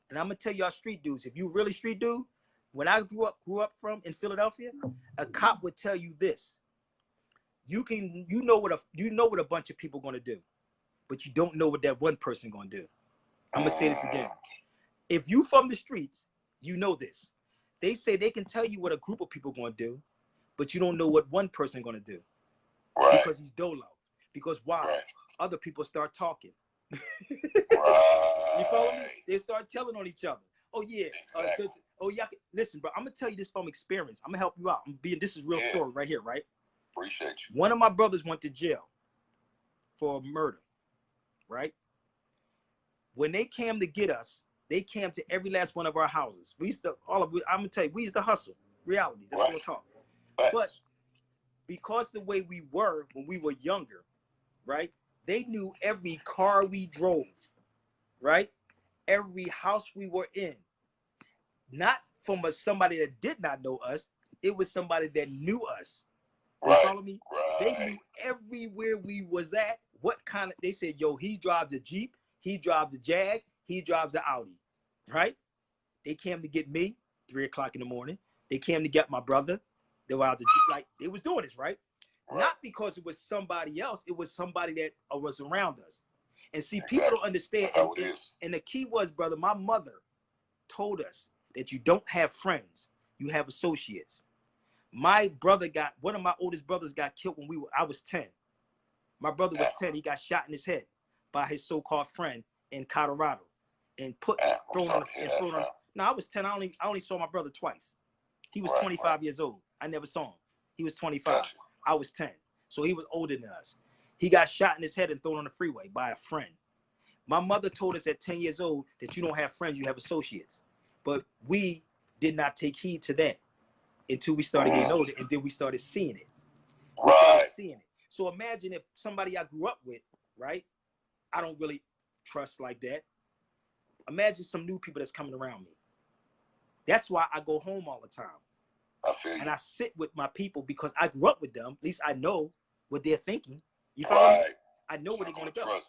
and I'm going to tell y'all street dudes, if you really street dude, when I grew up from in Philadelphia, a cop would tell you this. You know what a bunch of people going to do, but you don't know what that one person going to do. I'm going to say this again. If you from the streets, you know this. They say they can tell you what a group of people going to do, but you don't know what one person going to do. Right. Because he's dolo. Because why? Right. Other people start talking. Right. You follow me? They start telling on each other. Oh yeah. Exactly. Oh yeah. Listen, bro. I'm gonna tell you this from experience. I'm gonna help you out. This is real story right here, right? Appreciate you. One of my brothers went to jail for murder, right? When they came to get us, they came to every last one of our houses. I'm gonna tell you, we used to hustle. Reality. That's what we're talking. But because the way we were when we were younger, right? They knew every car we drove, right? Every house we were in. Not from somebody that did not know us. It was somebody that knew us. You follow me? They knew everywhere we was at. They said, yo, he drives a Jeep, he drives a Jag, he drives an Audi, right? They came to get me, 3 o'clock in the morning. They came to get my brother. They were out to like they was doing this, right? Not because it was somebody else, it was somebody that was around us. And see, people don't understand. And the key was, brother, my mother told us that you don't have friends, you have associates. My brother one of my oldest brothers got killed when I was 10. My brother was 10. He got shot in his head by his so-called friend in Colorado and thrown on. No, I was 10. I only saw my brother twice. He was 25 years old. I never saw him. He was 25. I was 10. So he was older than us. He got shot in his head and thrown on the freeway by a friend. My mother told us at 10 years old that you don't have friends, you have associates. But we did not take heed to that until we started getting older, and then we started seeing it. We started seeing it. So imagine if somebody I grew up with, right? I don't really trust like that. Imagine some new people that's coming around me. That's why I go home all the time. And I sit with my people because I grew up with them. At least I know what they're thinking. You follow me? I know where they're going to go.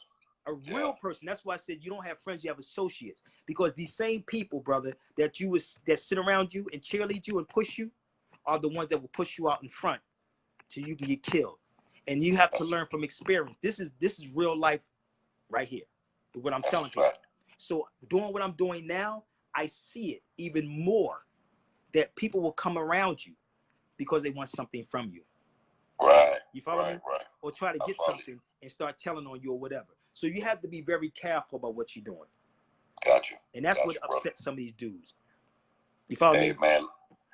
A real person. That's why I said you don't have friends, you have associates. Because these same people, brother, that sit around you and cheerlead you and push you are the ones that will push you out in front till you can get killed. And you have to learn from experience. This is real life right here, what I'm telling you. So doing what I'm doing now, I see it even more that people will come around you because they want something from you. You follow me? Or try to get something and start telling on you or whatever. So you have to be very careful about what you're doing. Got you. And that's what upsets some of these dudes. You follow me? Hey, man,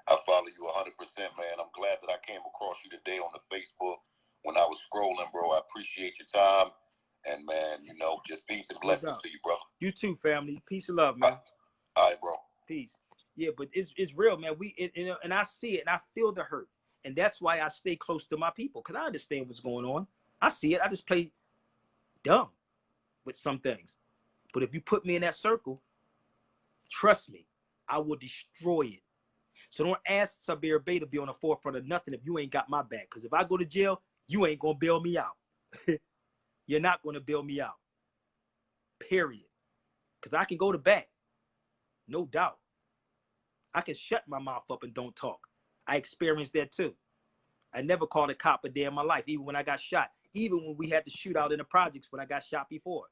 I follow you 100%, man. I'm glad that I came across you today on the Facebook when I was scrolling, bro. I appreciate your time. And, man, just peace and blessings to you, brother. You too, family. Peace and love, man. All right, bro. Peace. Yeah, but it's real, man. And I see it and I feel the hurt. And that's why I stay close to my people, because I understand what's going on. I see it. I just play dumb with some things. But if you put me in that circle, trust me, I will destroy it. So don't ask Sabir Bey to be on the forefront of nothing if you ain't got my back. Because if I go to jail, you ain't going to bail me out. You're not going to bail me out. Period. Because I can go to bat. No doubt. I can shut my mouth up and don't talk. I experienced that too. I never called a cop a day in my life, even when I got shot. Even when we had to shoot out in the projects when I got shot before.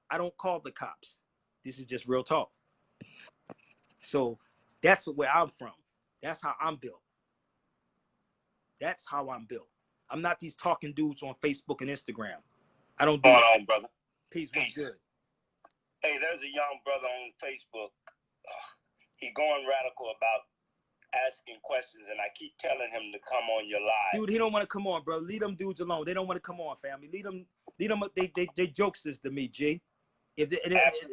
I don't call the cops. This is just real talk. So that's where I'm from. That's how I'm built. That's how I'm built. I'm not these talking dudes on Facebook and Instagram. I don't do that. Going on, brother? Peace. What's good? Hey, there's a young brother on Facebook. He going radical about asking questions, and I keep telling him to come on your live. Dude, he don't want to come on, bro. Leave them dudes alone. They don't want to come on, family. Leave them. They jokesters to me, G. And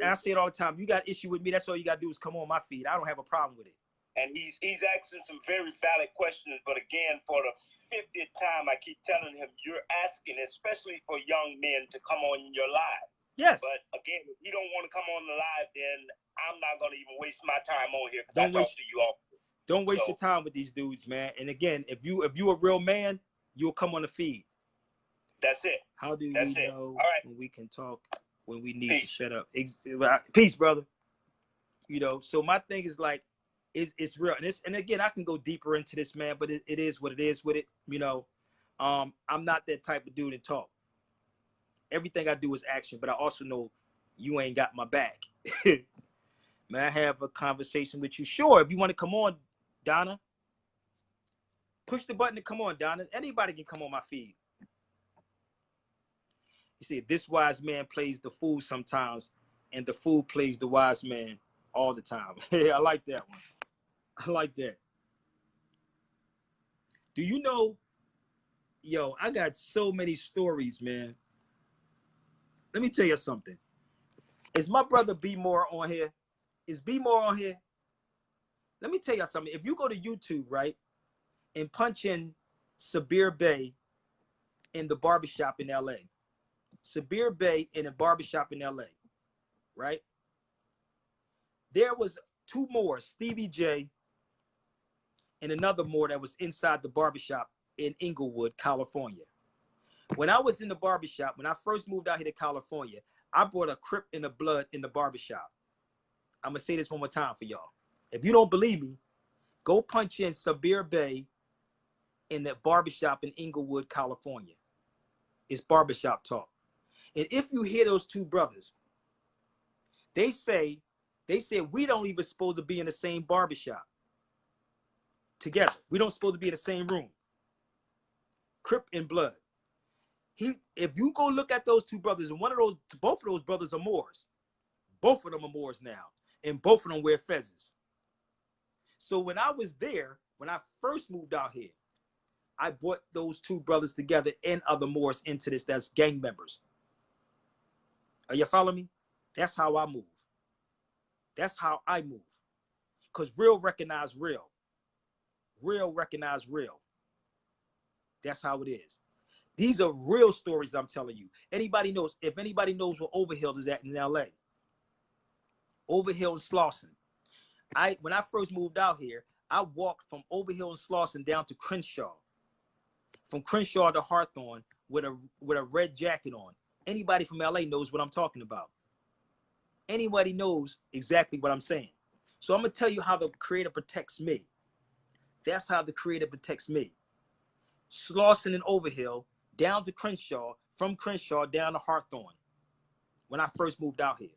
I say it all the time. You got issue with me, that's all you got to do is come on my feed. I don't have a problem with it. And he's asking some very valid questions, but again, for the 50th time, I keep telling him, you're asking, especially for young men, to come on your live. Yes. But again, if you don't want to come on the live, then I'm not going to even waste my time on here, because I talk to you all. Don't waste your time with these dudes, man. And again, if you a real man, you'll come on the feed. That's it. How do we know when we can talk, when we need to shut up? Peace, brother. You know, so my thing is like, it's real. And again, I can go deeper into this, man, but it is what it is with it. You know, I'm not that type of dude to talk. Everything I do is action, but I also know you ain't got my back. May I have a conversation with you? Sure, if you want to come on, Donna. Push the button to come on, Donna. Anybody can come on my feed. You see, this wise man plays the fool sometimes, and the fool plays the wise man all the time. I like that one. I like that. Do you know, yo, I got so many stories, man. Let me tell you something. Is my brother B More on here? Is B More on here? Let me tell you something. If you go to YouTube, right, and punch in Sabir Bey in the barbershop in LA, Sabir Bey in a barbershop in LA, right? There was two more, Stevie J and another more that was inside the barbershop in Inglewood, California. When I was in the barbershop, when I first moved out here to California, I brought a Crip in the blood in the barbershop. I'm going to say this one more time for y'all. If you don't believe me, go punch in Sabir Bey in the barbershop in Inglewood, California. It's barbershop talk. And if you hear those two brothers, they say we don't even supposed to be in the same barbershop together. We don't supposed to be in the same room. Crip and blood. If you go look at those two brothers, and both of those brothers are Moors. Both of them are Moors now. And both of them wear fezzes. So when I was there, when I first moved out here, I brought those two brothers together and other Moors into this. That's gang members. Are you following me? That's how I move. That's how I move. Because real recognize real. Real recognize real. That's how it is. These are real stories I'm telling you. Anybody knows, if anybody knows where Overhill is at in LA. Overhill and Slauson. When I first moved out here, I walked from Overhill and Slauson down to Crenshaw. From Crenshaw to Hawthorne with a red jacket on. Anybody from LA knows what I'm talking about. Anybody knows exactly what I'm saying. So I'm going to tell you how the Creator protects me. That's how the Creator protects me. Slauson and Overhill, down to Crenshaw, from Crenshaw down to Hawthorne. When I first moved out here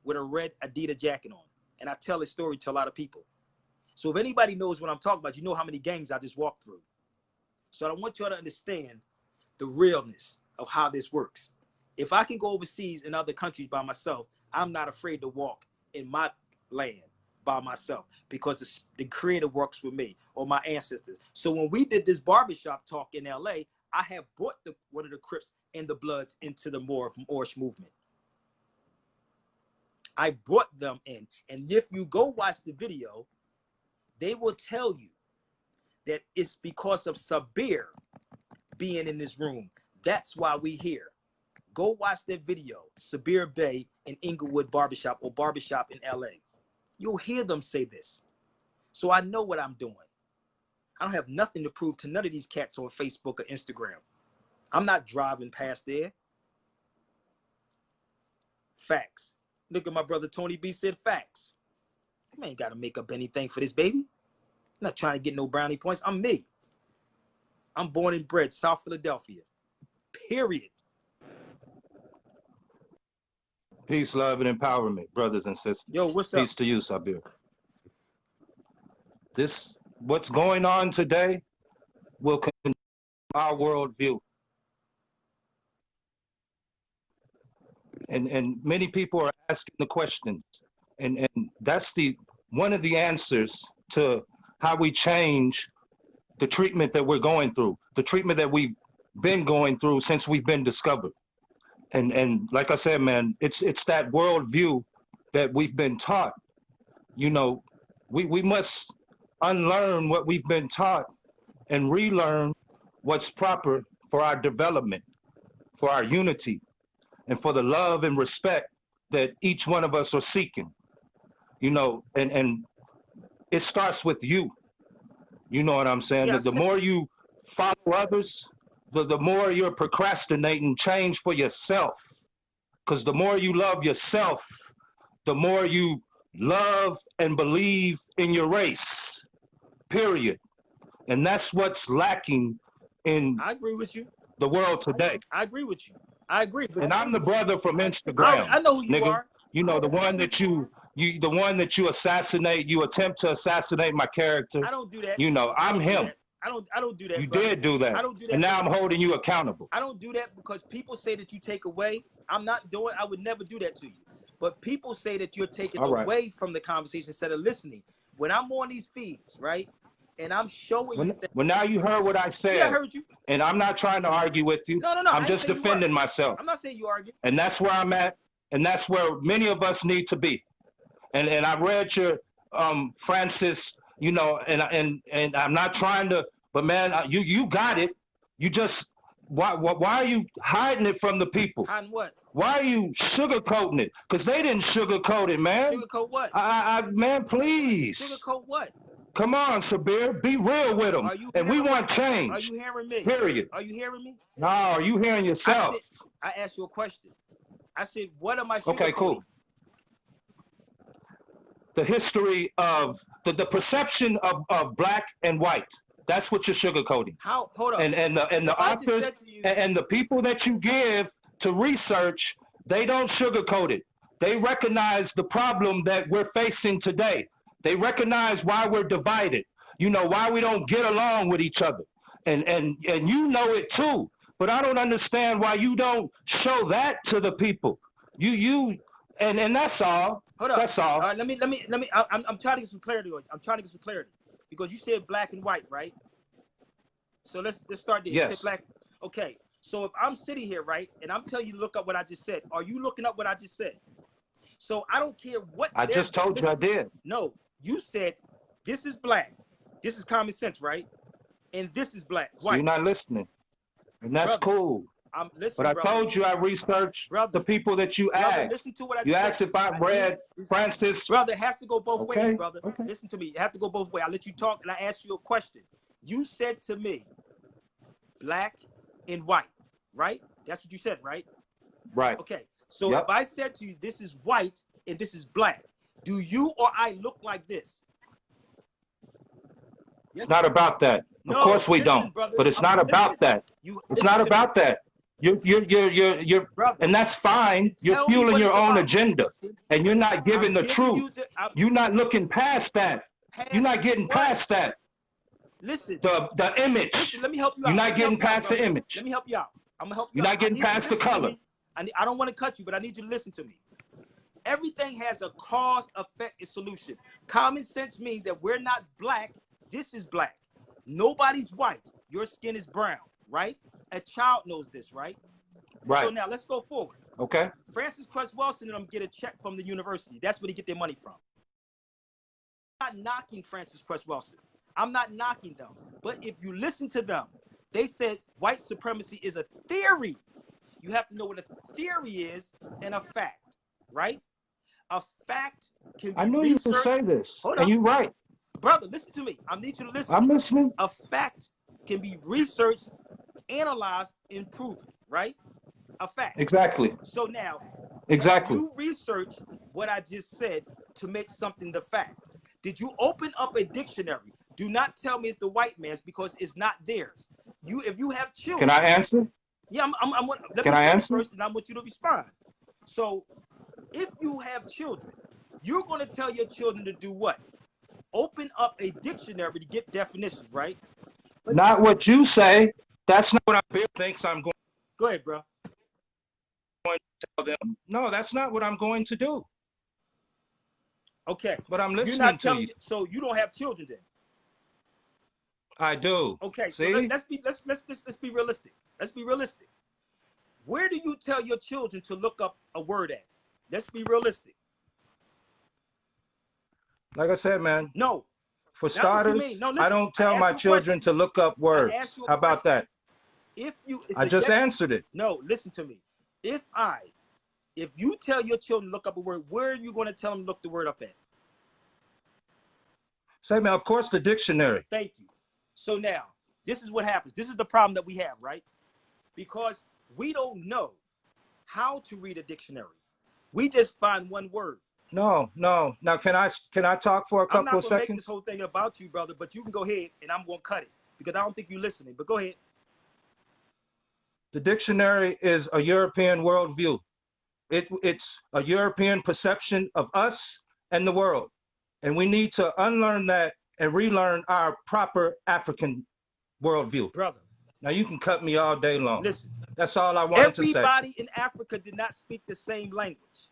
with a red Adidas jacket on. And I tell this story to a lot of people. So if anybody knows what I'm talking about, you know how many gangs I just walked through. So I want you all to understand the realness of how this works. If I can go overseas in other countries by myself, I'm not afraid to walk in my land by myself because the Creator works with me or my ancestors. So when we did this barbershop talk in LA, I have brought one of the Crips and the Bloods into the Moorish movement. I brought them in. And if you go watch the video, they will tell you that it's because of Sabir being in this room. That's why we here. Go watch that video, Sabir Bey in Inglewood Barbershop or Barbershop in LA. You'll hear them say this. So I know what I'm doing. I don't have nothing to prove to none of these cats on Facebook or Instagram. I'm not driving past there. Facts. Look at my brother Tony B said facts. I ain't got to make up anything for this, baby. I'm not trying to get no brownie points. I'm me. I'm born and bred, South Philadelphia. Period. Peace, love, and empowerment, brothers and sisters. Yo, what's up? Peace to you, Sabir. What's going on today will continue our worldview. And many people are asking the questions. And that's one of the answers to how we change the treatment that we're going through, the treatment that we've been going through since we've been discovered. And like I said, man, it's that worldview that we've been taught. You know, we must unlearn what we've been taught and relearn what's proper for our development, for our unity, and for the love and respect that each one of us are seeking. You know, and it starts with you. You know what I'm saying? Yeah, I The said, more you follow others, the more you're procrastinating change for yourself. Because the more you love yourself, the more you love and believe in your race, period. And that's what's lacking in I agree with you. the world today. I agree with you. I agree. But And I'm the brother from Instagram, I know who you nigga. are. You know, the one that the one that you assassinate, you attempt to assassinate my character. I don't do that. You know, I I'm don't do him. that. I don't do that, You brother. did do that. I don't do that. And now I'm holding you accountable. I don't do that because people say that you take away. I'm not doing. I would never do that to you. But people say that you're taking All right. away from the conversation instead of listening. When I'm on these feeds, right, and I'm showing you that. Well, now you heard what I said. Yeah, I heard you. And I'm not trying to argue with you. No. I'm just defending myself. I'm not saying you argue. And that's where I'm at. And that's where many of us need to be. And I read your Francis, you know, and I'm not trying to, but man, you got it. You just why are you hiding it from the people? Hiding what? Why are you sugarcoating it? Because they didn't sugarcoat it, man. Sugarcoat what? Man, please. Sugarcoat what? Come on, Sabir, be real with them. And we want change. Are you hearing me? Period. Are you hearing me? No, are you hearing yourself? I asked you a question. I said, what am I sugarcoating? Okay, cool. The history of the perception of black and white. That's what you're sugarcoating. How? Hold on. And the authors and the people that you give to research, they don't sugarcoat it. They recognize the problem that we're facing today. They recognize why we're divided. You know, why we don't get along with each other. And you know it too. But I don't understand why you don't show that to the people. And that's all. Hold up. That's all. All right, let me. I'm trying to get some clarity on you. I'm trying to get some clarity because you said black and white, right? So let's start there. Yes. You said black. Okay. So if I'm sitting here, right, and I'm telling you to look up what I just said, are you looking up what I just said? So I don't care what. I just told you I did. No, you said this is black. This is common sense, right? And this is black. White. So you're not listening, and that's cool. I'm listening, but I told you I researched the people that you asked. Listen to what I you just asked said. if I read Francis. Brother, it has to go both ways, brother. Okay. Listen to me. It has to go both ways. I let you talk and I asked you a question. You said to me, black and white, right? That's what you said, right? Right. Okay. So if I said to you, this is white and this is black, do you or I look like this? It's not about that. No, of course we listen, don't. brother, but it's not about that. It's not about that. You're brother, and that's fine. You're fueling your own agenda. And you're not giving the truth. You're not looking past that. You're not getting past that. Listen. The image. Listen, let me help you out. You're not getting past the image. Let me help you out. I'm gonna help you You're out. not getting past the color. I don't want to cut you, but I need you to listen to me. Everything has a cause, effect, and solution. Common sense means that we're not black. This is black. Nobody's white. Your skin is brown, right? A child knows this, right? Right. So now let's go forward. Okay. Francis Cress Welsing and them get a check from the university. That's where they get their money from. I'm not knocking Francis Cress Welsing. I'm not knocking them. But if you listen to them, they said white supremacy is a theory. You have to know what a theory is and a fact, right? A fact can be I knew you would say this. Hold and on. you're right. Brother, listen to me. I need you to listen. I'm listening. A fact can be researched, analyzed, and proven, right? A fact. Exactly. So now, exactly. You research what I just said to make something the fact. Did you open up a dictionary? Do not tell me it's the white man's because it's not theirs. If you have children. Can I answer? Yeah, Can I answer first, and I want you to respond. So, if you have children, you're going to tell your children to do what? Open up a dictionary to get definitions, right? But not what you say. That's not what I thinks I'm going. Go ahead, bro. To tell them. No, that's not what I'm going to do. Okay, but I'm listening you're not to telling you. So you don't have children then? I do. Okay, so See? let's be realistic. Let's be realistic. Where do you tell your children to look up a word at? Let's be realistic. Like I said, man, No, for not what you starters, mean. No, I listen. don't I tell asked my you a children question. to look up I words. asked you a How about question. that? If you, it's I the just answered it. No, listen to me. If you tell your children to look up a word, where are you going to tell them to look the word up at? Say, man, of course, the dictionary. Thank you. So now, this is what happens. This is the problem that we have, right? Because we don't know how to read a dictionary. We just find one word. No. Now, can I talk for a I'm couple not of going to make seconds? this whole thing about you, brother, but you can go ahead and I'm going to cut it because I don't think you're listening. But go ahead. The dictionary is a European worldview. It's a European perception of us and the world. And we need to unlearn that and relearn our proper African worldview. Brother, now you can cut me all day long. listen. That's all I wanted to say. Everybody in Africa did not speak the same language.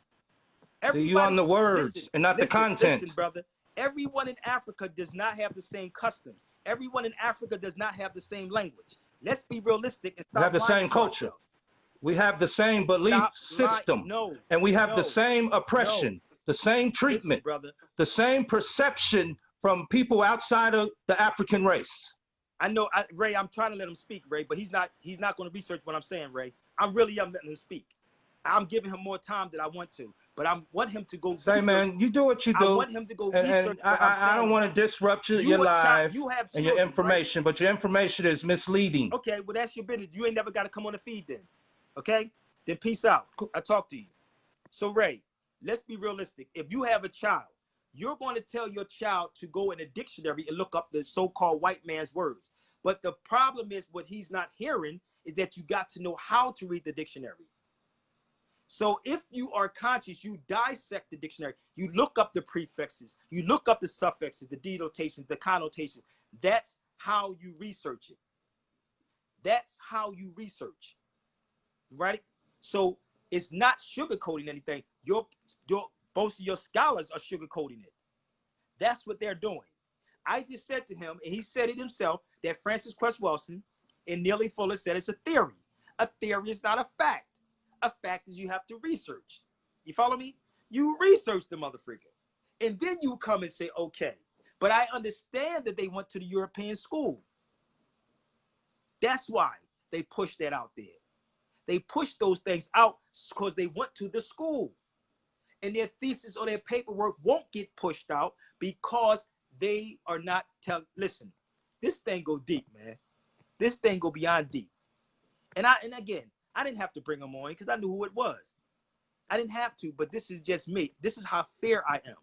See, you on the words and not the content. Listen, brother. Everyone in Africa does not have the same customs. Everyone in Africa does not have the same language. Let's be realistic and We stop have the lying same to culture. ourselves. We have the same belief system. No, and we have no, the same oppression, no. the same Listen, treatment, brother. the same perception from people outside of the African race. I know, Ray. I'm trying to let him speak, Ray, but he's not going to research what I'm saying, Ray. I'm letting him speak. I'm giving him more time than I want to, but I want him to go Say, research. man, you do what you do. I want him to go research what I'm saying. I don't want to disrupt your life and your information, right? but your information is misleading. Okay, well, that's your business. You ain't never got to come on the feed then. Okay? Then peace out. I talk to you. So, Ray, let's be realistic. If you have a child, you're going to tell your child to go in a dictionary and look up the so-called white man's words. But the problem is what he's not hearing is that you got to know how to read the dictionary. So if you are conscious, you dissect the dictionary. You look up the prefixes. You look up the suffixes, the denotations, the connotations. That's how you research it. That's how you research, right? So it's not sugarcoating anything. Most of your scholars are sugarcoating it. That's what they're doing. I just said to him, and he said it himself, that Francis Cress Welsing and Neely Fuller said it's a theory. A theory is not a fact. A fact is you have to research. You follow me? You research the motherfreaker. And then you come and say, okay, but I understand that they went to the European school. That's why they pushed that out there. They pushed those things out because they went to the school. And their thesis or their paperwork won't get pushed out because they are not telling. Listen, this thing go deep, man. This thing go beyond deep. And again, I didn't have to bring him on because I knew who it was. I didn't have to, but this is just me. This is how fair I am.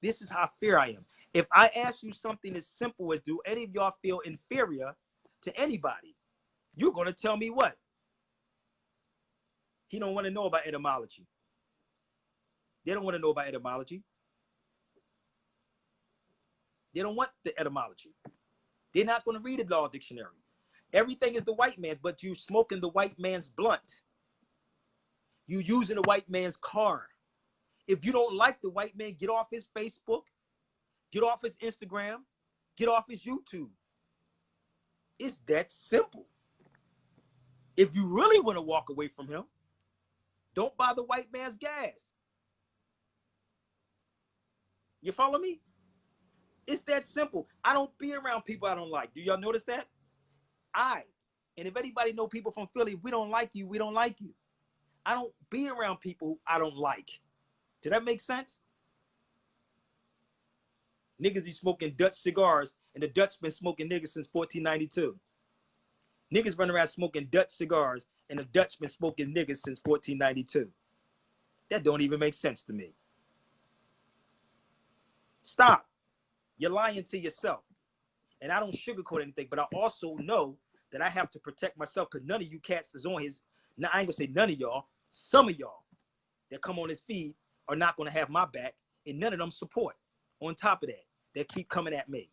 This is how fair I am. If I ask you something as simple as, do any of y'all feel inferior to anybody? You're going to tell me what? He don't want to know about etymology. They don't want to know about etymology. They don't want the etymology. They're not going to read a law dictionary. Everything is the white man's, but you smoking the white man's blunt. You using the white man's car. If you don't like the white man, get off his Facebook, get off his Instagram, get off his YouTube. It's that simple. If you really want to walk away from him, don't buy the white man's gas. You follow me? It's that simple. I don't be around people I don't like. Do y'all notice that? And if anybody know people from Philly, we don't like you, we don't like you. I don't be around people I don't like. Did that make sense? Niggas be smoking Dutch cigars, and the Dutch been smoking niggas since 1492. Niggas run around smoking Dutch cigars, and the Dutch been smoking niggas since 1492. That don't even make sense to me. Stop. You're lying to yourself. And I don't sugarcoat anything, but I also know that I have to protect myself because none of you cats is on his. Now, I ain't gonna say none of y'all. Some of y'all that come on his feed are not gonna have my back, and none of them support. On top of that, they keep coming at me.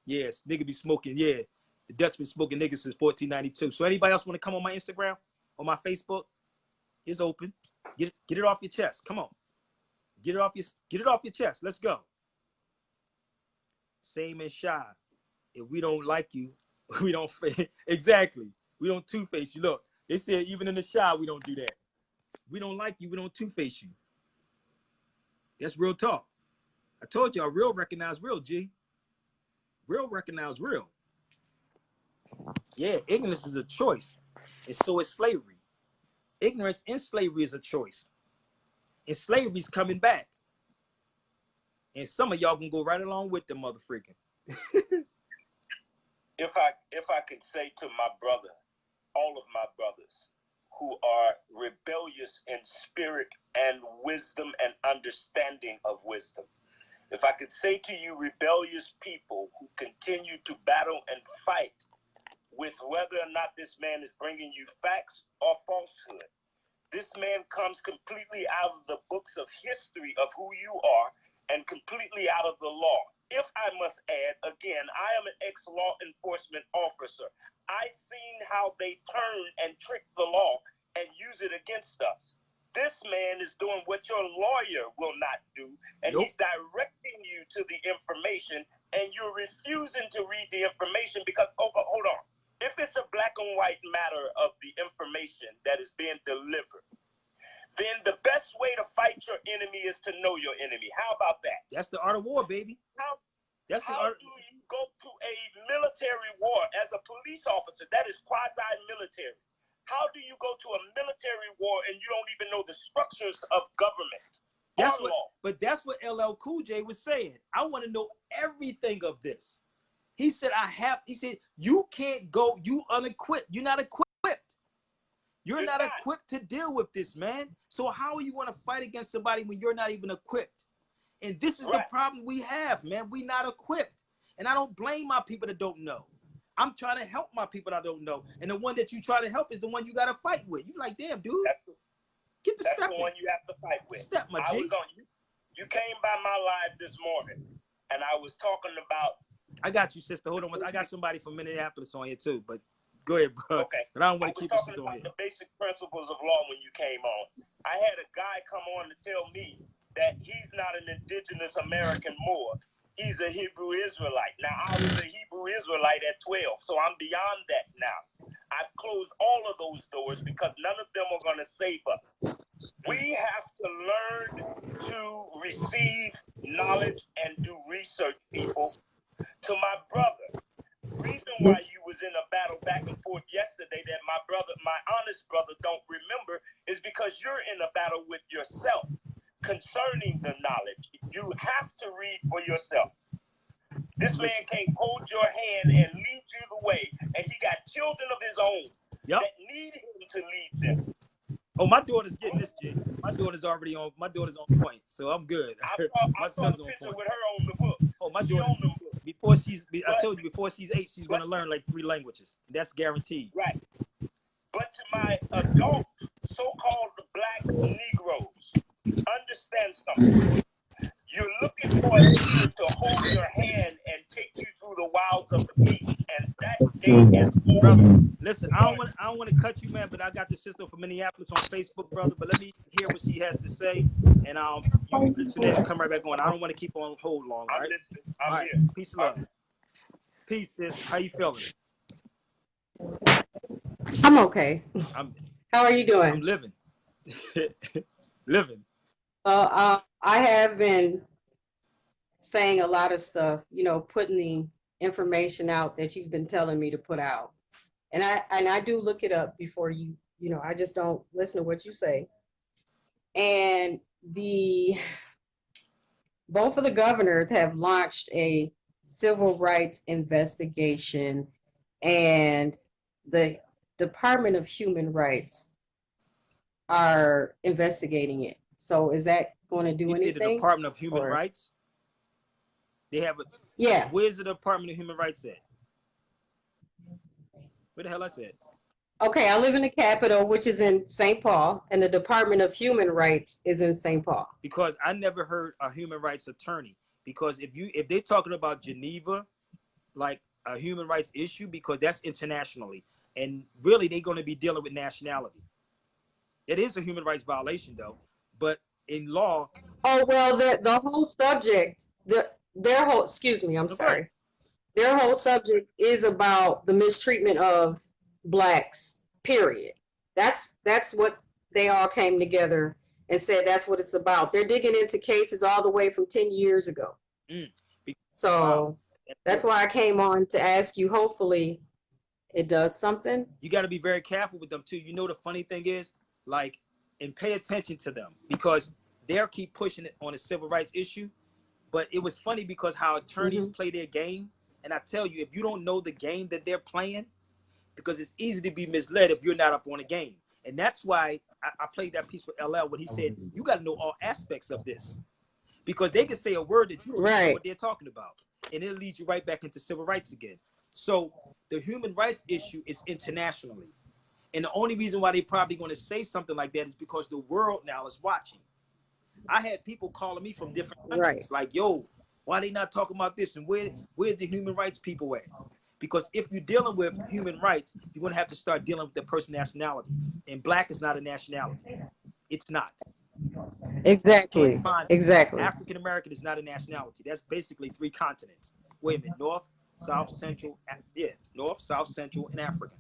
Yes, nigga be smoking. Yeah, the Dutch been smoking niggas since 1492. So anybody else want to come on my Instagram or my Facebook? It's open. Get it off your chest. Come on. Get it off your chest. Let's go. Same as Shy. If we don't like you, we don't exactly. We don't two-face you. Look, they said even in the Shy, we don't do that. We don't like you, we don't two-face you. That's real talk. I told y'all, real recognize real, G. Real recognize real. Yeah, ignorance is a choice. And so is slavery. Ignorance in slavery is a choice. And slavery's coming back. And some of y'all can go right along with the motherfucker. If I could say to my brother, all of my brothers who are rebellious in spirit and wisdom and understanding of wisdom, if I could say to you, rebellious people who continue to battle and fight with whether or not this man is bringing you facts or falsehood, this man comes completely out of the books of history of who you are and completely out of the law. If I must add, again, I am an ex-law enforcement officer. I've seen how they turn and trick the law and use it against us. This man is doing what your lawyer will not do, and he's directing you to the information, and you're refusing to read the information because, hold on. If it's a black and white matter of the information that is being delivered, then the best way to fight your enemy is to know your enemy. How about that? That's the art of war, baby. How do you go to a military war as a police officer? That is quasi-military. How do you go to a military war and you don't even know the structures of government? That's what LL Cool J was saying. I want to know everything of this. He said, you can't go, you unequipped. You're not equipped. You're not equipped to deal with this, man. So how are you going to fight against somebody when you're not even equipped? And this is the problem we have, man. We're not equipped. And I don't blame my people that don't know. I'm trying to help my people that don't know. And the one that you try to help is the one you got to fight with. You like, damn, dude. Get the step. That's the one you have to fight with. Step, my G. You came by my live this morning, and I was talking about. I got you, sister. Hold on. I got somebody from Minneapolis on here, too. But go ahead, bro. Okay. But I don't want to keep this talking on about here. the basic principles of law when you came on. I had a guy come on to tell me that he's not an indigenous American Moor. He's a Hebrew Israelite. Now, I was a Hebrew Israelite at 12, so I'm beyond that now. I've closed all of those doors because none of them are going to save us. We have to learn to receive knowledge and do research, people. To my brother, reason why you was in a battle back and forth yesterday that my honest brother don't remember is because you're in a battle with yourself concerning the knowledge. You have to read for yourself. This man can't hold your hand and lead you the way, and he got children of his own that need him to lead them. Oh, my daughter's getting this, G. My daughter's on point, so I'm good. My son's on point. With her on the book. Oh, my daughter. I told you before she's 8, she's going to learn like 3 languages. That's guaranteed. Right. But to my adult so-called black Negroes, understand something. You're looking for a leader to hold your hand and take you through the wilds of the beast, and that day is over. Brother, listen, I don't want to cut you, man, but I got the sister from Minneapolis on Facebook, brother. But let me hear what she has to say, and you listen in and come right back on. I don't want to keep on hold long, right? I'm listening. I'm all right. Here. Peace and love. Peace, sis. How you feeling? I'm okay. How are you doing? I'm living. Living. Well, I have been saying a lot of stuff, putting the information out that you've been telling me to put out. And I do look it up before I just don't listen to what you say. And both of the governors have launched a civil rights investigation, and the Department of Human Rights are investigating it. So is that going to do anything? The Department of Human Rights? They have Where's the Department of Human Rights at? Where the hell I said? Okay, I live in the capital, which is in St. Paul, and the Department of Human Rights is in St. Paul. Because I never heard a human rights attorney. Because if they're talking about Geneva, like a human rights issue, because that's internationally, and really they're going to be dealing with nationality. It is a human rights violation, though. But in law, the whole subject, their whole, excuse me, I'm Okay. sorry. Their whole subject is about the mistreatment of blacks, period. That's what they all came together and said that's what it's about. They're digging into cases all the way from 10 years ago. Mm. So Wow. that's why I came on to ask you, hopefully it does something. You got to be very careful with them too. You know, the funny thing is, like, and pay attention to them because they'll keep pushing it on a civil rights issue. But it was funny because how attorneys play their game. And I tell you, if you don't know the game that they're playing, because it's easy to be misled if you're not up on the game. And that's why I played that piece with LL when he said, you got to know all aspects of this. Because they can say a word that you don't know what they're talking about. And it leads you right back into civil rights again. So the human rights issue is internationally. And the only reason why they're probably going to say something like that is because the world now is watching. I had people calling me from different countries like, yo, why they not talking about this? And where's the human rights people at? Because if you're dealing with human rights, you're going to have to start dealing with the person's nationality. And black is not a nationality. It's not. Exactly. Can't find exactly. African American is not a nationality. That's basically 3 continents. Wait a minute, North, South, Central, North, South, Central, and Africa.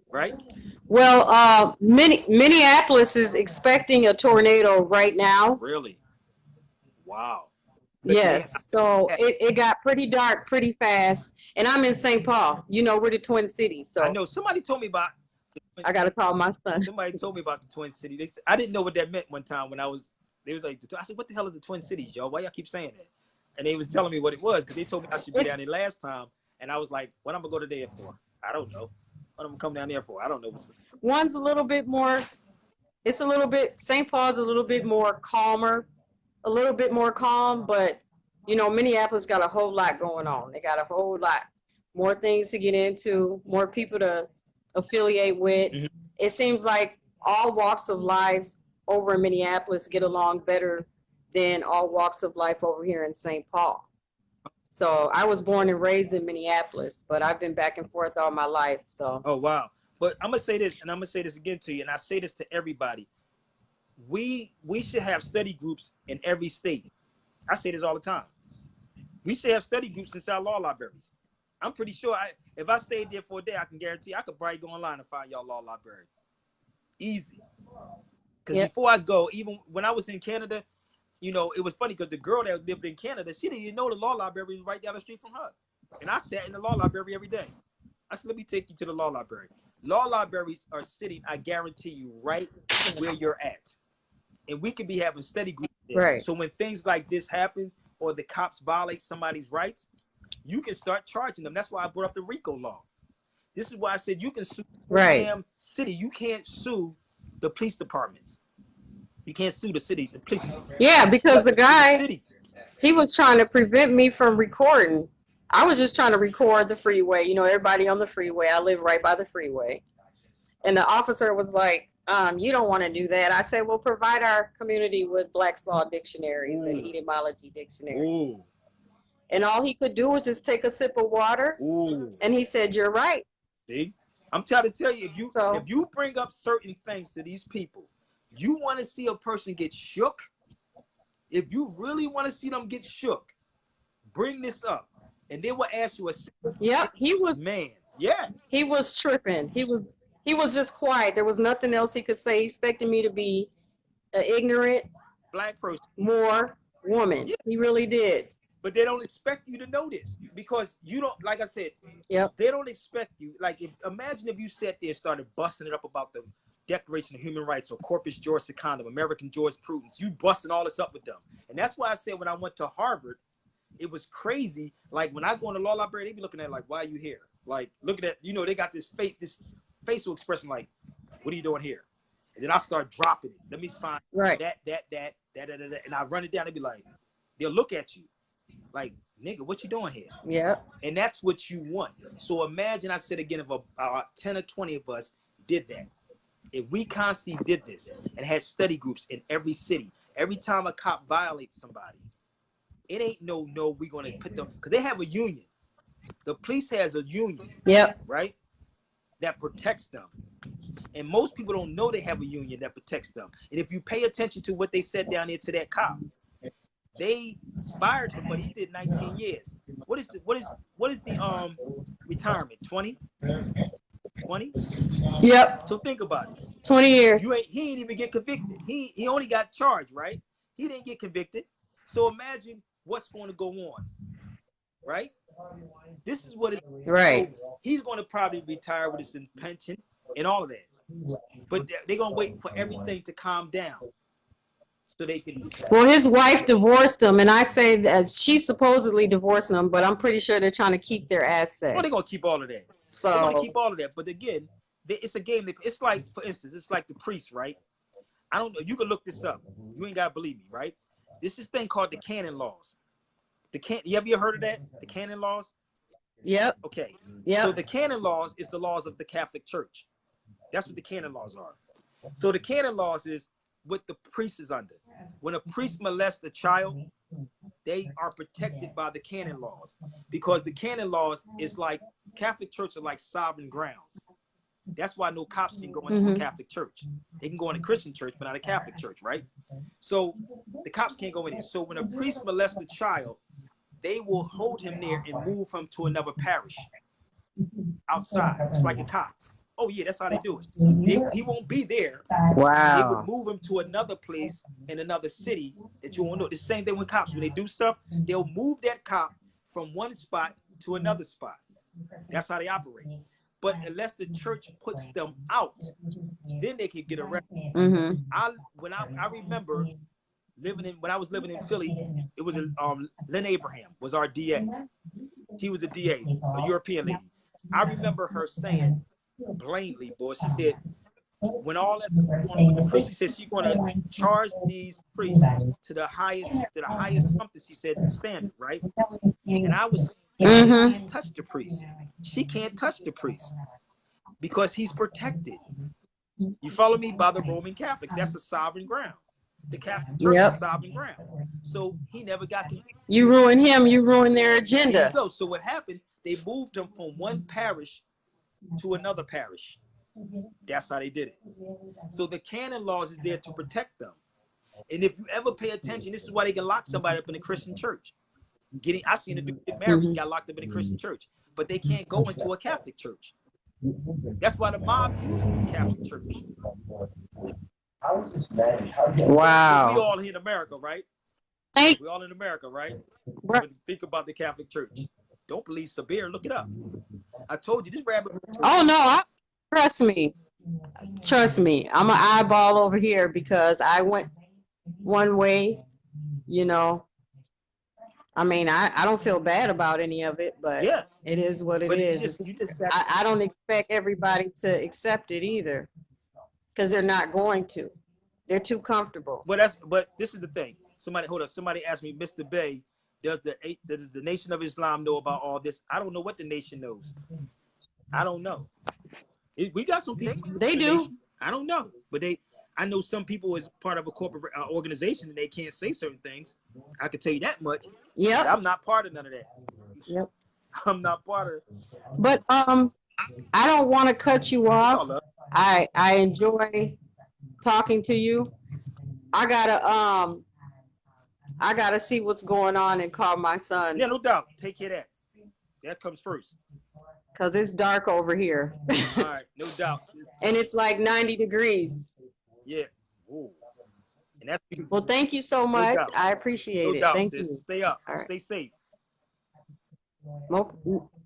Right? Well, Minneapolis is expecting a tornado right now. Really? Wow. Yes. So it got pretty dark pretty fast. And I'm in St. Paul. You know, we're the Twin Cities. So I know somebody told me about. I got to call my son. Somebody told me about the Twin Cities. I didn't know what that meant one time when they was like, I said, what the hell is the Twin Cities, y'all? Why y'all keep saying that? And they was telling me what it was because they told me I should be down there last time. And I was like, what I'm going to go to there for? I don't know. What I'm going to come down there for? I don't know. One's a little bit more, St. Paul's a little bit more calmer, a little bit more calm, but, you know, Minneapolis got a whole lot going on. They got a whole lot more things to get into, more people to affiliate with. It seems like all walks of lives over in Minneapolis get along better than all walks of life over here in St. Paul. So I was born and raised in Minneapolis, but I've been back and forth all my life. So. Oh, wow. But I'm going to say this, and I'm going to say this again to you, and I say this to everybody. We should have study groups in every state. I say this all the time. We should have study groups inside law libraries. I'm pretty sure if I stayed there for a day, I can guarantee I could probably go online and find y'all law library. Easy. Because before I go, even when I was in Canada, you know, it was funny because the girl that lived in Canada, she didn't even know the law library was right down the street from her. And I sat in the law library every day. I said, let me take you to the law library. Law libraries are sitting, I guarantee you, right where you're at. And we could be having study groups there. Right. So when things like this happens or the cops violate somebody's rights, you can start charging them. That's why I brought up the RICO law. This is why I said you can sue the damn city. You can't sue the police departments. You can't sue the city, the police. Yeah, because the guy, he was trying to prevent me from recording. I was just trying to record the freeway. You know, everybody on the freeway. I live right by the freeway. And the officer was like, you don't want to do that. I said, well, provide our community with Black's Law dictionaries and etymology dictionaries. And all he could do was just take a sip of water. And he said, you're right. See, I'm trying to tell you, if you bring up certain things to these people, you want to see a person get shook. If you really want to see them get shook, bring this up. And they will ask you he was, man. He was tripping. He was just quiet. There was nothing else he could say. He expected me to be an ignorant black person, more woman. He really did. But they don't expect you to know this because you don't, like I said, they don't expect you. Like, imagine if you sat there and started busting it up about the Declaration of Human Rights or Corpus Juris Secundum, American jurisprudence. You busting all this up with them. And that's why I said when I went to Harvard, it was crazy. Like, when I go in the law library, they be looking at like, why are you here? Like, look at that. You know, they got this facial expression like, what are you doing here? And then I start dropping it. Let me find that. And I run it down. They be like, they'll look at you. Like, nigga, what you doing here? Yeah. And that's what you want. So imagine, I said again, if 10 or 20 of us did that. If we constantly did this and had study groups in every city, every time a cop violates somebody, it ain't no, we're going to put them, because they have a union. The police has a union, right, that protects them. And most people don't know they have a union that protects them. And if you pay attention to what they said down there to that cop, They fired him, but he did 19 years. What is the retirement? 20? 20? Yep. So think about it. 20 years. He ain't even get convicted. He only got charged, right? He didn't get convicted. So imagine what's going to go on, right? This is what it's Right. so he's going to probably retire with his pension and all of that. But they're going to wait for everything to calm down so they can. Well, his wife divorced him, and I say that she supposedly divorced him, but I'm pretty sure they're trying to keep their assets. Well, they're going to keep all of that. They're going to So, keep all of that. But again, it's a game. It's like, for instance, it's like the priest, right? I don't know. You can look this up. You ain't got to believe me, right? This is thing called the canon laws. You ever heard of that? The canon laws? yep. Okay. Yep. So the canon laws is the laws of the Catholic Church. That's what the canon laws are. So the canon laws is what the priest is under. When a priest molests a child, they are protected by the canon laws, because the canon laws is like Catholic Church are like sovereign grounds. That's why no cops can go into a Catholic church. They can go in a Christian church, but not a Catholic church, right? So the cops can't go in there. So when a priest molests a child, they will hold him there and move him to another parish outside. It's like a cop. Oh yeah, that's how they do it. He won't be there. Wow. They would move him to another place in another city that you won't know. The same thing with cops. When they do stuff, they'll move that cop from one spot to another spot. That's how they operate. But unless the church puts them out, then they can get arrested. I remember when I was living in Philly, it was Lynn Abraham was our DA. She was a DA, a European lady. I remember her saying plainly, boy, she said, when all that was going on with the priests, she said she's going to charge these priests to the highest something, she said, standard, right? And I was saying, she can't touch the priest. She can't touch the priest because he's protected. You follow me? By the Roman Catholics. That's a sovereign ground. The Catholic Church is sovereign ground. So he never got convicted. You ruin him, you ruin their There agenda. you go. So what happened, they moved him from one parish to another parish. That's how they did it. So the canon laws is there to protect them. And if you ever pay attention, this is why they can lock somebody up in a Christian church. I seen a dude get married, he got locked up in a Christian church, but they can't go into a Catholic church. That's why the mob uses the Catholic church. Wow. But we all here in America, right? We all in America, right? But think about the Catholic Church. Don't believe Sabir, look it up. I told you this rabbit. Oh no, trust me. Trust me. I'm an eyeball over here because I went one way, you know. I mean, I don't feel bad about any of it, but yeah, it is what it is. I don't expect everybody to accept it either, because they're not going to. They're too comfortable. But this is the thing. Somebody asked me, Mr. Bey, does the Nation of Islam know about all this? I don't know what the nation knows. I don't know. We got some people. They do. Nation. I don't know, but I know some people is part of a corporate organization and they can't say certain things. I can tell you that much. Yeah. I'm not part of none of that. Yep. I'm not part of. But I don't want to cut you off. I enjoy talking to you. I gotta see what's going on and call my son. Yeah, no doubt. Take care of that. That comes first. Cause it's dark over here. All right, no doubt. And it's like 90 degrees. Yeah. Ooh. And that's well, thank you so much. No I appreciate it. Doubt, thank sis. you. Stay up. All right. Stay safe.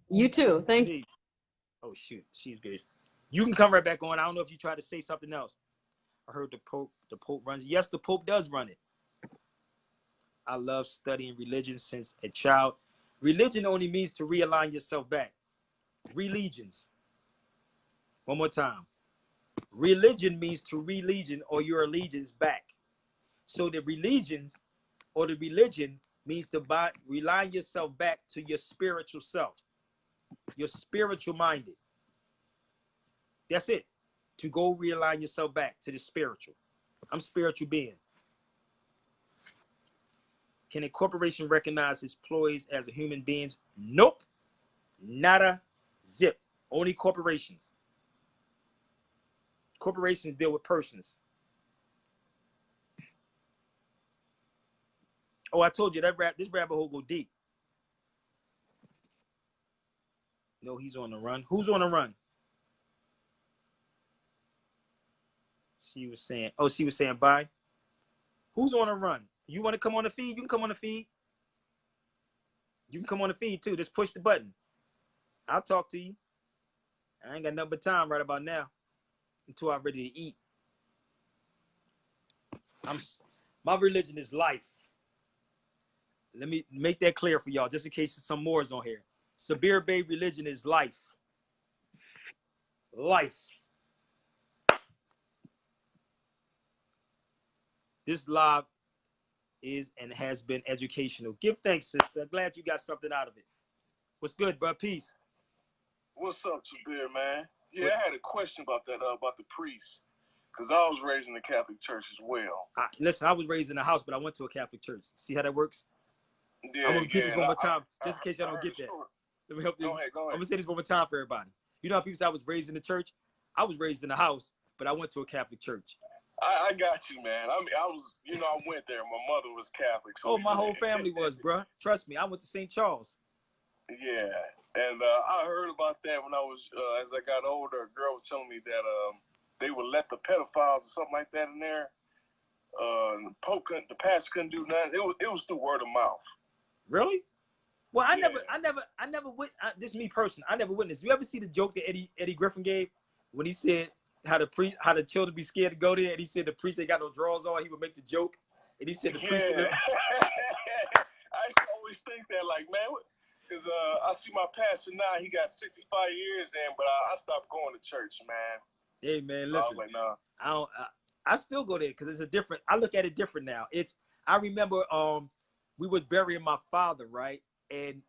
You too. Thank you. Oh shoot, she's good. You can come right back on. I don't know if you try to say something else. I heard the Pope runs. Yes, the Pope does run it. I love studying religion since a child. Religion only means to realign yourself back. Religions. One more time. Religion means to religion or your allegiance back. So the religions or the religion means to realign yourself back to your spiritual self. You're spiritual minded. That's it. To go realign yourself back to the spiritual. I'm a spiritual being. Can a corporation recognize its employees as human beings? Nope. Nada. Zip. Only corporations. Corporations deal with persons. Oh, I told you that this rabbit hole go deep. No, he's on the run. Who's on the run? She was saying, oh, she was saying bye. Who's on the run? You want to come on the feed? You can come on the feed. You can come on the feed too. Just push the button. I'll talk to you. I ain't got nothing but time right about now until I'm ready to eat. My religion is life. Let me make that clear for y'all, just in case some more is on here. Sabir Bey religion is life. Life. This live is and has been educational. Give thanks, sister. Glad you got something out of it. What's good, bro? Peace. What's up, Sabir, man? Yeah, I had a question about that, about the priests, because I was raised in the Catholic Church as well. Listen, I was raised in a house, but I went to a Catholic church. See how that works? Yeah, I'm gonna repeat this one more time, just in case y'all I don't heard get that. story. Let me help you. Go ahead. I'm gonna say this one more time for everybody. You know how people say I was raised in the church? I was raised in a house, but I went to a Catholic church. I got you, man. I mean, I was, I went there. My mother was Catholic. So my whole family was, bro. Trust me, I went to St. Charles. Yeah, and I heard about that when I was, as I got older. A girl was telling me that they would let the pedophiles or something like that in there. The pastor couldn't do nothing. It was through word of mouth. Really? Well, I never went. Just me personally, I never witnessed. You ever see the joke that Eddie Griffin gave when he said how the children be scared to go there, and he said the priest ain't got no drawers on. He would make the joke, and he said the priest. I always think that, like, man, because I see my pastor now. He got 65 years in, but I stopped going to church, man. Hey, man, so listen. I was like, nah. I still go there because it's a different. I look at it different now. I remember we were burying my father, right? And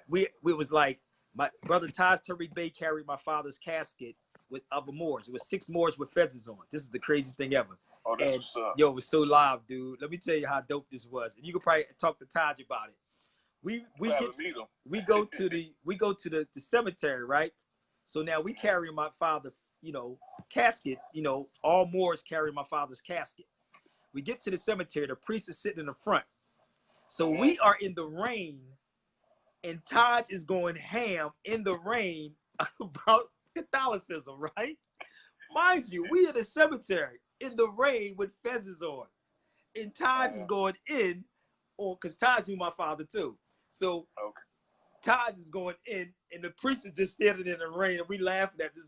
we was like, my brother Taj Tariq Bey carried my father's casket with other Moors. It was 6 Moors with feathers on. This is the craziest thing ever. Oh, that's what's up. Yo, it was so live, dude. Let me tell you how dope this was. And you could probably talk to Taj about it. We go to the cemetery, right? So now we carry my father's, casket. All Moors carry my father's casket. We get to the cemetery. The priest is sitting in the front. So we are in the rain, and Taj is going ham in the rain about Catholicism, right? Mind you, we in the cemetery in the rain with feathers on, and Taj is going in, because Taj knew my father too. So Taj is going in, and the priest is just standing in the rain, and we laughing at this.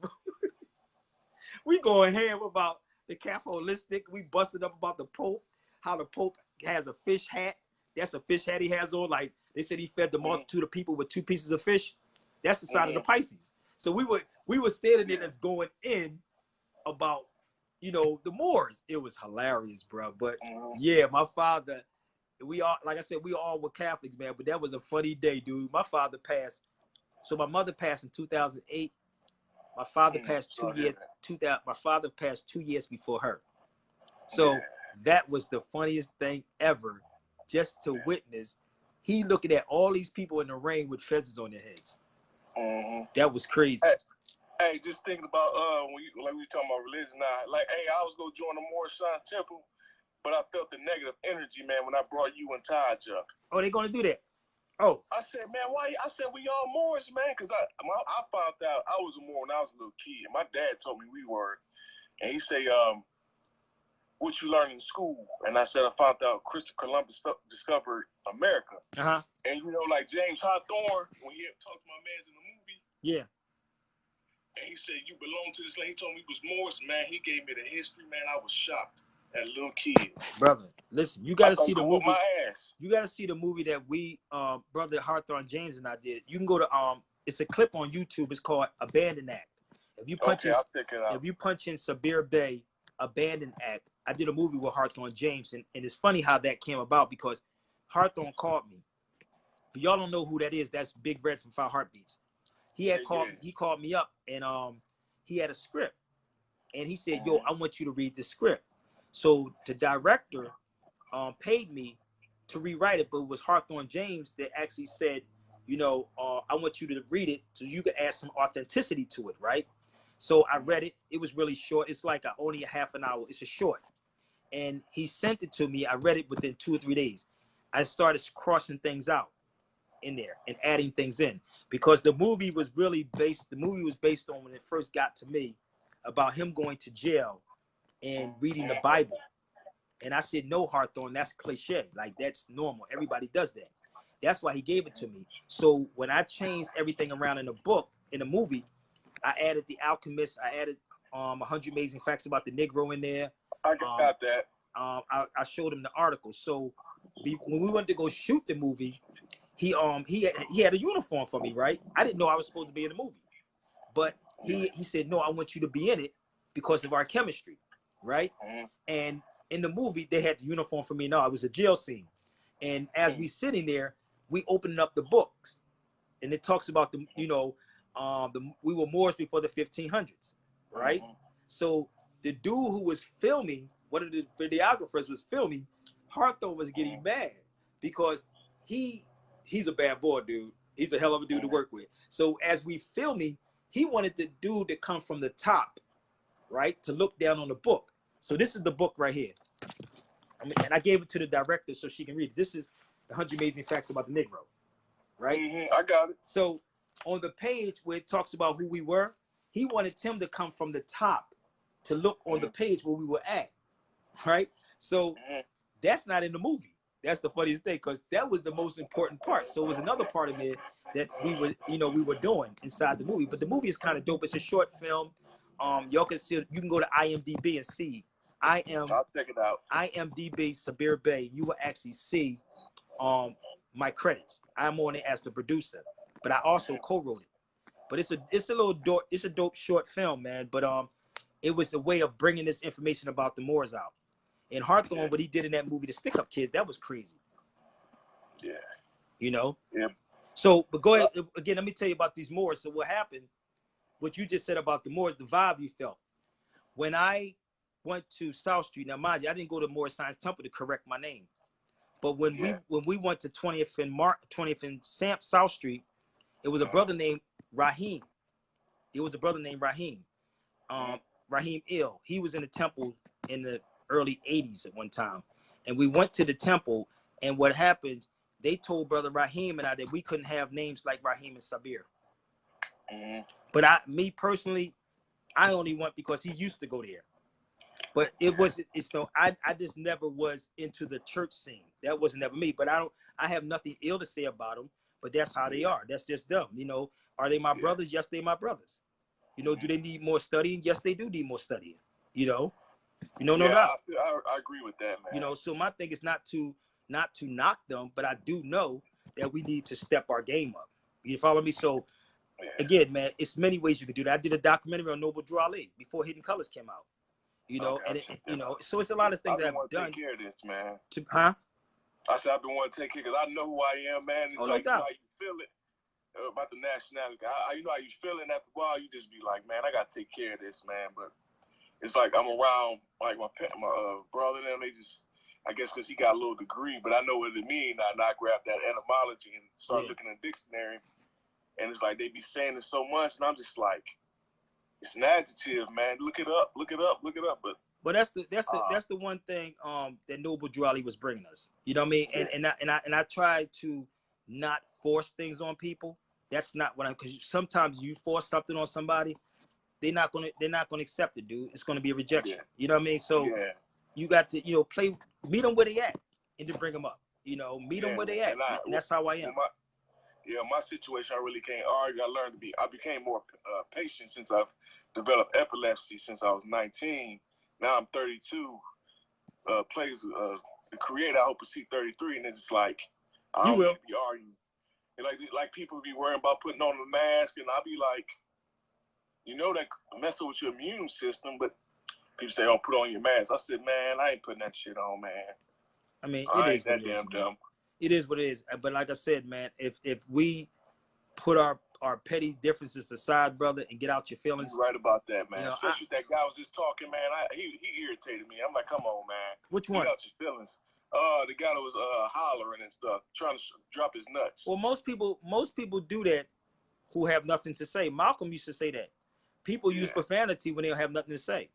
We going ham about the Catholicistic. We busted up about the Pope, how the Pope has a fish hat. That's a fish hat he has on. Like they said, he fed the multitude of people with 2 pieces of fish. That's the sign of the Pisces. So we were standing there that's going in about, the Moors. It was hilarious, bro. But yeah, my father, we all, like I said, we all were Catholics, man. But that was a funny day, dude. My father passed. So my mother passed in 2008. My father passed 2 years. My father passed 2 years before her. So that was the funniest thing ever, just to witness. He looking at all these people in the rain with feathers on their heads. That was crazy. Hey, just thinking about we were talking about religion now. Like, hey, I was gonna join the Moorish temple, but I felt the negative energy, man, when I brought you and Taj up. Oh, they gonna do that? Oh. I said, man, why? I said, we all Moors, man, because I found out I was a Moor when I was a little kid. My dad told me we were, and he said, what you learn in school? And I said, I found out Christopher Columbus discovered America. And like James Hawthorne, when he talked to my man in the movie. Yeah. And he said, you belong to this land. He told me he was Moors, man. He gave me the history, man. I was shocked as a little kid. Brother, listen, you got to see the movie. My ass. You got to see the movie that we, brother Hawthorne James and I did. You can go to, it's a clip on YouTube. It's called Abandon Act. If you punch in Sabir Bey, Abandon Act, I did a movie with Hawthorne James, and it's funny how that came about because Hawthorne called me. For y'all don't know who that is, that's Big Red from 5 Heartbeats. He called me up, and he had a script, and he said, yo, I want you to read this script. So the director paid me to rewrite it, but it was Hawthorne James that actually said, I want you to read it so you can add some authenticity to it, right? So I read it. It was really short. It's like only a half an hour. It's a short. And he sent it to me. I read it within 2 or 3 days. I started crossing things out in there and adding things in, because the movie was based on, when it first got to me, about him going to jail and reading the Bible. And I said, no, Hawthorne, that's cliche. Like, that's normal. Everybody does that. That's why he gave it to me. So when I changed everything around in the book, in the movie, I added The Alchemist. I added 100 Amazing Facts About the Negro in there. I got that. I showed him the article. So when we went to go shoot the movie, he had a uniform for me, right? I didn't know I was supposed to be in the movie, but he said, no, I want you to be in it because of our chemistry, right? And in the movie, they had the uniform for me. No, it was a jail scene. And as we sitting there, we opening up the books, and it talks about we were Moors before the 1500s, right? So the dude who was filming, one of the videographers was filming, Hawthorne was getting mad because he's a bad boy, dude. He's a hell of a dude to work with. So as we filming, he wanted the dude to come from the top, right, to look down on the book. So this is the book right here. And I gave it to the director so she can read it. This is 100 Amazing Facts About the Negro, right? I got it. So on the page where it talks about who we were, he wanted Tim to come from the top to look on the page where we were at, right? So that's not in the movie. That's the funniest thing, because that was the most important part. So it was another part of it that we were doing inside the movie. But the movie is kind of dope. It's a short film. Y'all can see it. You can go to IMDb and see. I'll check it out. IMDb Sabir Bey. You will actually see my credits. I'm on it as the producer, but I also co-wrote it. But it's a dope short film, man. But it was a way of bringing this information about the Moors out. And Hawthorne, what he did in that movie, The Stick Up Kids, that was crazy. Yeah. You know? Yeah. So, but go ahead again. Let me tell you about these Moors. So what happened? What you just said about the Moors, the vibe you felt when I went to South Street. Now, mind you, I didn't go to Moore Science Temple to correct my name, but when we went to 20th and South Street, it was a brother named Raheem. Raheem Ill. He was in the temple in the early 80s at one time, and we went to the temple, and what happened, they told brother Raheem and I that we couldn't have names like Raheem and Sabir. But me personally, I only went because he used to go there. But I just never was into the church scene. That wasn't ever me. But I have nothing ill to say about them, but that's how they are. That's just them. Are they my brothers? Yes, they're my brothers. Do they need more studying? Yes, they do need more studying. No doubt. I agree with that, man. So my thing is not to knock them, but I do know that we need to step our game up. You follow me? So again, man, it's many ways you could do that. I did a documentary on Noble Drew Ali before Hidden Colors came out. So it's a lot of things that I've done. Take care of this, man. I said I've been wanting to take care because I know who I am, man. It's like, how you feel it about the nationality. How you feeling after a while, you just be like, man, I gotta take care of this, man. But it's like I'm around like my brother and them. They just, I guess because he got a little degree, but I know what it means. I grab that etymology and start looking in the dictionary, and it's like they be saying it so much, and I'm just like, it's an adjective, man. Look it up. But that's the one thing that Noble Drew Ali was bringing us. You know what I mean? And I try to not force things on people. That's not what because sometimes you force something on somebody, they're not gonna accept it, dude. It's gonna be a rejection. You know what I mean? So you got to meet them where they at and then bring them up. Meet them where they at. And that's how I am. My situation, I really can't argue. I became more patient since I've developed epilepsy since I was 19. Now I'm 32. Plays the creator, I hope to see 33, and it's just like I don't need to be arguing. And like people be worrying about putting on the mask, and I'll be like, that messing with your immune system, but people say, "Oh, put on your mask." I said, "Man, I ain't putting that shit on, man." I mean, it is that damn dumb. It is what it is. But like I said, man, if we put our petty differences aside, brother, and get out your feelings. You're right about that, man. Especially that guy was just talking, man. He irritated me. I'm like, come on, man. Which one? Get out your feelings. The guy that was hollering and stuff, trying to drop his nuts. Well, most people do that who have nothing to say. Malcolm used to say that. People use profanity when they don't have nothing to say.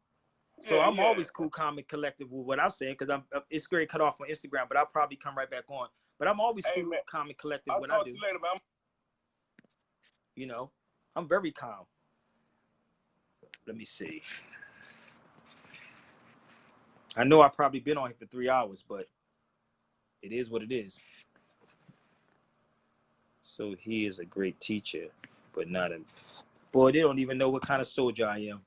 So I'm always cool, calm, and collective with what I'm saying because it's very cut off on Instagram, but I'll probably come right back on. But I'm always Hey, cool, man, calm, and collected I'll when I talk do. to you later, man. You know, I'm very calm. Let me see. I know I've probably been on here for 3 hours, but it is what it is. So he is a great teacher, but not a... Boy, they don't even know what kind of soldier I am.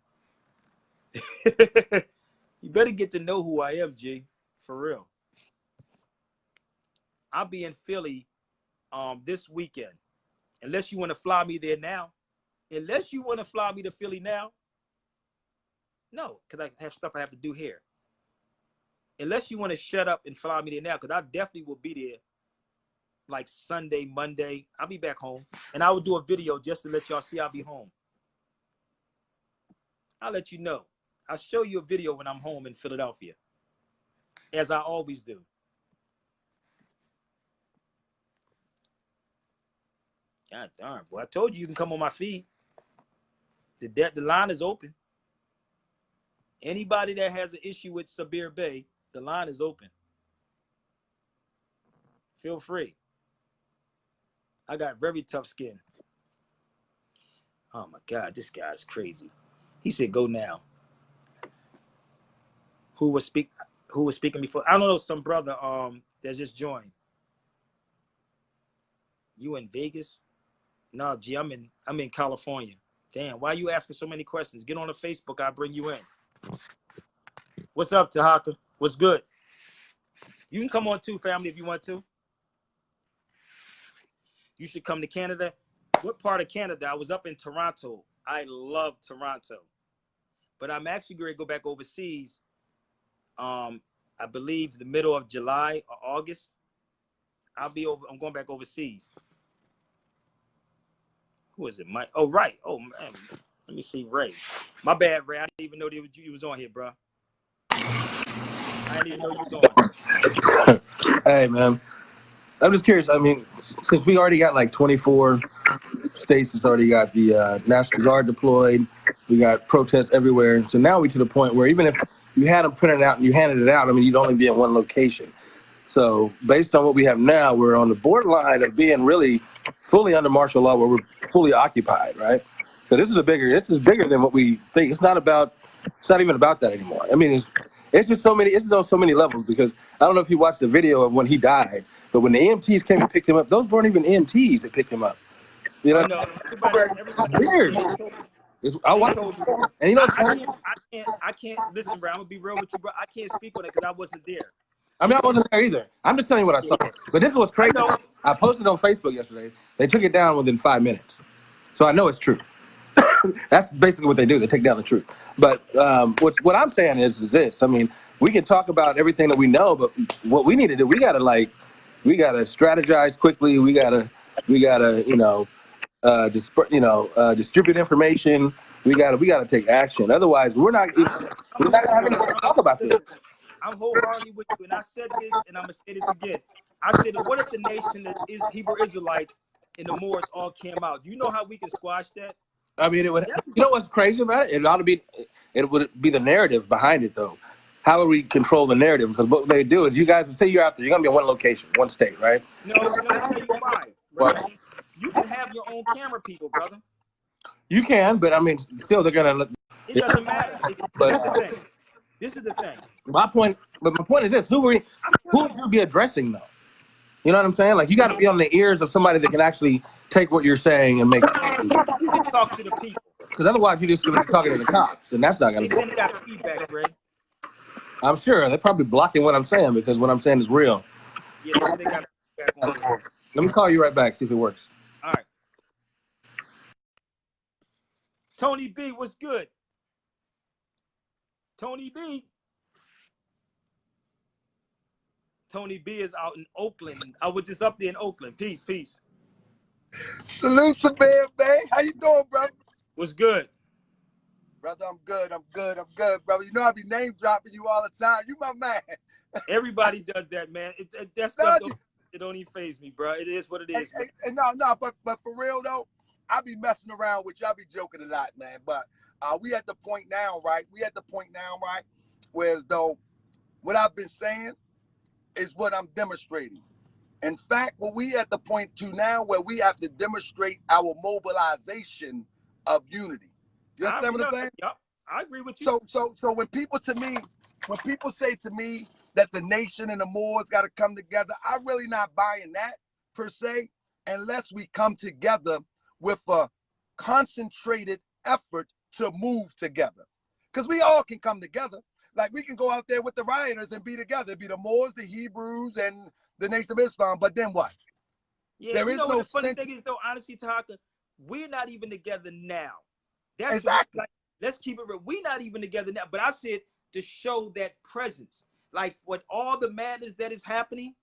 You better get to know who I am, G. For real. I'll be in Philly this weekend. Unless you want to fly me there now. Unless you want to fly me to Philly now. No, because I have stuff I have to do here. Unless you want to shut up and fly me there now, because I definitely will be there like Sunday, Monday. I'll be back home. And I will do a video just to let y'all see I'll be home. I'll let you know. I'll show you a video when I'm home in Philadelphia. As I always do. God darn, boy. I told you can come on my feed. The line is open. Anybody that has an issue with Sabir Bey, the line is open. Feel free. I got very tough skin. Oh my God, this guy's crazy. He said, "Go now." Who was speaking before? I don't know, some brother that just joined. You in Vegas? No, G, I'm in California. Damn, why are you asking so many questions? Get on the Facebook, I'll bring you in. What's up, Tahaka? What's good? You can come on too, family, if you want to. You should come to Canada. What part of Canada? I was up in Toronto. I love Toronto. But I'm actually going to go back overseas. I believe the middle of July or August. I'm going back overseas. Who is it, Mike? Oh, right. Oh, man. Let me see, Ray. My bad, Ray. I didn't even know you was on here, bro. I didn't even know you was on. Hey, man. I'm just curious. I mean, since we already got like 24 states that's already got the National Guard deployed, we got protests everywhere. So now we to the point where even if you had them printed out and you handed it out, I mean, you'd only be in one location. So based on what we have now, we're on the borderline of being really fully under martial law, where we're fully occupied, right? So this is bigger than what we think. It's not even about that anymore. I mean, it's just so many. It's on so many levels, because I don't know if you watched the video of when he died, but when the EMTs came and picked him up, those weren't even EMTs that picked him up. You know, No, everybody it's weird. I watched it, and you know, I can't listen, bro. I'm gonna be real with you, bro. I can't speak on it because I wasn't there. I mean, I wasn't there either. I'm just telling you what I saw. But this was crazy. I posted on Facebook yesterday. They took it down within 5 minutes. So I know it's true. That's basically what they do. They take down the truth. But what I'm saying is this. I mean, we can talk about everything that we know, but what we need to do, we gotta strategize quickly. We gotta distribute information. We gotta take action. Otherwise, we're not gonna have anything to talk about this. I'm wholeheartedly with you, and I said this, and I'm gonna say this again. I said, what if the nation that is Hebrew Israelites and the Moors all came out? Do you know how we can squash that? I mean, it would. You know what's crazy about it? It would be the narrative behind it, though. How would we control the narrative? Because what they do is, you guys would say you're out there, you're gonna be in one location, one state, right? No, let me tell you why. Right? You can have your own camera people, brother. You can, but I mean, still, they're gonna. It doesn't matter. This is the thing. This is the thing. My point is this: who would you be addressing, though? You know what I'm saying? Like, you got to be on the ears of somebody that can actually take what you're saying and make it. You can talk to the people. Because otherwise, you're just going to be talking to the cops, and that's not going to be. They got feedback, Ray. I'm sure they're probably blocking what I'm saying, because what I'm saying is real. Yeah, they got feedback on it. Let me call you right back, see if it works. All right. Tony B, what's good? Tony B. Tony B is out in Oakland. I was just up there in Oakland. Peace. Salute, Sabir Bey. How you doing, brother? What's good? Brother, I'm good, brother. You know I be name dropping you all the time. You my man. Everybody does that, man. That stuff don't even faze me, bro. It is what it is. But for real though, I be messing around with you. I be joking a lot, man. But we at the point now, right? Whereas though what I've been saying is what I'm demonstrating. In fact, we at the point to now where we have to demonstrate our mobilization of unity. You I understand agree. what I'm saying? Yep, I agree with you. So when people say to me that the nation and the Moors got to come together, I'm really not buying that per se, unless we come together with a concentrated effort to move together. Because we all can come together. Like we can go out there with the rioters and be together. It'd be the Moors, the Hebrews, and the Nation of Islam. But then what? Yeah, There you is know what no the funny sense. thing is though, honestly, Tahaka, we're not even together now. That's Exactly. like, let's keep it real. We're not even together now. But I said to show that presence, like what all the madness that is happening,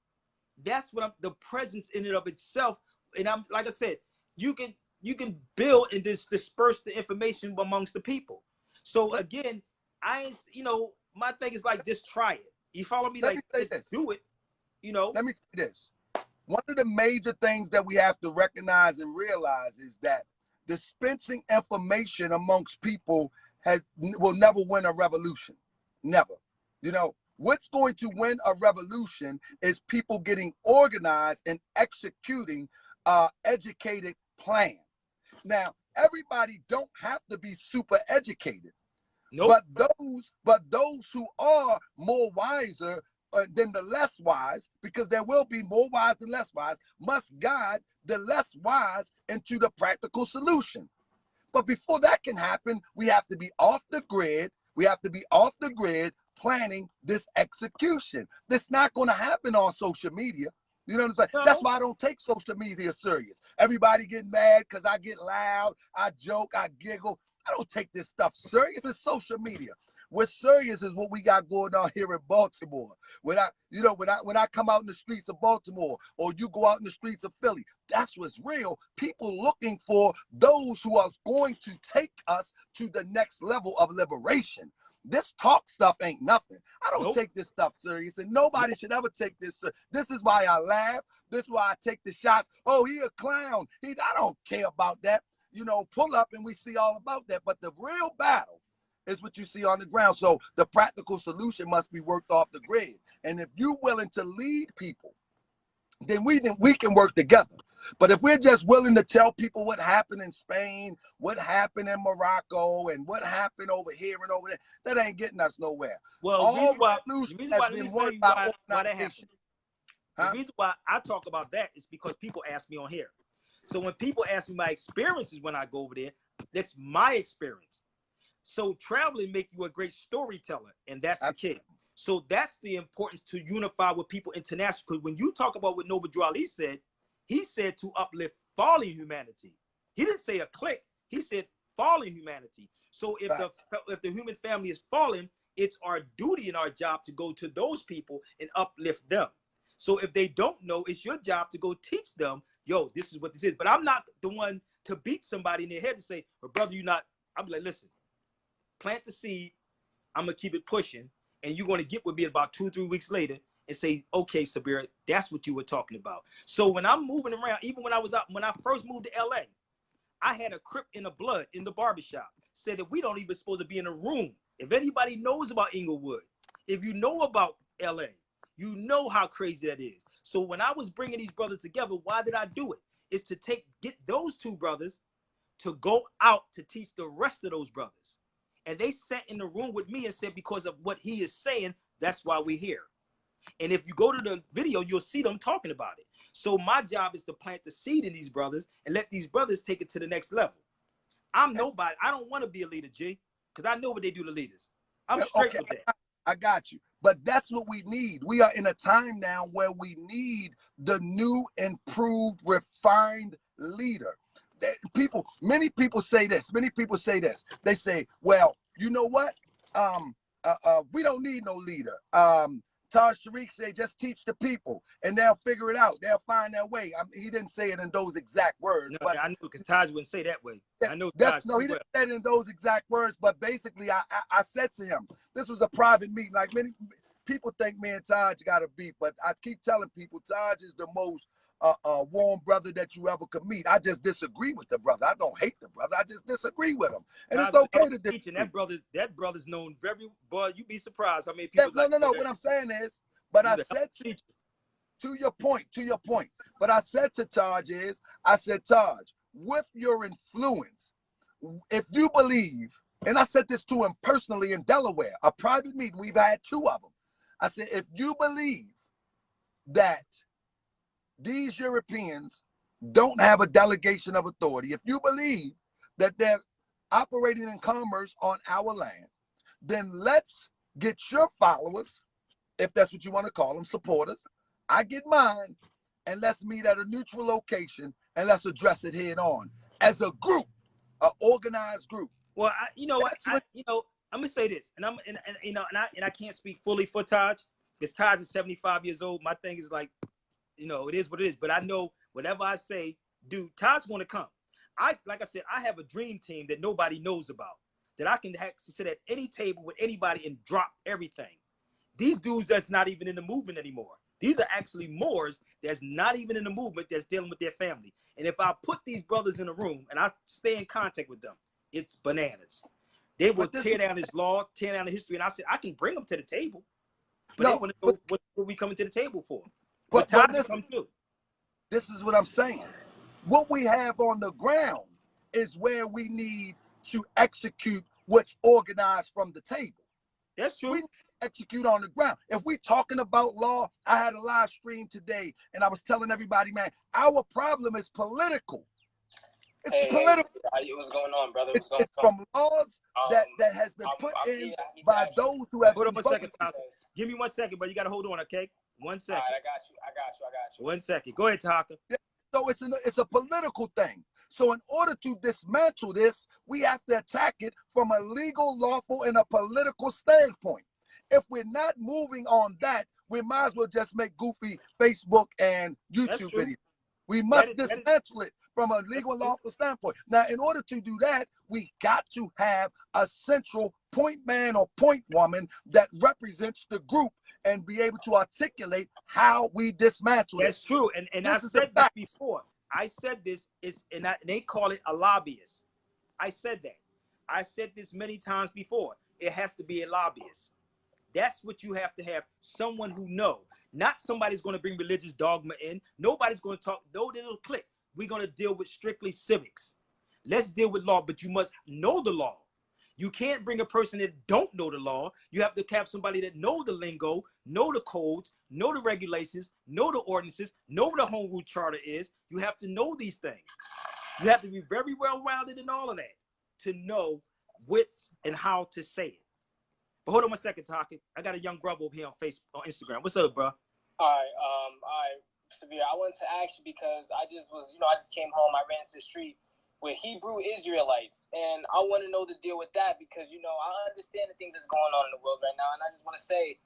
that's what the presence in and of itself. And I'm like I said, you can build and disperse the information amongst the people. So again, my thing is like just try it. You follow me? Let Like me say this. do it. Let me say this. One of the major things that we have to recognize and realize is that dispensing information amongst people will never win a revolution. Never. What's going to win a revolution is people getting organized and executing educated plan. Now, everybody don't have to be super educated. Nope. But those who are more wiser than the less wise, because there will be more wise than less wise, must guide the less wise into the practical solution. But before that can happen, we have to be off the grid. We have to be off the grid planning this execution. That's not going to happen on social media. You know what I'm saying? No. That's why I don't take social media serious. Everybody get mad because I get loud, I joke, I giggle. I don't take this stuff serious. It's social media. What's serious is what we got going on here in Baltimore. When I come out in the streets of Baltimore, or you go out in the streets of Philly, that's what's real. People looking for those who are going to take us to the next level of liberation. This talk stuff ain't nothing. I don't take this stuff serious, and nobody should ever take this serious. This is why I laugh. This is why I take the shots. Oh, he a clown. I don't care about that. Pull up and we see all about that. But the real battle is what you see on the ground. So the practical solution must be worked off the grid. And if you're willing to lead people, then we can work together. But if we're just willing to tell people what happened in Spain, what happened in Morocco, and what happened over here and over there, that ain't getting us nowhere. Well, The why that happened. The reason why I talk about that is because people ask me on here. So when people ask me my experiences when I go over there, that's my experience. So traveling make you a great storyteller, and that's the key. So that's the importance to unify with people internationally. Because when you talk about what Noble Drew Ali said, he said to uplift fallen humanity. He didn't say a clique. He said fallen humanity. So if the human family is fallen, it's our duty and our job to go to those people and uplift them. So if they don't know, it's your job to go teach them, yo, this is what this is. But I'm not the one to beat somebody in their head and say, well, brother, you're not. I'm like, listen, plant the seed. I'm going to keep it pushing. And you're going to get with me about 2 or 3 weeks later and say, okay, Sabir, that's what you were talking about. So when I'm moving around, even when I first moved to LA, I had a Crip in the blood in the barbershop. Said that we don't even supposed to be in a room. If anybody knows about Inglewood, if you know about LA, you know how crazy that is. So when I was bringing these brothers together, why did I do it? It's to get those 2 brothers to go out to teach the rest of those brothers. And they sat in the room with me and said, because of what he is saying, that's why we're here. And if you go to the video, you'll see them talking about it. So my job is to plant the seed in these brothers and let these brothers take it to the next level. I'm nobody. I don't want to be a leader, G, because I know what they do to leaders. I'm straight with that. I got you. But that's what we need. We are in a time now where we need the new, improved, refined leader. Many people say this. They say, well, you know what? We don't need no leader. Taj Tariq said, just teach the people and they'll figure it out. They'll find their way. He didn't say it in those exact words. No, but I know, because Taj wouldn't say that way. I know Taj. No, he didn't say it in those exact words, but basically I said to him, this was a private meeting. Like many people think me and Taj got a beef, but I keep telling people Taj is the most warm brother that you ever could meet. I just disagree with the brother. I don't hate the brother. I just disagree with him. And it's okay to disagree. That brother's known very, boy, you'd be surprised how many people. No. What I'm saying is, but I said to to your point. But I said to Taj I said, Taj, with your influence, if you believe, and I said this to him personally in Delaware, a private meeting, we've had 2 of them. I said, if you believe that these Europeans don't have a delegation of authority, if you believe that they're operating in commerce on our land, then let's get your followers, if that's what you want to call them, supporters. I get mine, and let's meet at a neutral location and let's address it head on as a group, an organized group. Well, I'm gonna say this, and I can't speak fully for Taj, because Taj is 75 years old. My thing is like, it is what it is. But I know whatever I say, dude, Taj want to come. Like I said, I have a dream team that nobody knows about, that I can sit at any table with anybody and drop everything. These dudes that's not even in the movement anymore. These are actually Moors that's not even in the movement, that's dealing with their family. And if I put these brothers in a room and I stay in contact with them, it's bananas. They will tear down his law, tear down the history. And I said, I can bring them to the table. But they want to know what we coming to the table for. But Todd come too. This is what I'm saying. What we have on the ground is where we need to execute what's organized from the table. That's true. We execute on the ground. If we're talking about law, I had a live stream today and I was telling everybody, man, our problem is political. It's political. What's going on, brother? It's from laws that has been put in by those who have hold been on 1 second, Taka. Give me 1 second, but you got to hold on, okay? 1 second. All right, I got you. 1 second. Go ahead, Taka. So it's a political thing. So in order to dismantle this, we have to attack it from a legal, lawful, and a political standpoint. If we're not moving on that, we might as well just make goofy Facebook and YouTube videos. We must dismantle it from a legal, lawful standpoint. Now, in order to do that, we got to have a central point man or point woman that represents the group and be able to articulate how we dismantle it. That's true. And I said this before. I said this and they call it a lobbyist. I said that. I said this many times before. It has to be a lobbyist. That's what you have to have. Someone who knows. Not somebody's going to bring religious dogma in. Nobody's going to talk. No little clique. We're going to deal with strictly civics. Let's deal with law, but you must know the law. You can't bring a person that don't know the law. You have to have somebody that know the lingo, know the codes, know the regulations, know the ordinances, know what a home rule charter is. You have to know these things. You have to be very well-rounded in all of that to know which and how to say it. But hold on 1 second, Taka. I got a young brother over here on Facebook, on Instagram. What's up, bro? All right, Sabir. I wanted to ask you because I just came home. I ran into the street with Hebrew Israelites, and I want to know the deal with that because I understand the things that's going on in the world right now, and I just want to say,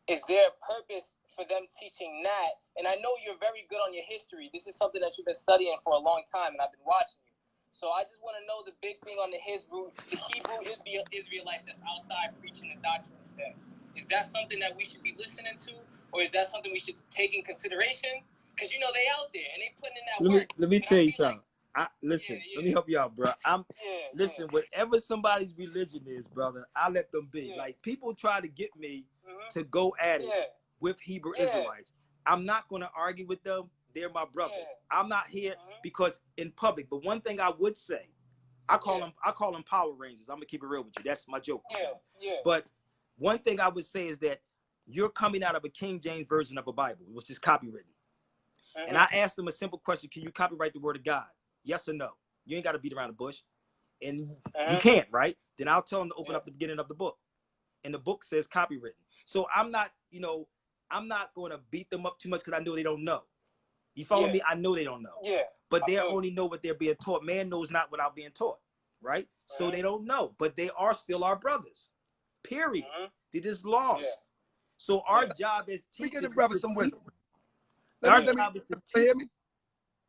is there a purpose for them teaching that? And I know you're very good on your history. This is something that you've been studying for a long time, and I've been watching you. So I just want to know the big thing on the Hebrew Israelites that's outside preaching the doctrine today. Is that something that we should be listening to, or is that something we should take in consideration? Because they out there and they putting in that work. Let me tell you something. Listen, let me help you out, bro. Whatever somebody's religion is, brother, I let them be. Like people try to get me to go at it with Hebrew Israelites. I'm not going to argue with them. They're my brothers. I'm not here because in public. But one thing I would say, I call them Power Rangers. I'm gonna keep it real with you. That's my joke. But one thing I would say is that you're coming out of a King James version of a Bible, which is copywritten. And I asked them a simple question: can you copyright the word of God? Yes or no? You ain't got to beat around the bush, and you can't, right? Then I'll tell them to open up the beginning of the book, and the book says copywritten. So I'm not going to beat them up too much because I know they don't know. You follow me? I know they don't know. But they only know what they're being taught. Man knows not without being taught, right? So they don't know, but they are still our brothers. Period. They just lost. So our job is teachers. We get the brothers some wisdom. Our job is to teach.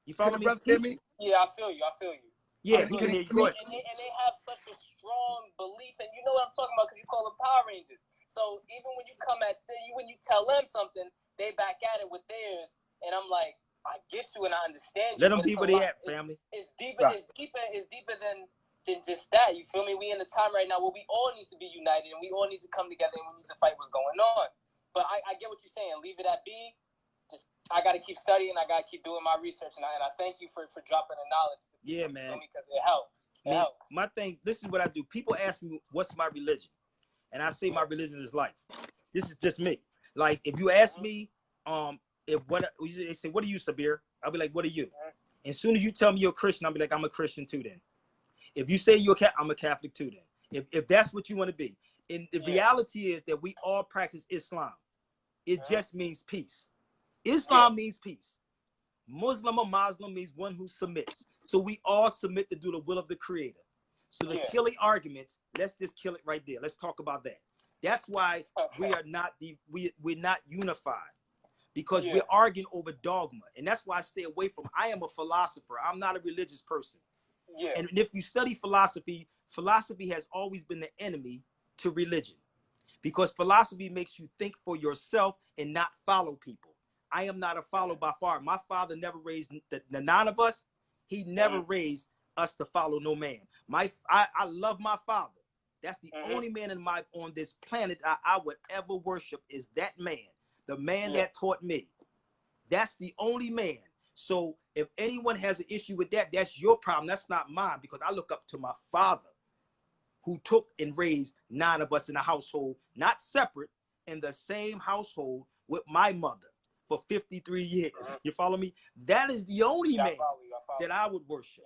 You follow me? Yeah, I feel you. Yeah, he can hear you. Go ahead. And they have such a strong belief, and you know what I'm talking about because you call them Power Rangers. So even when you when you tell them something, they back at it with theirs, and I'm like, I get you and I understand you. Let them be where they at, family. It's deeper. Right. It's deeper than just that. You feel me? We in a time right now where we all need to be united and we all need to come together and we need to fight what's going on. But I get what you're saying. Leave it at B. I got to keep studying. I got to keep doing my research, and I thank you for dropping the knowledge. Yeah, man. Because it helps. It helps. My thing. This is what I do. People ask me, "What's my religion?" And I say my religion is life. This is just me. Like if you ask me, if what they say, "What are you, Sabir?" I'll be like, "What are you?" And as soon as you tell me you're a Christian, I'll be like, "I'm a Christian too." Then, if you say you're I'm a Catholic too. Then, if that's what you want to be, and the reality is that we all practice Islam. It just means peace. Islam means peace. Muslim or Muslim means one who submits. So we all submit to do the will of the Creator. So the killing arguments, let's just kill it right there. Let's talk about that. That's why we are not we're not unified, because we're arguing over dogma, and that's why I stay away from. I am a philosopher. I'm not a religious person. And if you study philosophy, philosophy has always been the enemy to religion, because philosophy makes you think for yourself and not follow people. I am not a follower by far. My father never raised the nine of us. He never raised us to follow no man. I love my father. That's the only man on this planet I would ever worship, is that man, the man that taught me. That's the only man. So if anyone has an issue with that, that's your problem. That's not mine, because I look up to my father, who took and raised 9 of us in a household, not separate, in the same household with my mother for 53 years. You follow me? That is the only man that I would worship,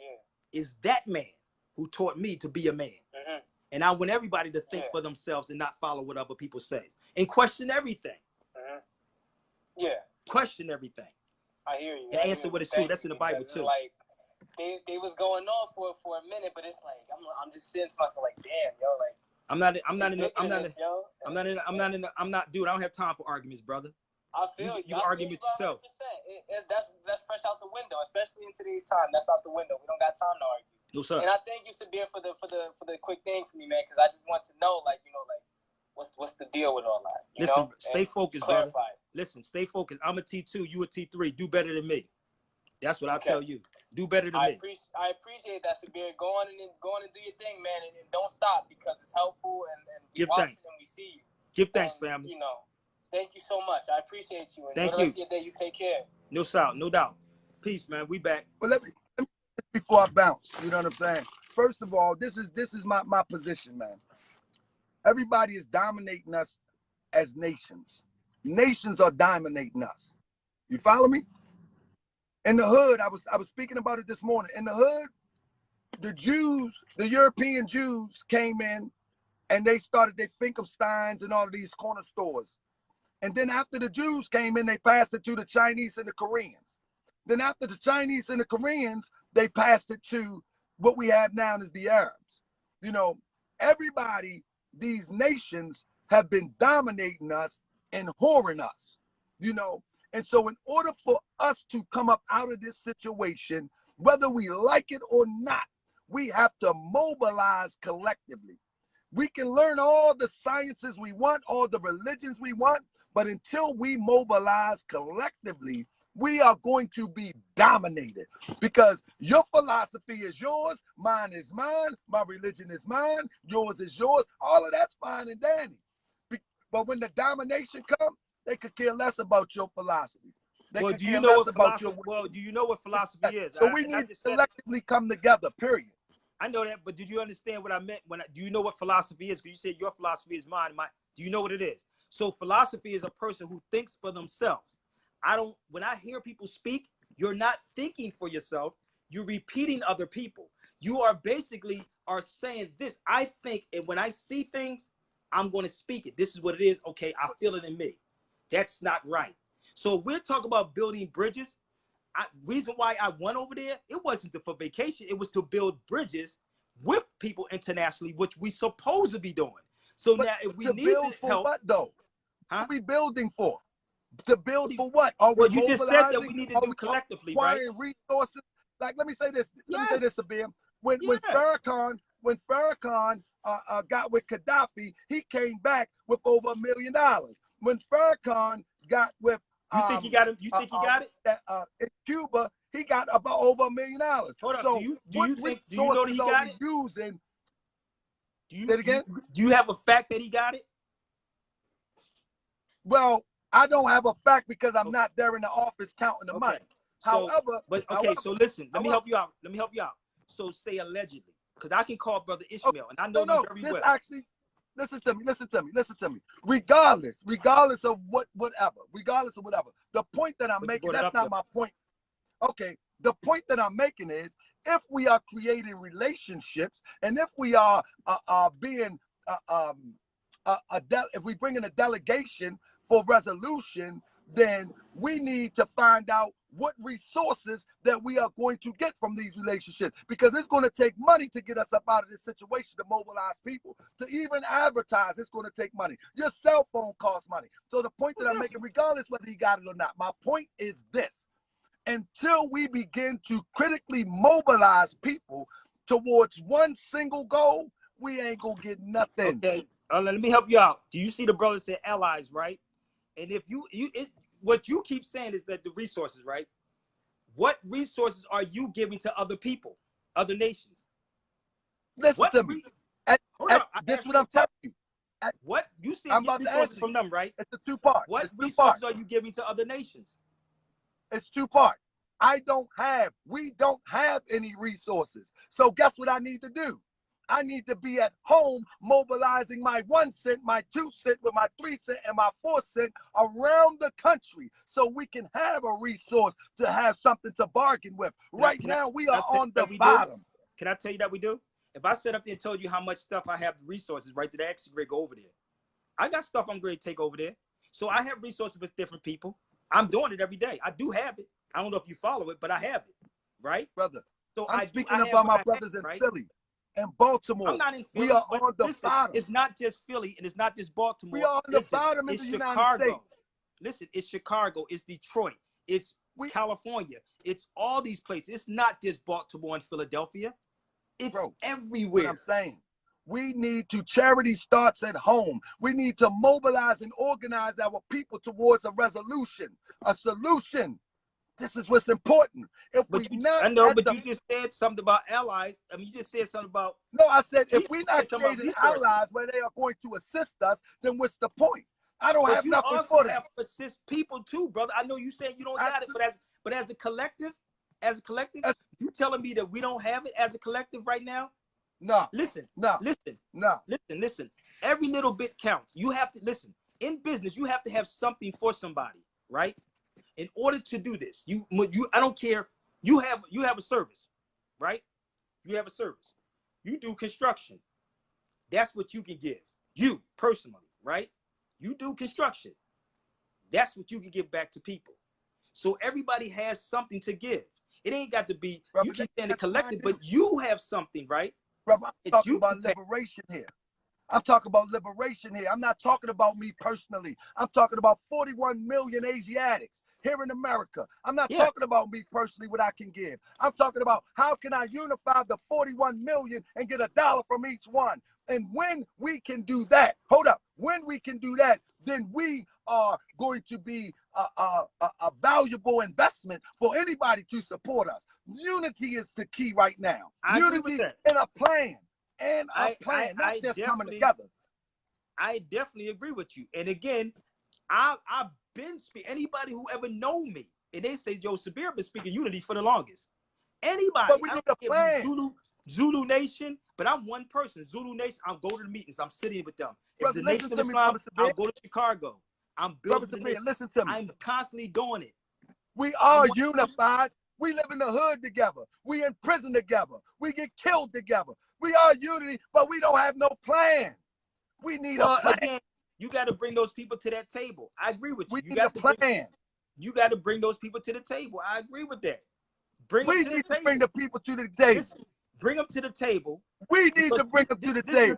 is that man who taught me to be a man. And I want everybody to think for themselves and not follow what other people say, and question everything. Question everything. I hear you. And answer what is true. That's in the Bible too. Like they was going off for a minute, but it's like I'm just sitting to myself like, damn, yo, like dude, I don't have time for arguments, brother. I feel you argue with yourself. That's fresh out the window, especially in today's time. That's out the window. We don't got time to argue. No, sir. And I thank you, Sabir, for the quick thing for me, man, because I just want to know, like, you know, like what's the deal with all that? Listen, stay focused, brother. Listen, stay focused. I'm a T2, you a T3. Do better than me. That's what I tell you. Do better than me. I appreciate that, Sabir. Go on and do your thing, man, and don't stop, because it's helpful, and we watch it and we see you. Give thanks, family. You know, thank you so much. I appreciate you. And thank for the rest of your day, you take care. No doubt, no doubt. Peace, man. We back. Well, let me before I bounce. You know what I'm saying? First of all, this is my position, man. Everybody is dominating us as nations. Nations are dominating us. You follow me? In the hood, I was speaking about it this morning. In the hood, the Jews, the European Jews came in, and they started their Finkelsteins and all of these corner stores. And then after the Jews came in, they passed it to the Chinese and the Koreans. Then after the Chinese and the Koreans, they passed it to what we have now as the Arabs. You know, everybody, these nations have been dominating us and whoring us, you know. And so in order for us to come up out of this situation, whether we like it or not, we have to mobilize collectively. We can learn all the sciences we want, all the religions we want, but until we mobilize collectively, we are going to be dominated, because your philosophy is yours, mine is mine, my religion is mine, yours is yours. All of that's fine and dandy. But when the domination comes, they could care less about your philosophy. Well, do you know what philosophy? Well, do you know what philosophy is? So we need to selectively come together. Period. I know that, but did you understand what I meant do you know what philosophy is? Because you said your philosophy is mine. Do you know what it is? So philosophy is a person who thinks for themselves. When I hear people speak, you're not thinking for yourself. You're repeating other people. You are basically saying this. I think, and when I see things, I'm going to speak it. This is what it is. Okay, I feel it in me. That's not right. So we're talking about building bridges. Reason why I went over there, it wasn't for vacation. It was to build bridges with people internationally, which we supposed to be doing. So now, if we need to help, what though? What are we building for? To build for what? Well, you just said that we need to do collectively, right? Resources. Like, let me say this. Let me say this, Sabir. When Farrakhan got with Gaddafi, he came back with over $1 million. When Farrakhan got with you think he got it? You think he got it? In Cuba, he got about over $1 million. Hold up. So do you know that he got it? Using? Do you have a fact that he got it? Well, I don't have a fact because I'm not there in the office counting the money. So, However, so listen, let me help you out. Let me help you out. So say allegedly, because I can call Brother Ishmael, and I know you very this well. actually, listen to me. Regardless of whatever, the point that I'm making, that's not my point. Okay, the point that I'm making is, if we are creating relationships, and if we are being if we bring in a delegation for resolution, then we need to find out what resources that we are going to get from these relationships, because it's going to take money to get us up out of this situation, to mobilize people, to even advertise. It's going to take money. Your cell phone costs money. So the point that I'm making, regardless whether you got it or not, my point is this: until we begin to critically mobilize people towards one single goal, we ain't gonna get nothing. Okay, let me help you out. Do you see the brother said allies, right? And if what you keep saying is that the resources, right? What resources are you giving to other people, other nations? Listen to me. This is what I'm telling you. What you see resources from them, right? It's the two parts. What resources are you giving to other nations? It's two parts. We don't have any resources. So guess what I need to do? I need to be at home mobilizing my 1 cent, my 2 cent, with my 3 cent and my 4 cent around the country, so we can have a resource to have something to bargain with. Right now, we are on the bottom. Can I tell you that we do? If I set up there and told you how much stuff I have, resources, right, to actually go over there. I got stuff I'm going to take over there. So I have resources with different people. I'm doing it every day. I do have it. I don't know if you follow it, but I have it, right? Brother, so I'm speaking about my brothers in Philly and Baltimore. I'm not in Philly. We are on the bottom. It's not just Philly, and it's not just Baltimore. We are on the bottom in the United States. Listen, it's Chicago, it's Detroit, it's California, it's all these places. It's not just Baltimore and Philadelphia. It's everywhere. What I'm saying, we need to, charity starts at home. We need to mobilize and organize our people towards a resolution, a solution. This is what's important. I know, but you just said something about allies. I mean, you just said something about. No, I said if we're not creating allies where they are going to assist us, then what's the point? I don't have nothing for them. You also have to assist people too, brother. I know you saying you don't got it, but as a collective, you telling me that we don't have it as a collective right now? No. Listen. No. Listen. No. Listen. Every little bit counts. You have to listen. In business, you have to have something for somebody, right? In order to do this, I don't care. You have a service, right? You have a service. You do construction. That's what you can give. You personally, right? You do construction. That's what you can give back to people. So everybody has something to give. It ain't got to be, you keep saying the collective, but you have something, right? Brother, I'm talking about liberation here. I'm talking about liberation here. I'm not talking about me personally. I'm talking about 41 million Asiatics here in America. I'm not talking about me personally, what I can give. I'm talking about how can I unify the 41 million and get $1 from each one. And when we can do that, when we can do that, then we are going to be a valuable investment for anybody to support us. Unity is the key right now. Unity and a plan. And a plan, not just coming together. I definitely agree with you. And again, I've been speaking. Anybody who ever known me, and they say, "Yo, Sabir been speaking unity for the longest." Anybody, but we need a plan. Zulu Nation, but I'm one person. Zulu Nation, I'll go to the meetings. I'm sitting with them. If Brother, the Nation of Islam, I'll go to Chicago. I'm building the nation. Listen to me. I'm constantly doing it. We are unified. We live in the hood together. We in prison together. We get killed together. We are unity, but we don't have no plan. We need a plan. Again, you got to bring those people to that table. I agree with you. We need a plan. You got to bring those people to the table. I agree with that. We need to bring the people to the table. Listen, bring them to the table. We need to bring them to the table.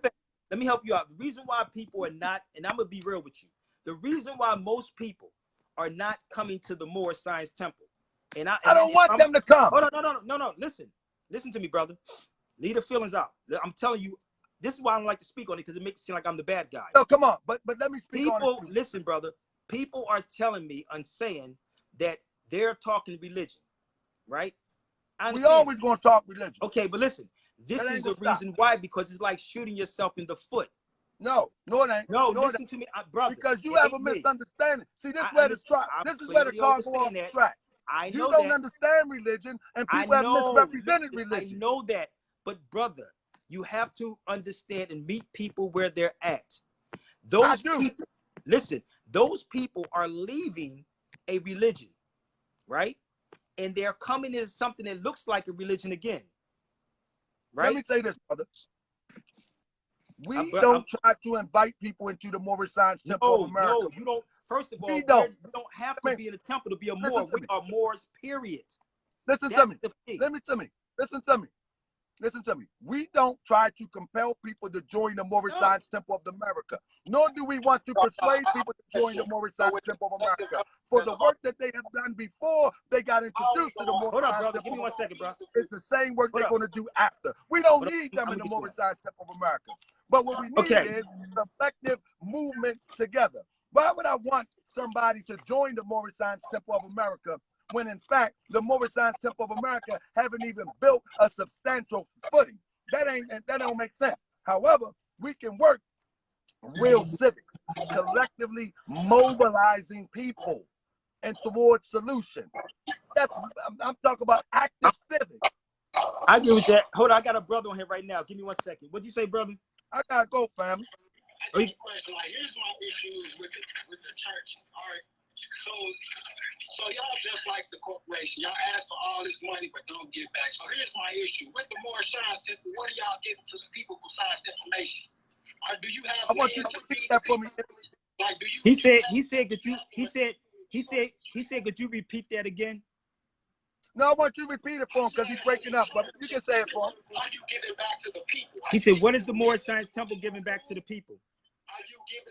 Let me help you out. The reason why people are not, and I'm going to be real with you. The reason why most people are not coming to the Moore Science Temple. And I don't want them to come. Hold on, no. Listen to me, brother. Leave the feelings out. I'm telling you, this is why I don't like to speak on it, because it makes it seem like I'm the bad guy. No, come on, but let me speak on it. Listen, brother. People are telling me and saying that they're talking religion, right? We always going to talk religion. Okay, but listen, this is the reason why, because it's like shooting yourself in the foot. No, no, it ain't. No, No, it listen to me, brother. because you It have a ain't me. misunderstanding. See, this I where the understand. track. I This is where the clearly car go off understand the that. track. I You know don't that. understand religion, and I people have know. misrepresented Listen, religion. I know that. But brother, you have to understand and meet people where they're at. Those people, listen, those people are leaving a religion, right? And they're coming in something that looks like a religion again. Right? Let me say this, brother. We don't try to invite people into the Moorish Science Temple of America. No, you don't. First of all, we don't have to be in a temple to be a Moor. We are Moors, period. Listen to me. Listen to me. Listen to me. We don't try to compel people to join the Moorish Science Temple of America, nor do we want to persuade people to join the Moorish Science Temple of America. For the work that they have done before they got introduced to the Moorish Science Temple. Give me 1 second, bro. It's the same work they're going to do after. We don't need them in the Moorish Science Temple of America. But what we need is the effective movement together. Why would I want somebody to join the Moorish Science Temple of America when in fact the Moorish Science Temple of America haven't even built a substantial footing? That don't make sense. However, we can work real civics, collectively mobilizing people and towards solution. I'm talking about active civics. I agree with that. Hold on, I got a brother on here right now. Give me 1 second. What'd you say, brother? I gotta go, family. Here's my issues with the church. All right. So y'all just like the corporation. Y'all ask for all this money but don't give back. So here's my issue. With the Moorish Science Temple, what are y'all giving to the people besides information? Or do you have I want you to repeat that for me. Like, do you He said could you repeat that again? No, I want you to repeat it for him because he's breaking up, but you can say it for him. Are you giving back to the people? He said, what is the Moorish Science Temple giving back to the people?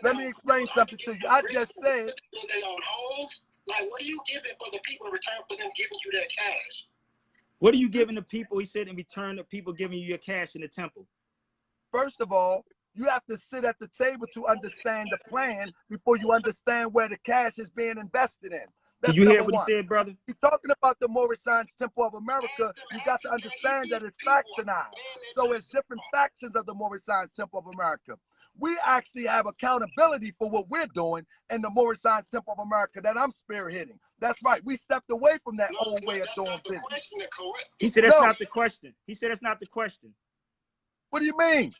Let me explain something to you. I just said. Like, what are you giving for the people in return for them giving you their cash? What are you giving the people? He said, in return of people giving you your cash in the temple. First of all, you have to sit at the table to understand the plan before you understand where the cash is being invested in. That's Did you hear number what one. he said, brother? You're talking about the Moorish Science Temple of America. You got to understand that it's factionized. So it's different factions of the Moorish Science Temple of America. We actually have accountability for what we're doing in the Moorish Science Temple of America that I'm spearheading. That's right. We stepped away from that old way of doing business. He said that's not the question. He said that's not the question. What do you mean?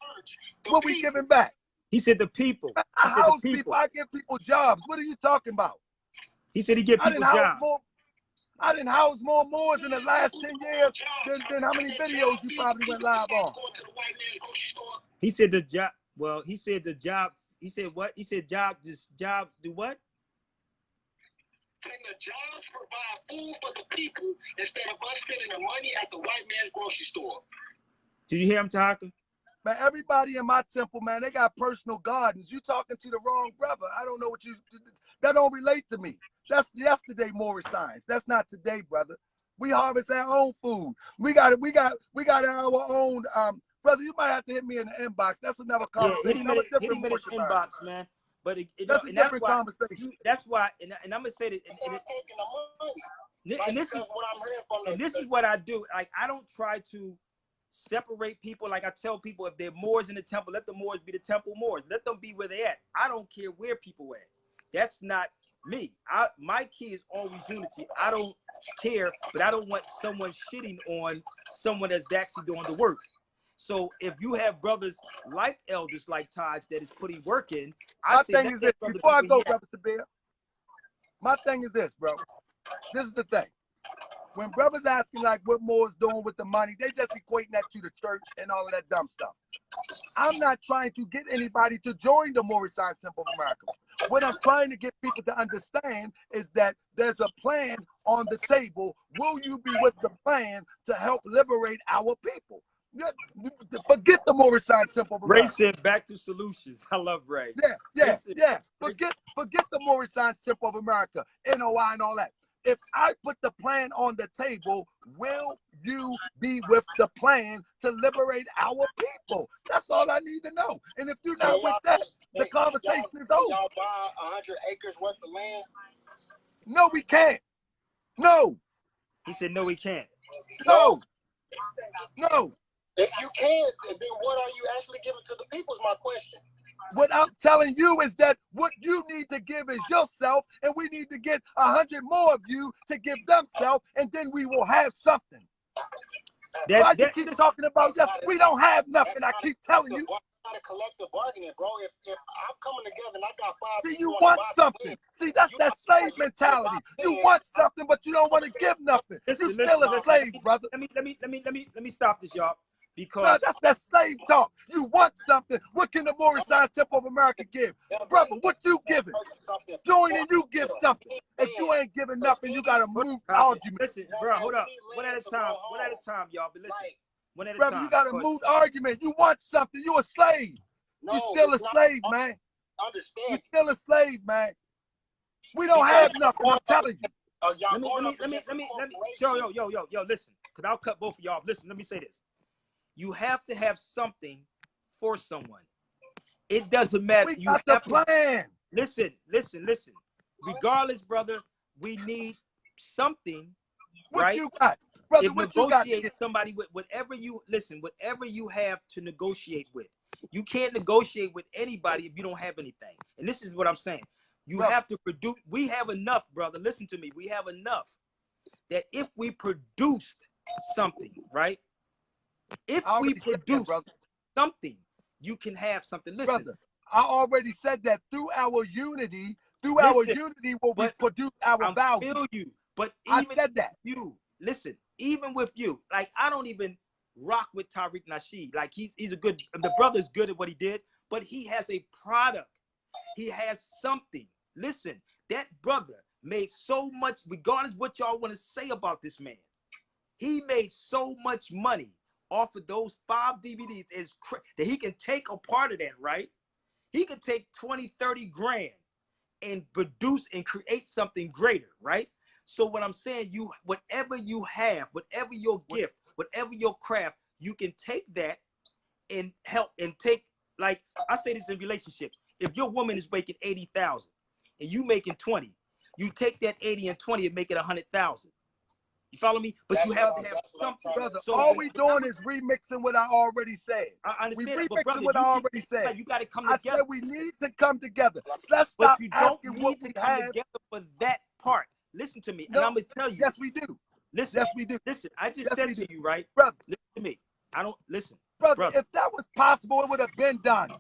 What we giving back? He said the people. I house people. I give people jobs. What are you talking about? He said he give people jobs. I didn't house more Moors in the last 10 years than how many videos you probably went live on. He said the job. Well, he said the job. He said what? He said job. Just job. Do what? And the jobs provide food for the people instead of us spending the money at the white man's grocery store. Did you hear him, Taka? Man, everybody in my temple, man, they got personal gardens. You talking to the wrong brother. I don't know what you. That don't relate to me. That's yesterday Moorish Science. That's not today, brother. We harvest our own food. We got our own. Brother, you might have to hit me in the inbox. That's another conversation. Yeah, hit him in the inbox, man. But that's a different conversation. That's why, and I'm gonna say that. And this is what I do. Like, I don't try to separate people. Like, I tell people, if they're Moors in the temple, let the Moors be the temple Moors. Let them be where they at. I don't care where people at. That's not me. My key is always unity. I don't care, but I don't want someone shitting on someone that's actually doing the work. So if you have brothers like elders like Taj that is putting work in, my thing is this. Before I go, Brother Sabir, my thing is this, bro. This is the thing. When brothers asking like what Moore's doing with the money, they just equating that to the church and all of that dumb stuff. I'm not trying to get anybody to join the Moorish Science Temple of America. What I'm trying to get people to understand is that there's a plan on the table. Will you be with the plan to help liberate our people? Forget the Moorish Science Temple of America. Ray said back to solutions. I love Ray. Yeah. Forget the Moorish Science Temple of America, NOI and all that. If I put the plan on the table, will you be with the plan to liberate our people? That's all I need to know. And if you're not with that, the conversation is over. Y'all buy 100 acres worth of land? No, we can't. No. He said, no, we can't. No. If you can, then what are you actually giving to the people is my question. What I'm telling you is that what you need to give is yourself, and we need to get 100 more of you to give themselves, and then we will have something. Why you keep talking about yes? We don't have nothing. I keep telling you. Not a collective bargaining, bro. If I'm coming together and I got 5 See, people you wanna want buy something. things, See, that's that slave mentality. You want something, but you don't want to give nothing. You still a slave, brother. Let me stop this, y'all. No, Because that's that slave talk. You want something. What can the Morris Science Temple of America give? Brother, what you giving? Join and you give something. If you ain't giving nothing, you got to move argument. listen, bro, hold up. One at a time. One at a time, y'all. But listen, one at a Brother, time. you got to move argument. You want something. You a slave. You still a slave, man. You still a slave, man. We don't have nothing. I'm telling you. Let me. Yo, listen, because I'll cut both of y'all off. Listen, let me say this. You have to have something for someone. It doesn't matter. We got the plan. Listen. Regardless, brother, we need something. What right? you got? Brother, If what you got? negotiate somebody with whatever you have to negotiate with. You can't negotiate with anybody if you don't have anything. And this is what I'm saying. You have to produce. We have enough, brother. Listen to me. We have enough that if we produced something, right? If we produce something, you can have something. Listen, brother, I already said that through our unity, will we produce our value. Feel you, but I said that. Listen, even with you, like I don't even rock with Tariq Nasheed. Like he's the brother's good at what he did, but he has a product. He has something. Listen, that brother made so much, regardless what y'all want to say about this man. He made so much money off of those 5 DVDs that he can take a part of that, right? He can take 20, 30 grand and produce and create something greater, right? So what I'm saying, whatever you have, whatever your gift, whatever your craft, you can take that and help and take, like I say this in relationships. If your woman is making 80,000 and you making 20, you take that 80 and 20 and make it 100,000. You follow me? But you have to have something. Brother, so all we doing is remixing what I already said. I understand. We But brother, remixing what I already said. Like you got to come I together. said we need to come together. Let's stop asking what we have. Together for that part. Listen to me, and I'm gonna tell you. Yes, we do. Listen. Yes, we do. Listen, I just said to you, right, brother. Listen to me. I don't listen, brother. If that was possible, it would have been done.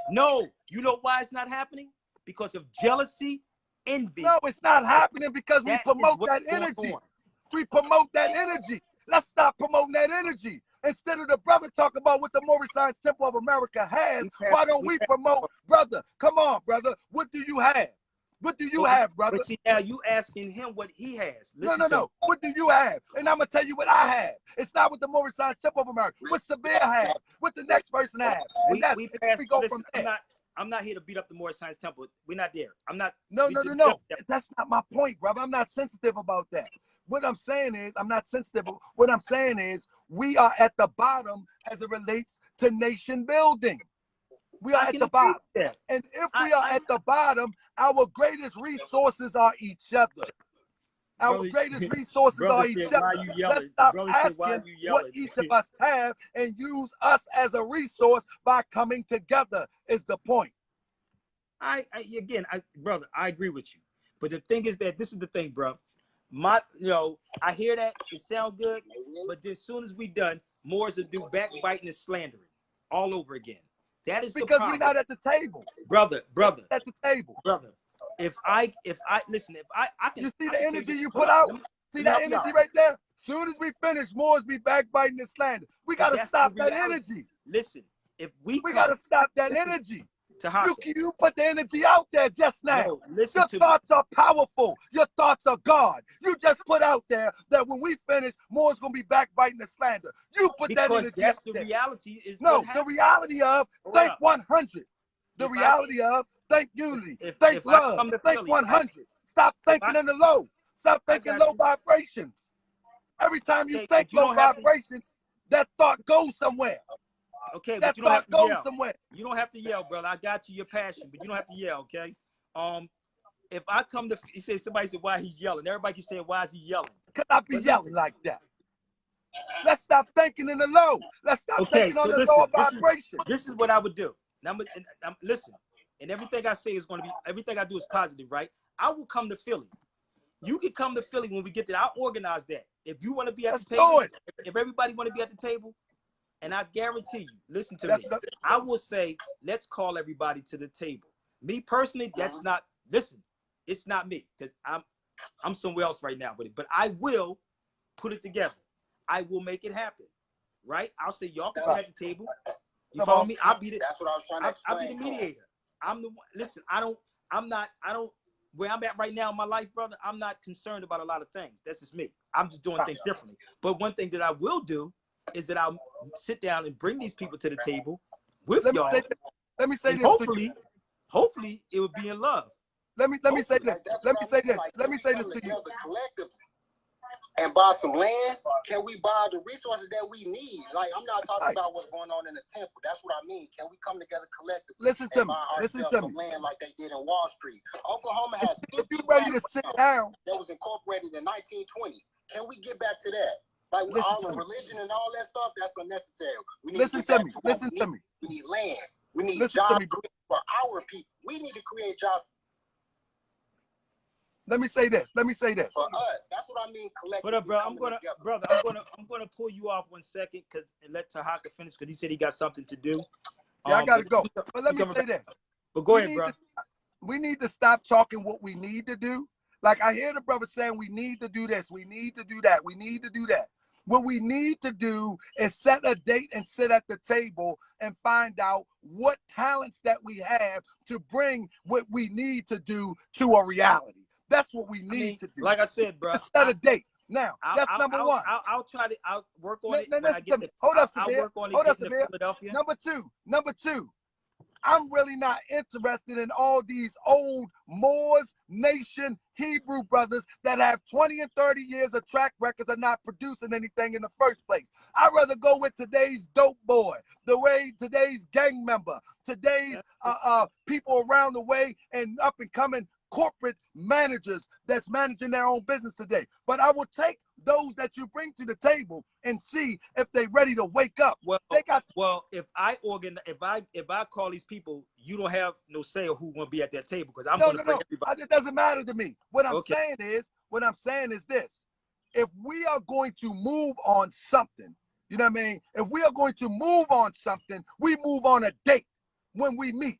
No, you know why it's not happening? Because of jealousy, envy. No, it's not happening because we promote that energy. We promote that energy. Let's stop promoting that energy. Instead of the brother talk about what the Morris Science Temple of America has, why don't we promote, brother? Come on, brother. What do you have? What do you have, brother? But see, now you asking him what he has. Listen no. What do you have? And I'm gonna tell you what I have. It's not what the Morris Science Temple of America. What Sabir has. What the next person has. And we go from there. I'm not here to beat up the Morris Science Temple. We're not there. I'm not. No. That's not my point, brother. I'm not sensitive about that. What I'm saying is, I'm not sensitive. What I'm saying is, we are at the bottom as it relates to nation building. We are at the bottom. And if we are at the bottom, our greatest resources are each other. Our greatest resources are each other. Let's stop asking what each of us have and use us as a resource by coming together is the point. Brother, I agree with you. But the thing is that this is the thing, bro. I hear that, it sounds good, but then as soon as we done, more is to do backbiting and slandering all over again. That is because we're not at the table, brother. At the table, brother. If I listen, if I can. You see the energy you put out. See that energy right there. Soon as we finish, Moore's be backbiting and slander. We gotta stop that energy. Listen, if we gotta stop that energy. Tahaka. You put the energy out there just now. No, listen Your thoughts are powerful. Your thoughts are God. You just put out there that when we finish, Moore's gonna be backbiting and slander. You put that energy that's out the there. reality. Is no, the reality of think 100. The reality of think unity. Think love. Think 100. Stop thinking in the low. Stop thinking low vibrations. Every time you think low vibrations, that thought goes somewhere. Okay, that but you don't have to goes yell. Somewhere. You don't have to yell, brother. I got you your passion, but you don't have to yell, okay? If I come to, somebody said why he's yelling. Everybody keeps saying why is he yelling? Could I be yelling like that? Let's stop thinking in the low. Let's stop thinking on the lower vibration. This is what I would do. listen, and everything I say is going to be, everything I do is positive, right? I will come to Philly. You can come to Philly when we get there. I'll organize that. If you want to be at the table, if everybody want to be at the table, and I guarantee you, listen to me, I will say, let's call everybody to the table. Me personally, that's not, listen, it's not me, because I'm somewhere else right now with it, but I will put it together. I will make it happen, right? I'll say, y'all can sit at the table. You follow me? I'll be the, That's what I was trying to explain. I'll be the mediator. I'm the one, listen, where I'm at right now in my life, brother, I'm not concerned about a lot of things. That's just me. I'm just doing things differently. But one thing that I will do is that I'll sit down and bring these people to the table with y'all. Let me say this. Hopefully it will be in love. Let me say this. Let me say this. Let me say this to you. And buy some land, can we buy the resources that we need? Like, I'm not talking about what's going on in the temple. That's what I mean. Can we come together collectively? Listen to me. Listen to me. Some land like they did in Wall Street. Oklahoma has. If you ready to sit down, that was incorporated in the 1920s. Can we get back to that? Like, with all the religion and all that stuff, that's unnecessary. We need listen to me. Listen to me. We need land. We need jobs for our people. We need to create jobs. Let me say this. Let me say this. For us, that's what I mean. Collectively. But I'm gonna pull you off 1 second, and let Tahaka finish, because he said he got something to do. Yeah, I gotta go. But let me say this. But go ahead, bro. We need to stop talking what we need to do. Like, I hear the brother saying we need to do this, we need to do that, we need to do that. What we need to do is set a date and sit at the table and find out what talents that we have to bring what we need to do to a reality. That's what we need to do. Like I said, bro. Set a date. Now, that's number one. I'll try to. I'll work on it. Hold up, Sabir. I'll work on it. Hold up, Sabir. Philadelphia. Number two. I'm really not interested in all these old Moors Nation Hebrew brothers that have 20 and 30 years of track records of not producing anything in the first place. I'd rather go with today's dope boy, today's gang member, today's people around the way and up and coming corporate managers that's managing their own business today. But I will take those that you bring to the table and see if they're ready to wake up. Well, if I call these people, you don't have no say of who gonna be at that table, because I'm gonna bring everybody. It doesn't matter to me. What I'm saying is this: if we are going to move on something, you know what I mean? If we are going to move on something, we move on a date when we meet.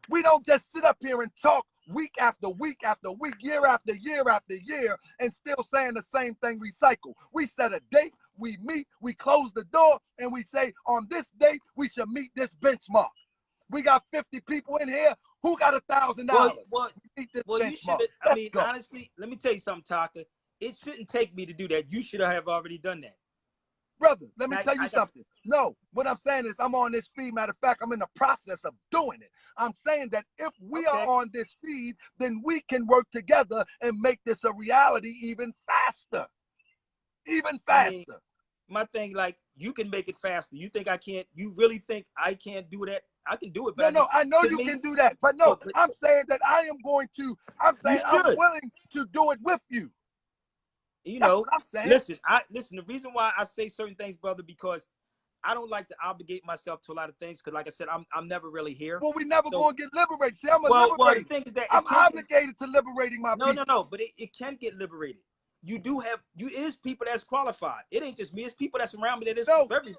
We don't just sit up here and talk week after week after week, year after year after year, and still saying the same thing, recycle. We set a date, we meet, we close the door, and we say, on this date, we should meet this benchmark. We got 50 people in here. Who got $1,000? Meet this benchmark. Honestly, let me tell you something, Taka. It shouldn't take me to do that. You should have already done that. Brother, let me tell you something. No, what I'm saying is I'm on this feed. Matter of fact, I'm in the process of doing it. I'm saying that if we are on this feed, then we can work together and make this a reality even faster. Even faster. My thing, like, you can make it faster. You think I can't? You really think I can't do that? I can do it. But I know you can do that. But no, I'm saying that I'm willing to do it with you. You know, listen, the reason why I say certain things, brother, because I don't like to obligate myself to a lot of things, because like I said, I'm never really here. Well, we never gonna get liberated. See, I'm liberated. Well, the thing is that I'm obligated to liberating my people. No, but it can get liberated. You is people that's qualified. It ain't just me, it's people that's around me that is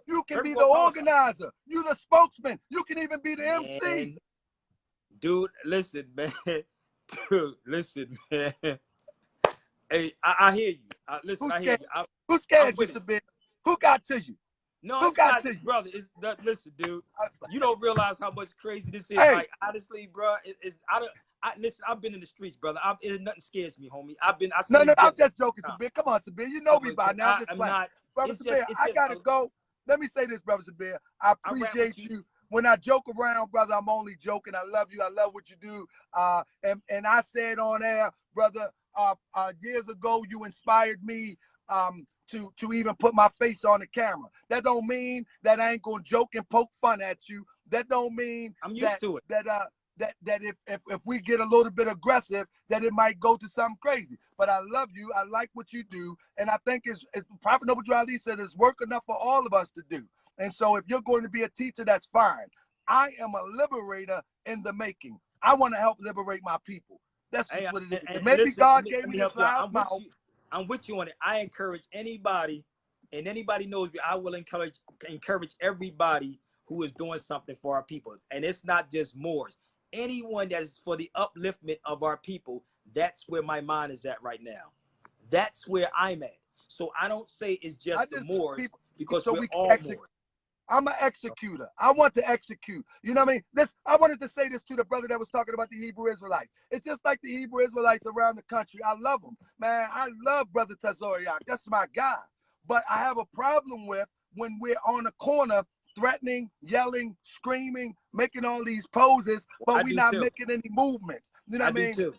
you can be the organizer, you the spokesman, you can even be the MC. Dude, listen, man. Hey, I hear you. Listen, I hear you. Who scared you, Sabir? Who got to you? No, it's not, brother. Listen, dude. You don't realize how much crazy this is. Hey. Like, honestly, bro, listen, I've been in the streets, brother. Nothing scares me, homie. No, I'm just joking, Sabir. Come on, Sabir. You know me by now. I'm just playing. Brother Sabir, I gotta go. Let me say this, brother Sabir. I appreciate you. When I joke around, brother, I'm only joking. I love you. I love what you do. And I said on air, brother, years ago, you inspired me to even put my face on the camera. That don't mean that I ain't gonna joke and poke fun at you. That don't mean I'm used to it. That if we get a little bit aggressive, that it might go to something crazy. But I love you. I like what you do, and I think it's Prophet Noble Ali said it's work enough for all of us to do. And so if you're going to be a teacher, that's fine. I am a liberator in the making. I want to help liberate my people. That's just Hey, what it is. and Maybe listen, God gave let me me this help you out. loud mouth. I'm with you on it. I encourage anybody, and anybody knows me, I will encourage everybody who is doing something for our people. And it's not just Moors. Anyone that is for the upliftment of our people, that's where my mind is at right now. That's where I'm at. So I don't say it's I just the just Moors, people because so we're we can all execute. Moors. I'm an executor. I want to execute. You know what I mean? I wanted to say this to the brother that was talking about the Hebrew Israelites. It's just like the Hebrew Israelites around the country. I love them, man. I love Brother Tazoriak. That's my guy. But I have a problem with when we're on a corner threatening, yelling, screaming, making all these poses, but I we're do not too. making any movements. You know I what I do mean? too.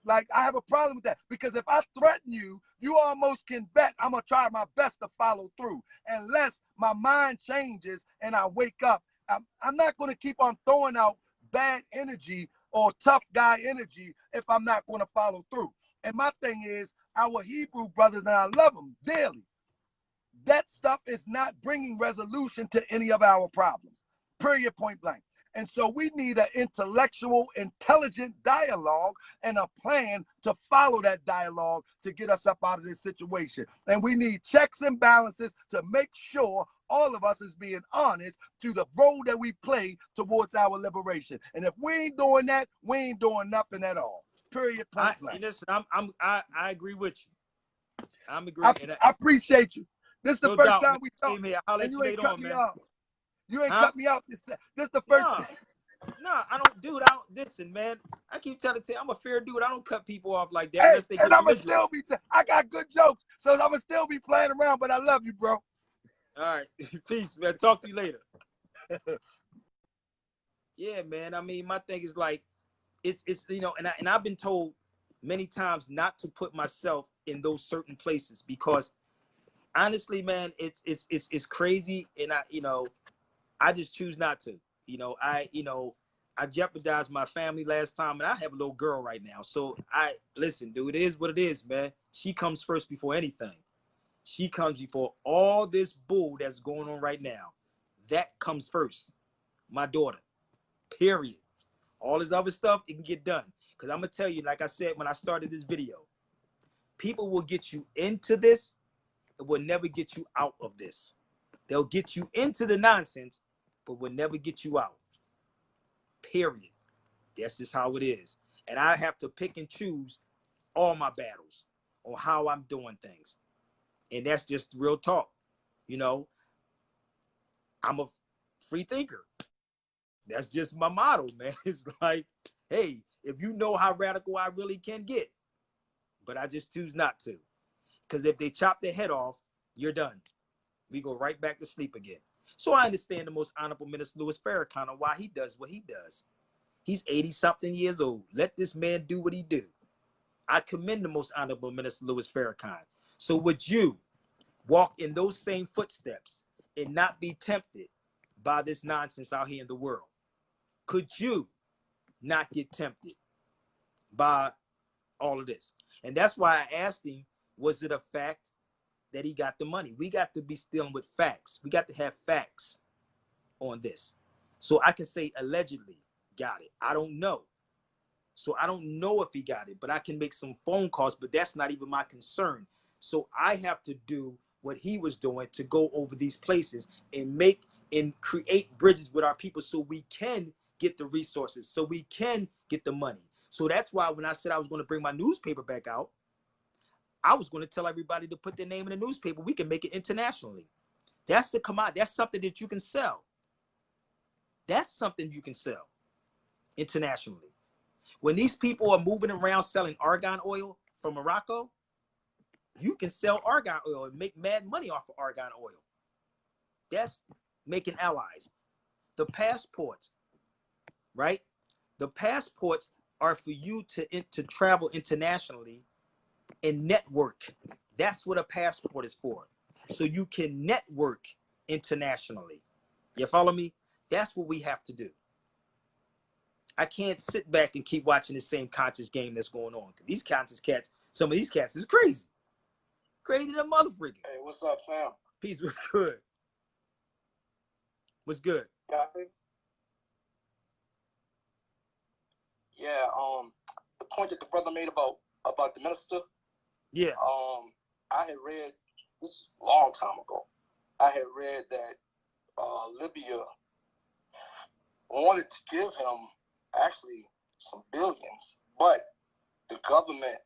Like I have a problem with that, because if I threaten you, you almost can bet I'm gonna try my best to follow through, unless my mind changes and I wake up. I'm not gonna keep on throwing out bad energy or tough guy energy if I'm not gonna follow through. And my thing is, our Hebrew brothers, and I love them dearly, that stuff is not bringing resolution to any of our problems. Period, point blank. And so we need an intellectual, intelligent dialogue and a plan to follow that dialogue to get us up out of this situation. And we need checks and balances to make sure all of us is being honest to the role that we play towards our liberation. And if we ain't doing that, we ain't doing nothing at all. Period, point blank. Listen, I agree with you. I'm I agreeing. appreciate you. This is the No first doubt, time man. we talk, Same here. I'll and let you you ain't later cut on, me man. off. You ain't Huh? cut me out. This is the first. No, no, I don't, dude. I don't listen, man. I keep telling you, I'm a fair dude. I don't cut people off like that Hey, unless they and get I'ma original. still be. I got good jokes, so I'ma still be playing around. But I love you, bro. All right, peace, man. Talk to you later. Yeah, man. I mean, my thing is like, it's you know, and I've been told many times not to put myself in those certain places, because honestly, man, it's crazy, and I just choose not to. I jeopardized my family last time, and I have a little girl right now. So listen, dude, it is what it is, man. She comes first before anything. She comes before all this bull that's going on right now. That comes first. My daughter, period. All this other stuff, it can get done. Because I'm going to tell you, like I said when I started this video, people will get you into this. It will never get you out of this. They'll get you into the nonsense, but will never get you out. Period. That's just how it is. And I have to pick and choose all my battles on how I'm doing things. And that's just real talk. I'm a free thinker. That's just my motto, man. It's like, hey, if you know how radical I really can get, but I just choose not to. Because if they chop their head off, you're done. We go right back to sleep again. So I understand the Most Honorable Minister Louis Farrakhan on why he does what he does. He's 80-something years old. Let this man do what he do. I commend the Most Honorable Minister Louis Farrakhan. So would you walk in those same footsteps and not be tempted by this nonsense out here in the world? Could you not get tempted by all of this? And that's why I asked him, was it a fact that he got the money? We got to be dealing with facts. We got to have facts on this. So I can say allegedly got it. I don't know. So I don't know if he got it, but I can make some phone calls, but that's not even my concern. So I have to do what he was doing to go over these places and make and create bridges with our people so we can get the resources, so we can get the money. So that's why when I said I was going to bring my newspaper back out, I was going to tell everybody to put their name in the newspaper. We can make it internationally. That's the commodity. That's something that you can sell. That's something you can sell internationally. When these people are moving around selling argan oil from Morocco, you can sell argan oil and make mad money off of argan oil. That's making allies. The passports, right? The passports are for you to travel internationally and network. That's what a passport is for. So you can network internationally. You follow me? That's what we have to do. I can't sit back and keep watching the same conscious game that's going on. These conscious cats, some of these cats is crazy. Crazy than motherfucker. Hey, what's up, fam? Peace, what's good? What's good? Got me? Yeah, the point that the brother made about the minister. Yeah. I had read this a long time ago. I had read that Libya wanted to give him actually some billions, but the government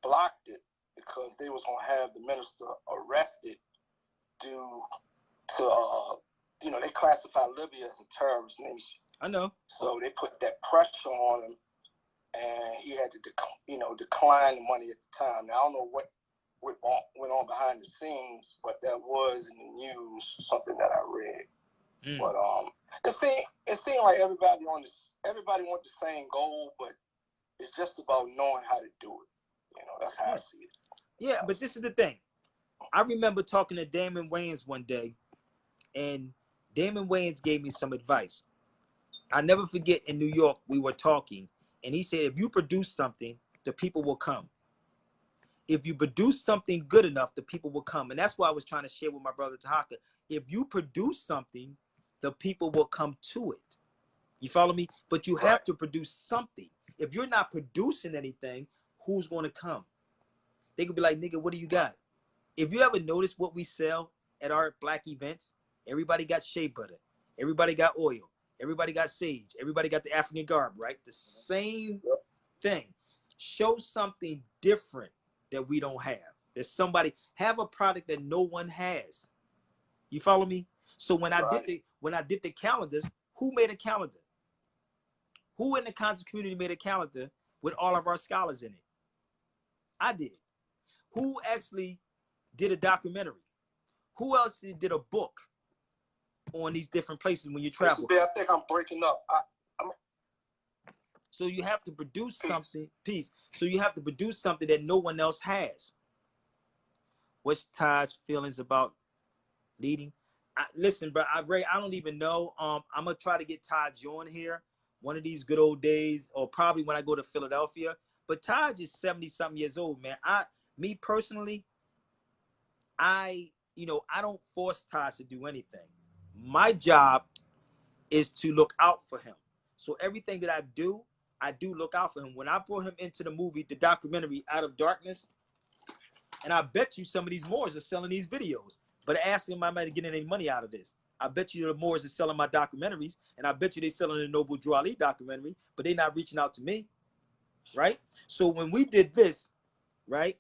blocked it because they was gonna have the minister arrested due to they classify Libya as a terrorist nation. I know. So they put that pressure on him, and he had to decline the money at the time. Now I don't know what went on behind the scenes, but that was in the news, something that I read. But it seemed like everybody wants the same goal, but it's just about knowing how to do it. That's how I see it. Yeah, but this is the thing. I remember talking to Damon Wayans one day, and Damon Wayans gave me some advice. I never forget, in New York, we were talking, and he said, if you produce something, the people will come. If you produce something good enough, the people will come. And that's what I was trying to share with my brother Tahaka. If you produce something, the people will come to it. You follow me? But you have to produce something. If you're not producing anything, who's going to come? They could be like, nigga, what do you got? If you ever notice what we sell at our black events, everybody got shea butter. Everybody got oil. Everybody got sage. Everybody got the African garb, right? The same thing. Show something different that we don't have. There's somebody have a product that no one has. You follow me? So when I did the calendars, who made a calendar? Who in the conscious community made a calendar with all of our scholars in it? I did. Who actually did a documentary? Who else did a book on these different places when you travel? I think I'm breaking up. So you have to produce something. Peace. So you have to produce something that no one else has. What's Ty's feelings about leading? Listen, bro, I don't even know. I'm gonna try to get Ty joined here one of these good old days, or probably when I go to Philadelphia. But Taj is 70-something years old, man. Me personally, I don't force Taj to do anything. My job is to look out for him. So everything that I do look out for him. When I brought him into the movie, the documentary Out of Darkness, and I bet you some of these Moors are selling these videos, but asking him, am I getting any money out of this? I bet you the Moors are selling my documentaries, and I bet you they selling the Noble Drew Ali documentary, but they're not reaching out to me, right? So when we did this, right?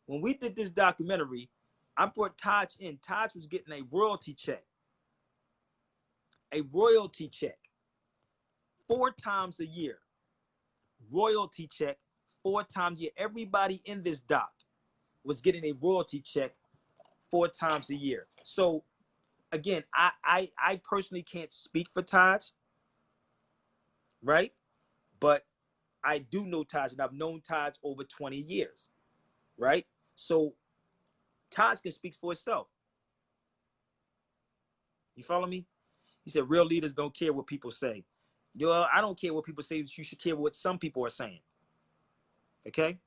When we did this documentary, I brought Taj in. Taj was getting a royalty check. A royalty check 4 times a year. Royalty check 4 times a year. Everybody in this doc was getting a royalty check 4 times a year. So again, I personally can't speak for Taj, right? But I do know Taj, and I've known Taj over 20 years, right? So Taj can speak for itself. You follow me? He said, real leaders don't care what people say. Well, I don't care what people say. You should care what some people are saying. Okay?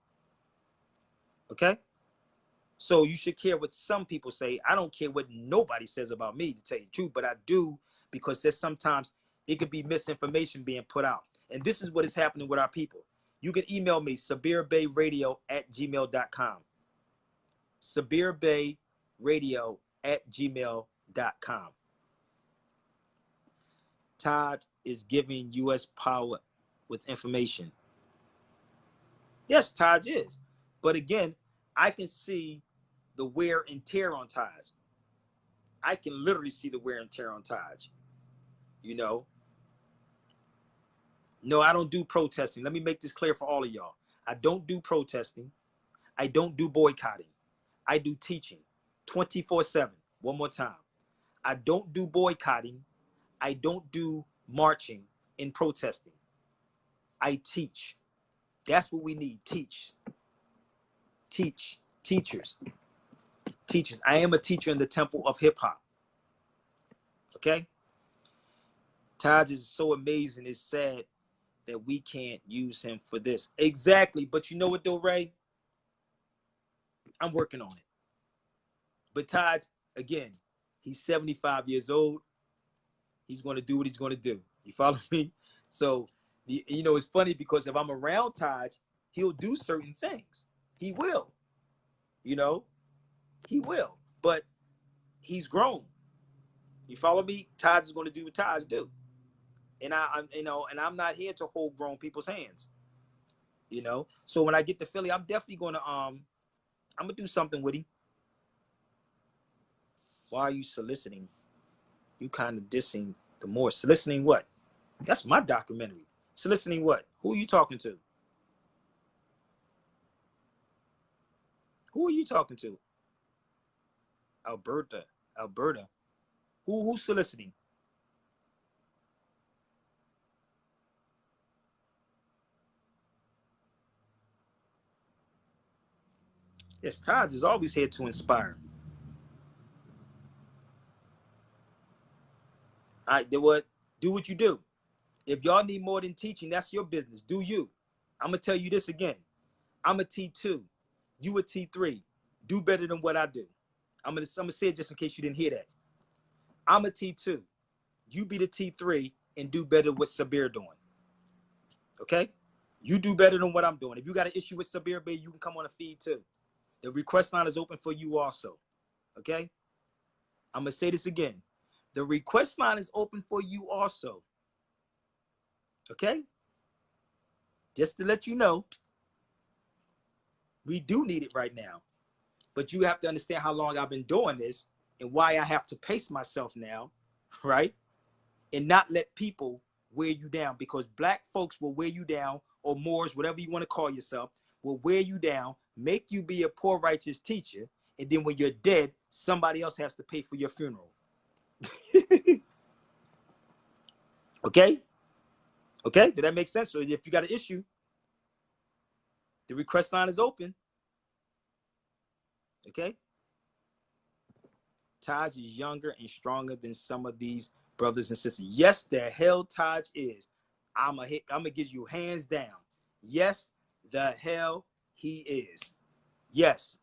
Okay? So you should care what some people say. I don't care what nobody says about me, to tell you the truth, but I do, because there's sometimes it could be misinformation being put out. And this is what is happening with our people. You can email me, sabirbayradio@gmail.com. sabirbayradio@gmail.com. Todd is giving U.S. power with information. Yes, Taj is. But again, I can see the wear and tear on Taj. I can literally see the wear and tear on Taj. You know? No, I don't do protesting. Let me make this clear for all of y'all. I don't do protesting. I don't do boycotting. I do teaching 24/7. One more time. I don't do boycotting. I don't do marching and protesting. I teach. That's what we need. Teach. Teachers. I am a teacher in the temple of hip hop. Okay? Taj is so amazing. It's sad that we can't use him for this. Exactly. But you know what though, Ray? I'm working on it. But Taj, again, he's 75 years old. He's going to do what he's going to do. You follow me? So You know, it's funny because if I'm around Taj, he'll do certain things. He will. You know, he will. But he's grown. You follow me? Taj is going to do what Taj do. And I'm not here to hold grown people's hands. You know, so when I get to Philly, I'm definitely gonna I'm gonna do something with him. Why are you soliciting? You kind of dissing the more. Soliciting what? That's my documentary. Soliciting what? Who are you talking to? Who are you talking to? Alberta. Alberta. Who's soliciting? Yes, Taj is always here to inspire. All right, then what? Do what you do. If y'all need more than teaching, that's your business. Do you? I'm gonna tell you this again. I'm a T2. You a T3. Do better than what I do. I'm gonna say it just in case you didn't hear that. I'm a T2. You be the T3 and do better what Sabir doing. Okay? You do better than what I'm doing. If you got an issue with Sabir Bey, you can come on the feed too. The request line is open for you also. Okay? I'm gonna say this again. The request line is open for you also. Okay? Just to let you know, we do need it right now. But you have to understand how long I've been doing this and why I have to pace myself now, right? And not let people wear you down, because black folks will wear you down, or Moors, whatever you want to call yourself, will wear you down, make you be a poor righteous teacher, and then when you're dead, somebody else has to pay for your funeral. Okay? Okay? Did that make sense? So if you got an issue, the request line is open. Okay? Taj is younger and stronger than some of these brothers and sisters. Yes, the hell Taj is. I'm gonna give you hands down. Yes, the hell he is. Yes.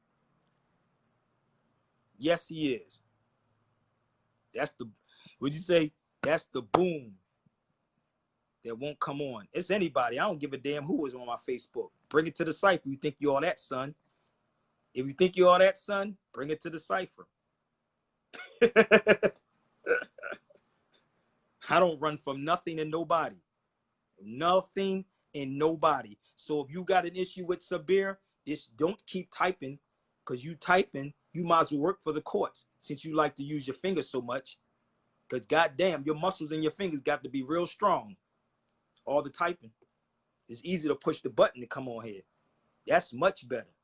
Yes, he is. That's the, would you say, that's the boom that won't come on. It's anybody. I don't give a damn who is on my Facebook. Bring it to the cipher. You think you all that, son? If you think you all that, son, bring it to the cipher. I don't run from nothing and nobody. Nothing and nobody. So if you got an issue with Sabir, just don't keep typing, because you typing, you might as well work for the courts, since you like to use your fingers so much. Because goddamn, your muscles in your fingers got to be real strong. All the typing. It's easy to push the button to come on here. That's much better.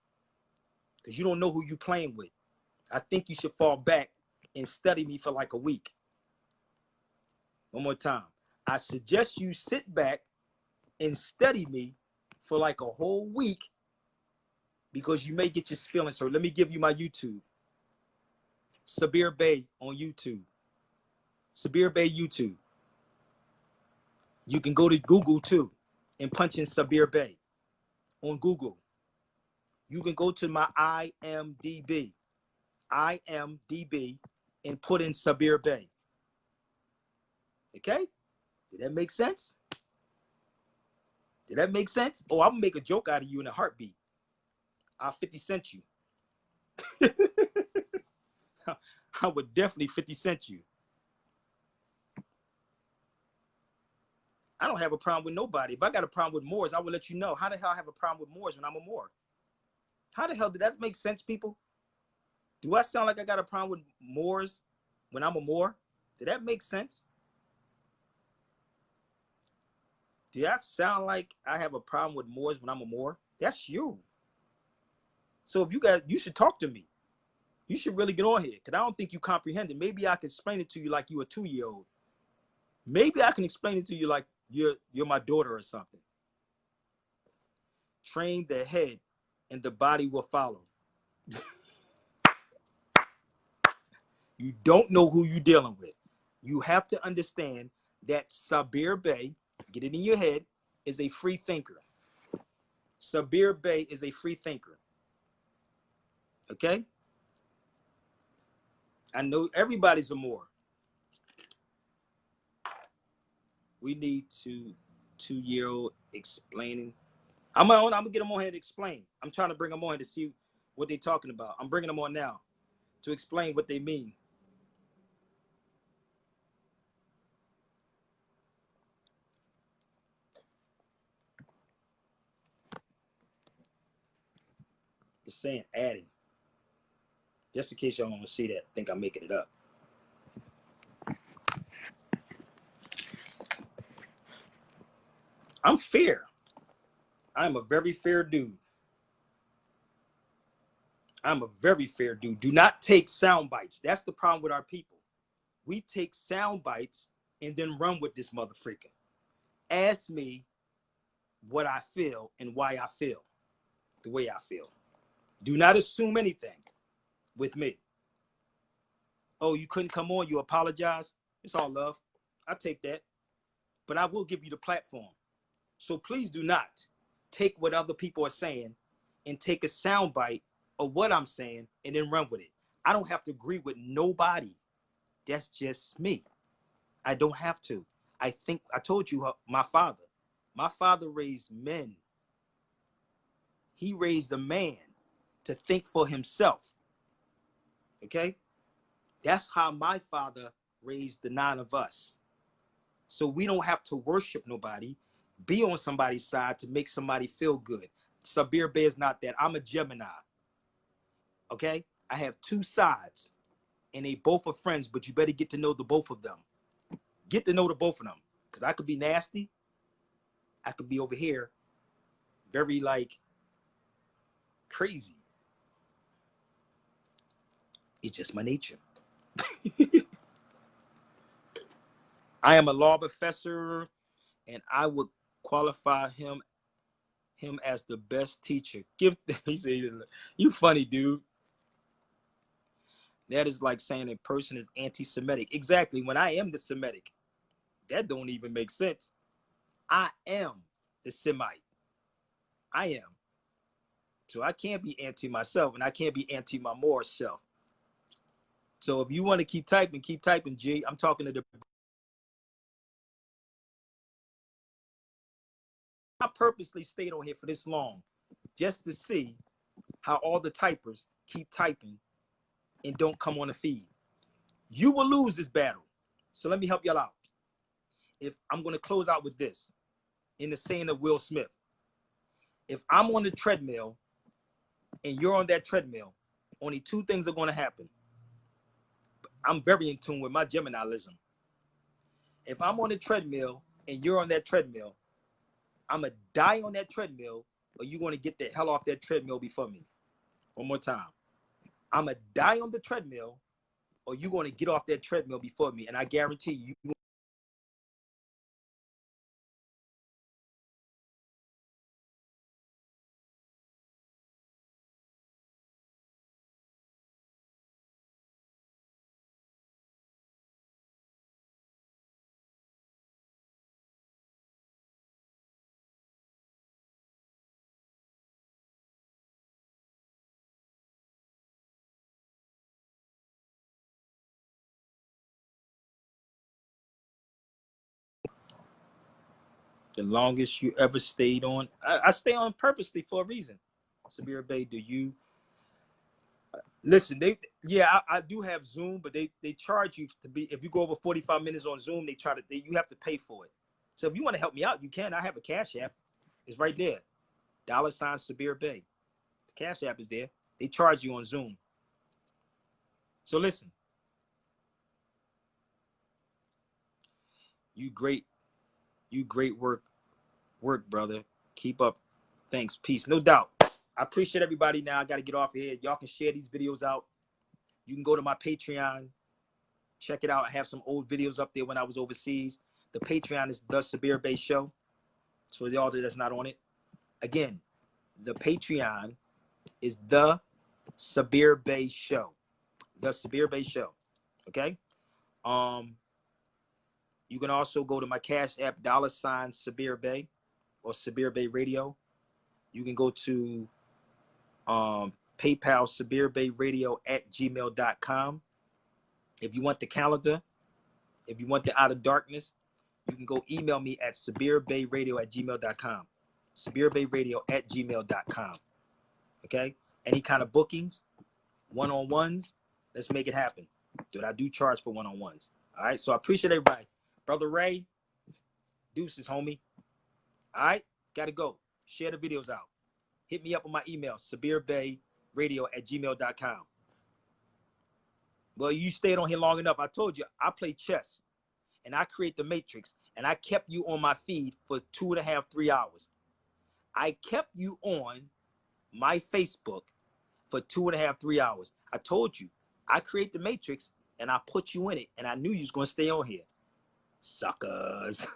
Because you don't know who you playing with. I think you should fall back and study me for like a week. One more time. I suggest you sit back and study me for like a whole week, because you may get your feelings hurt. Let me give you my YouTube. Sabir Bey on YouTube. Sabir Bey YouTube. You can go to Google too and punch in Sabir Bey on Google. You can go to my IMDb and put in Sabir Bey. Okay? Did that make sense? Did that make sense? Oh, I'm gonna make a joke out of you in a heartbeat. I'll 50 cent you. I would definitely 50 cent you. I don't have a problem with nobody. If I got a problem with Moors, I will let you know. How the hell I have a problem with Moors when I'm a Moor? How the hell did that make sense, people? Do I sound like I got a problem with Moors when I'm a Moor? Did that make sense? Did I sound like I have a problem with Moors when I'm a Moor? That's you. So if you guys, you should talk to me. You should really get on here, because I don't think you comprehend it. Maybe I can explain it to you like you a 2-year-old. Maybe I can explain it to you like you're my daughter or something. Train the head and the body will follow. You don't know who you're dealing with. You have to understand that Sabir Bey, get it in your head, is a free thinker. Sabir Bey is a free thinker. Okay? I know everybody's a Moor. We need to 2-year-old explaining. I'm gonna get them on here to explain. I'm trying to bring them on here to see what they're talking about. I'm bringing them on now to explain what they mean. It's saying adding. Just in case y'all want to see that, think I'm making it up. I'm fair. I'm a very fair dude. I'm a very fair dude. Do not take sound bites. That's the problem with our people. We take sound bites and then run with this motherfreaker. Ask me what I feel and why I feel the way I feel. Do not assume anything with me. Oh, you couldn't come on, you apologize. It's all love. I take that. But I will give you the platform. So please do not take what other people are saying and take a sound bite of what I'm saying and then run with it. I don't have to agree with nobody. That's just me. I don't have to. I think I told you my father raised men. He raised a man to think for himself. Okay? That's how my father raised the 9 of us. So we don't have to worship nobody, be on somebody's side to make somebody feel good. Sabir Bey is not that. I'm a Gemini. Okay? I have 2 sides, and they both are friends, but you better get to know the both of them. Get to know the both of them, because I could be nasty. I could be over here very, like, crazy. It's just my nature. I am a law professor, and I would qualify him as the best teacher. He said, you funny, dude. That is like saying a person is anti-Semitic. Exactly. When I am the Semitic, that don't even make sense. I am the Semite. I am. So I can't be anti myself, and I can't be anti my moral self. So if you want to keep typing, G. I'm talking to the. I purposely stayed on here for this long, just to see how all the typers keep typing and don't come on the feed. You will lose this battle. So let me help y'all out. If I'm going to close out with this, in the saying of Will Smith, if I'm on the treadmill and you're on that treadmill, only 2 things are going to happen. I'm very in tune with my Geminilism. If I'm on the treadmill and you're on that treadmill, I'm going to die on that treadmill, or you're going to get the hell off that treadmill before me. One more time. I'm going to die on the treadmill, or you're going to get off that treadmill before me. And I guarantee you. The longest you ever stayed on? I stay on purposely for a reason. Sabir Bey, do you listen? I do have Zoom, but they charge you to be, if you go over 45 minutes on Zoom, you have to pay for it. So if you want to help me out, you can. I have a Cash App. It's right there. $ Sabir Bey. The Cash App is there. They charge you on Zoom. So listen. You great work, brother. Keep up. Thanks. Peace. No doubt. I appreciate everybody. Now I got to get off here. Y'all can share these videos out. You can go to my Patreon. Check it out. I have some old videos up there when I was overseas. The Patreon is The Sabir Bey Show. So y'all that's not on it. Again, the Patreon is The Sabir Bey Show. The Sabir Bey Show. Okay? You can also go to my Cash App, $ Sabir Bey, or Sabir Bey Radio. You can go to PayPal, sabirbeyradio@gmail.com. If you want the calendar, if you want the Out of Darkness, you can go email me at sabirbayradio@gmail.com. sabirbayradio@gmail.com. Okay? Any kind of bookings, one-on-ones, let's make it happen. Dude, I do charge for one-on-ones. All right? So I appreciate everybody. Brother Ray, deuces, homie. All right? Gotta go. Share the videos out. Hit me up on my email, sabirbayradio@gmail.com. Well, you stayed on here long enough. I told you, I play chess, and I create the matrix, and I kept you on my feed for 2.5, 3 hours. I kept you on my Facebook for 2.5, 3 hours. I told you, I create the matrix, and I put you in it, and I knew you was going to stay on here. Suckers.